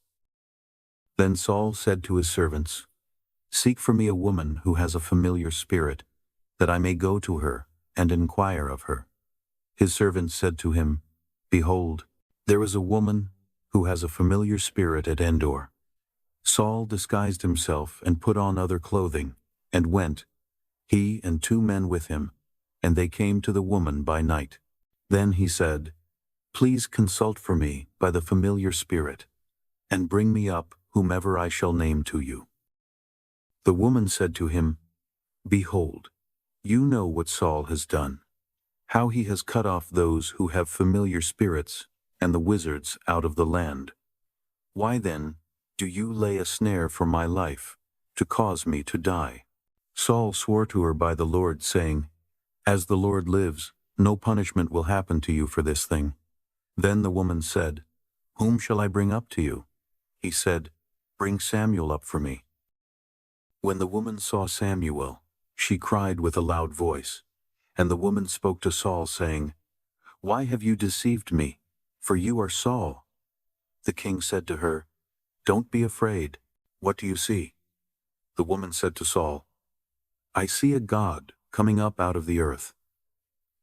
Then Saul said to his servants, "Seek for me a woman who has a familiar spirit, that I may go to her and inquire of her." His servants said to him, "Behold, there is a woman who has a familiar spirit at Endor." Saul disguised himself and put on other clothing, and went, he and 2 men with him, and they came to the woman by night. Then he said, "Please consult for me by the familiar spirit, and bring me up whomever I shall name to you." The woman said to him, "Behold, you know what Saul has done, how he has cut off those who have familiar spirits and the wizards out of the land. Why then do you lay a snare for my life, to cause me to die?" Saul swore to her by the Lord, saying, "As the Lord lives, no punishment will happen to you for this thing." Then the woman said, "Whom shall I bring up to you?" He said, "Bring Samuel up for me." When the woman saw Samuel, she cried with a loud voice. And the woman spoke to Saul, saying, "Why have you deceived me? For you are Saul." The king said to her, "Don't be afraid. What do you see?" The woman said to Saul, "I see a god coming up out of the earth."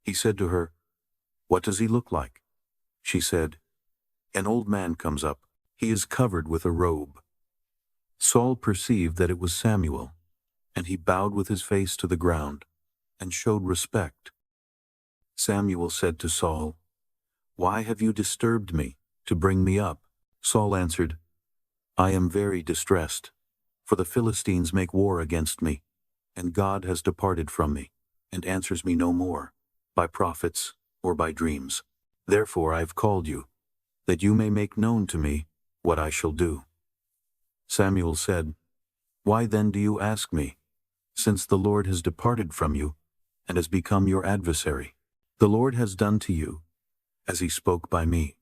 He said to her, "What does he look like?" She said, "An old man comes up. He is covered with a robe." Saul perceived that it was Samuel, and he bowed with his face to the ground, and showed respect. Samuel said to Saul, "Why have you disturbed me to bring me up?" Saul answered, "I am very distressed, for the Philistines make war against me, and God has departed from me, and answers me no more, by prophets or by dreams. Therefore I have called you, that you may make known to me what I shall do." Samuel said, "Why then do you ask me, since the Lord has departed from you, and has become your adversary? The Lord has done to you as he spoke by me.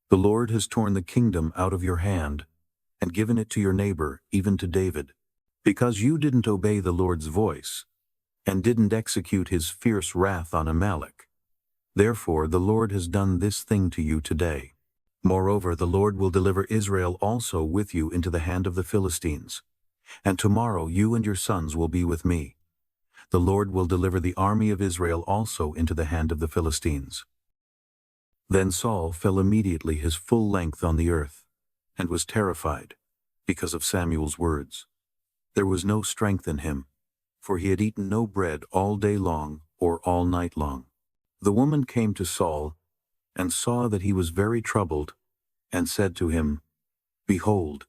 The Lord has torn the kingdom out of your hand, and given it to your neighbor, even to David, because you didn't obey the Lord's voice, and didn't execute his fierce wrath on Amalek. Therefore the Lord has done this thing to you today. Moreover, the Lord will deliver Israel also with you into the hand of the Philistines, and tomorrow you and your sons will be with me. The Lord will deliver the army of Israel also into the hand of the Philistines." Then Saul fell immediately his full length on the earth, and was terrified, because of Samuel's words. There was no strength in him, for he had eaten no bread all day long or all night long. The woman came to Saul, and saw that he was very troubled, and said to him, "Behold,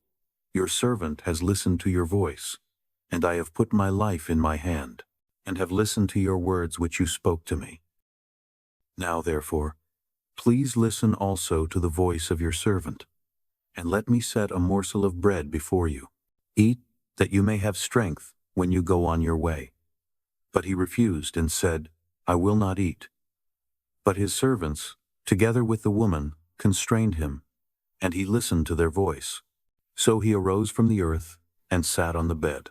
your servant has listened to your voice, and I have put my life in my hand, and have listened to your words which you spoke to me. Now therefore, please listen also to the voice of your servant, and let me set a morsel of bread before you. Eat, that you may have strength when you go on your way." But he refused and said, "I will not eat." But his servants, together with the woman, constrained him, and he listened to their voice. So he arose from the earth and sat on the bed.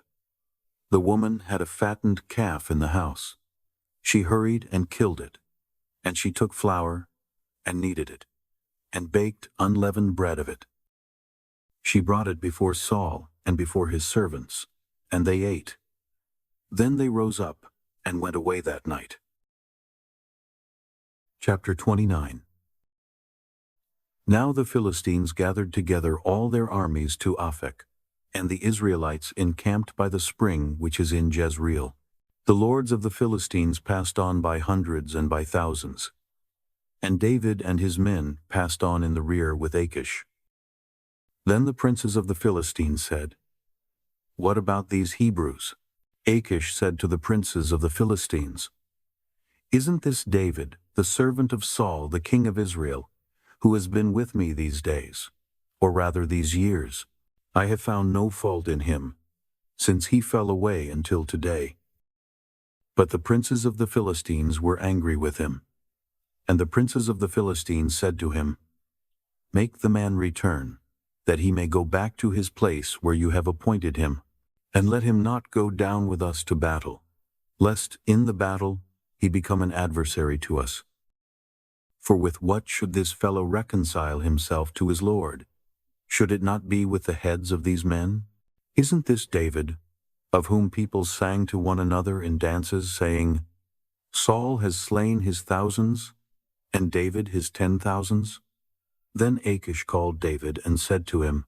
The woman had a fattened calf in the house. She hurried and killed it, and she took flour and kneaded it, and baked unleavened bread of it. She brought it before Saul and before his servants, and they ate. Then they rose up and went away that night. Chapter 29. Now the Philistines gathered together all their armies to Aphek, and the Israelites encamped by the spring which is in Jezreel. The lords of the Philistines passed on by hundreds and by thousands, and David and his men passed on in the rear with Achish. Then the princes of the Philistines said, "What about these Hebrews?" Achish said to the princes of the Philistines, "Isn't this David, the servant of Saul, the king of Israel, who has been with me these days, or rather these years? I have found no fault in him, since he fell away until today. But the princes of the Philistines were angry with him. And the princes of the Philistines said to him, Make the man return, that he may go back to his place where you have appointed him, and let him not go down with us to battle, lest in the battle he become an adversary to us. For with what should this fellow reconcile himself to his Lord? Should it not be with the heads of these men? Isn't this David, of whom people sang to one another in dances, saying, Saul has slain his thousands, and David his 10,000s? Then Achish called David and said to him,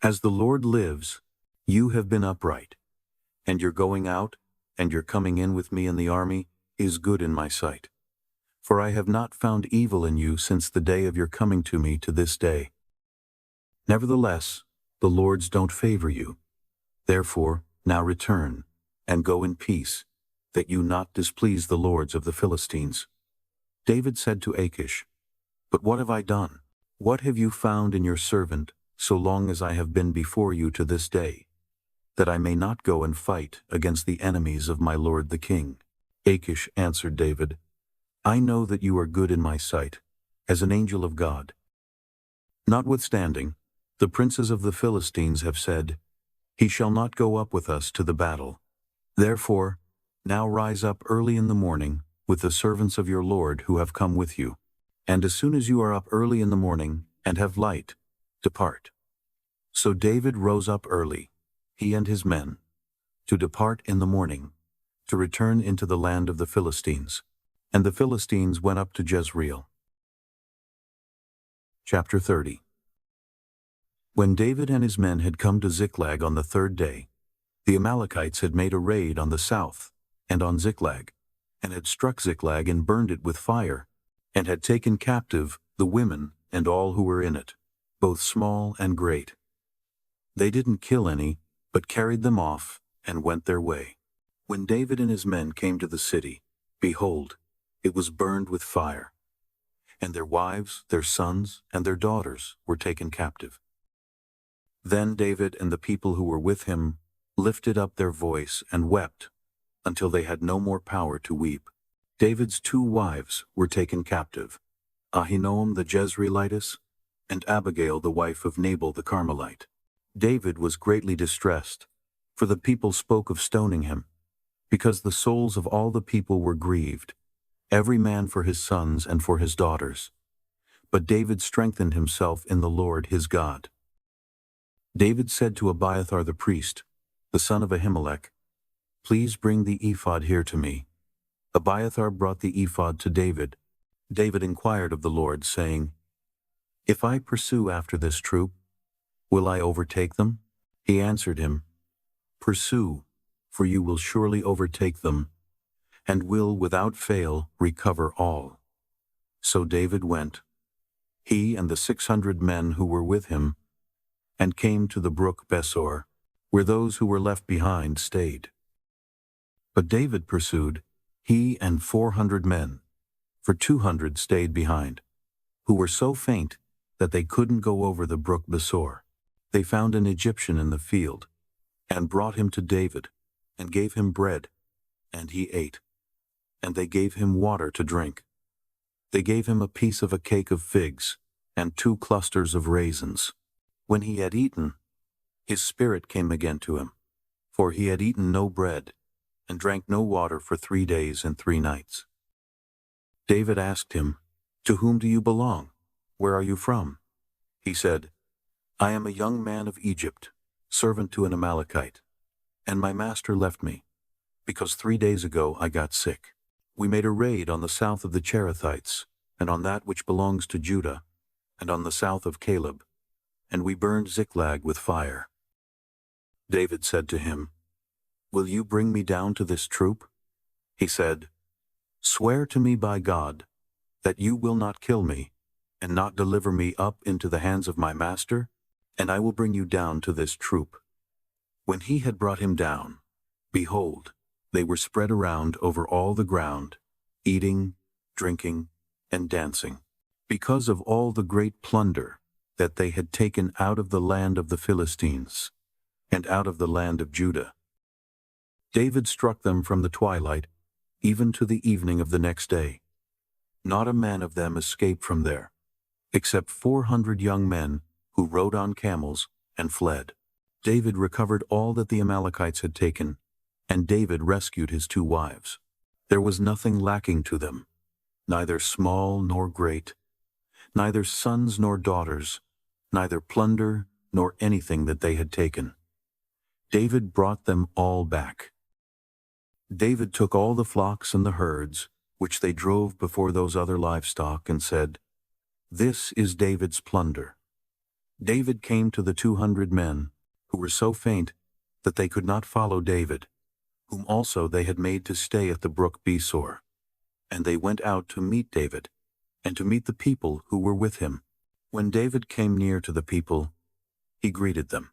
As the Lord lives, you have been upright, and your going out and your coming in with me in the army is good in my sight. For I have not found evil in you since the day of your coming to me to this day. Nevertheless, the lords don't favor you. Therefore, now return, and go in peace, that you not displease the lords of the Philistines. David said to Achish, But what have I done? What have you found in your servant, so long as I have been before you to this day, that I may not go and fight against the enemies of my lord the king? Achish answered David, I know that you are good in my sight, as an angel of God. Notwithstanding, the princes of the Philistines have said, He shall not go up with us to the battle. Therefore, now rise up early in the morning with the servants of your Lord who have come with you. And as soon as you are up early in the morning and have light, depart. So David rose up early, he and his men, to depart in the morning, to return into the land of the Philistines. And the Philistines went up to Jezreel. Chapter 30. When David and his men had come to Ziklag on the third day, the Amalekites had made a raid on the south and on Ziklag, and had struck Ziklag and burned it with fire, and had taken captive the women and all who were in it, both small and great. They didn't kill any, but carried them off and went their way. When David and his men came to the city, behold, it was burned with fire, and their wives, their sons, and their daughters were taken captive. Then David and the people who were with him lifted up their voice and wept until they had no more power to weep. David's 2 wives were taken captive, Ahinoam the Jezreelitess, and Abigail the wife of Nabal the Carmelite. David was greatly distressed, for the people spoke of stoning him, because the souls of all the people were grieved, every man for his sons and for his daughters. But David strengthened himself in the Lord his God. David said to Abiathar the priest, the son of Ahimelech, Please bring the ephod here to me. Abiathar brought the ephod to David. David inquired of the Lord, saying, If I pursue after this troop, will I overtake them? He answered him, Pursue, for you will surely overtake them, and will without fail recover all. So David went, he and the 600 men who were with him, and came to the brook Besor, where those who were left behind stayed. But David pursued, he and 400 men, for 200 stayed behind, who were so faint that they couldn't go over the brook Besor. They found an Egyptian in the field, and brought him to David, and gave him bread, and he ate. And they gave him water to drink. They gave him a piece of a cake of figs, and 2 clusters of raisins. When he had eaten, his spirit came again to him, for he had eaten no bread, and drank no water for 3 days and 3 nights. David asked him, To whom do you belong? Where are you from? He said, I am a young man of Egypt, servant to an Amalekite, and my master left me, because 3 days ago I got sick. We made a raid on the south of the Cherethites, and on that which belongs to Judah, and on the south of Caleb, and we burned Ziklag with fire. David said to him, Will you bring me down to this troop? He said, Swear to me by God that you will not kill me, and not deliver me up into the hands of my master, and I will bring you down to this troop. When he had brought him down, behold, they were spread around over all the ground, eating, drinking, and dancing, because of all the great plunder that they had taken out of the land of the Philistines, and out of the land of Judah. David struck them from the twilight, even to the evening of the next day. Not a man of them escaped from there, except 400 young men who rode on camels and fled. David recovered all that the Amalekites had taken, and David rescued his 2 wives. There was nothing lacking to them, neither small nor great, neither sons nor daughters, neither plunder nor anything that they had taken. David brought them all back. David took all the flocks and the herds, which they drove before those other livestock, and said, "This is David's plunder." David came to the 200 men, who were so faint that they could not follow David, whom also they had made to stay at the brook Besor. And they went out to meet David, and to meet the people who were with him. When David came near to the people, he greeted them.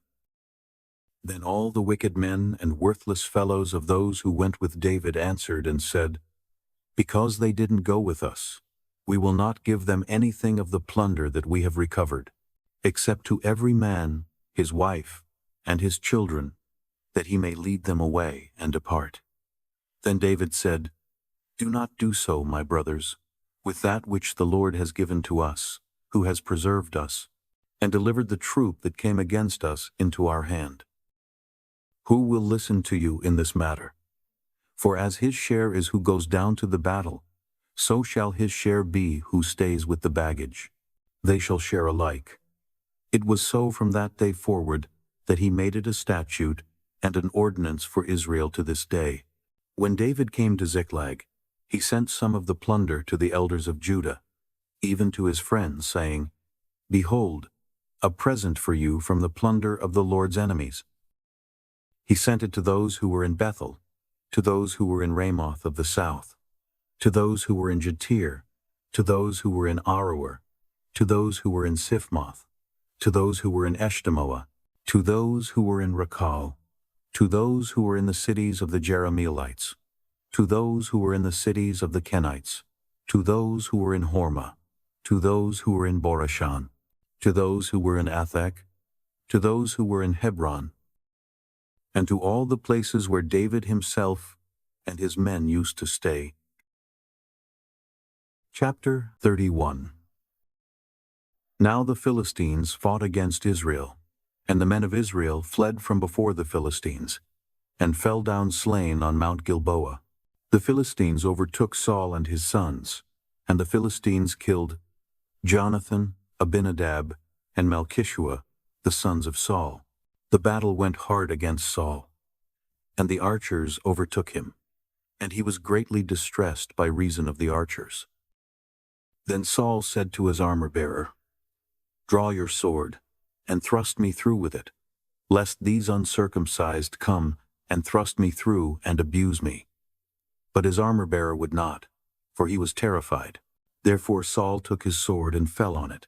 Then all the wicked men and worthless fellows of those who went with David answered and said, "Because they didn't go with us, we will not give them anything of the plunder that we have recovered, except to every man his wife and his children, that he may lead them away and depart." Then David said, "Do not do so, my brothers, with that which the Lord has given to us, who has preserved us, and delivered the troop that came against us into our hand. Who will listen to you in this matter? For as his share is who goes down to the battle, so shall his share be who stays with the baggage. They shall share alike." It was so from that day forward that he made it a statute and an ordinance for Israel to this day. When David came to Ziklag, he sent some of the plunder to the elders of Judah, even to his friends, saying, "Behold, a present for you from the plunder of the Lord's enemies." He sent it to those who were in Bethel, to those who were in Ramoth of the south, to those who were in Jatir, to those who were in Aroer, to those who were in Siphmoth, to those who were in Eshtemoa, to those who were in Rakal, to those who were in the cities of the Jerahmeelites, to those who were in the cities of the Kenites, to those who were in Hormah, to those who were in Borashan, to those who were in Athek, to those who were in Hebron, and to all the places where David himself and his men used to stay. Chapter 31. Now the Philistines fought against Israel, and the men of Israel fled from before the Philistines, and fell down slain on Mount Gilboa. The Philistines overtook Saul and his sons, and the Philistines killed Jonathan, Abinadab, and Malchishua, the sons of Saul. The battle went hard against Saul, and the archers overtook him, and he was greatly distressed by reason of the archers. Then Saul said to his armor-bearer, "Draw your sword, and thrust me through with it, lest these uncircumcised come and thrust me through and abuse me." But his armor-bearer would not, for he was terrified. Therefore Saul took his sword and fell on it.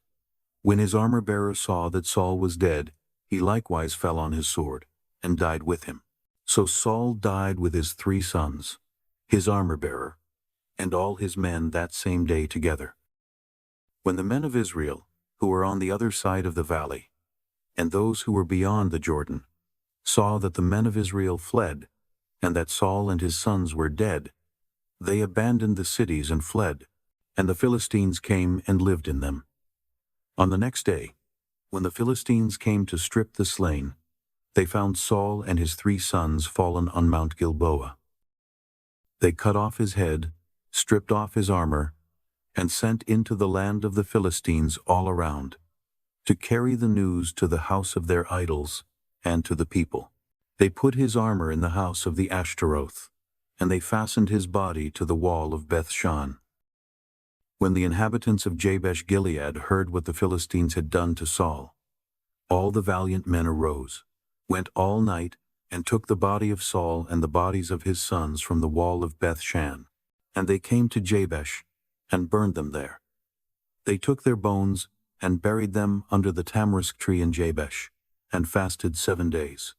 When his armor-bearer saw that Saul was dead, he likewise fell on his sword, and died with him. So Saul died with his 3 sons, his armor-bearer, and all his men that same day together. When the men of Israel, who were on the other side of the valley, and those who were beyond the Jordan, saw that the men of Israel fled, and that Saul and his sons were dead, they abandoned the cities and fled, and the Philistines came and lived in them. On the next day, when the Philistines came to strip the slain, they found Saul and his 3 sons fallen on Mount Gilboa. They cut off his head, stripped off his armor, and sent into the land of the Philistines all around, to carry the news to the house of their idols and to the people. They put his armor in the house of the Ashtaroth, and they fastened his body to the wall of Bethshan. When the inhabitants of Jabesh Gilead heard what the Philistines had done to Saul, all the valiant men arose, went all night, and took the body of Saul and the bodies of his sons from the wall of Bethshan. And they came to Jabesh, and burned them there. They took their bones, and buried them under the tamarisk tree in Jabesh, and fasted 7 days.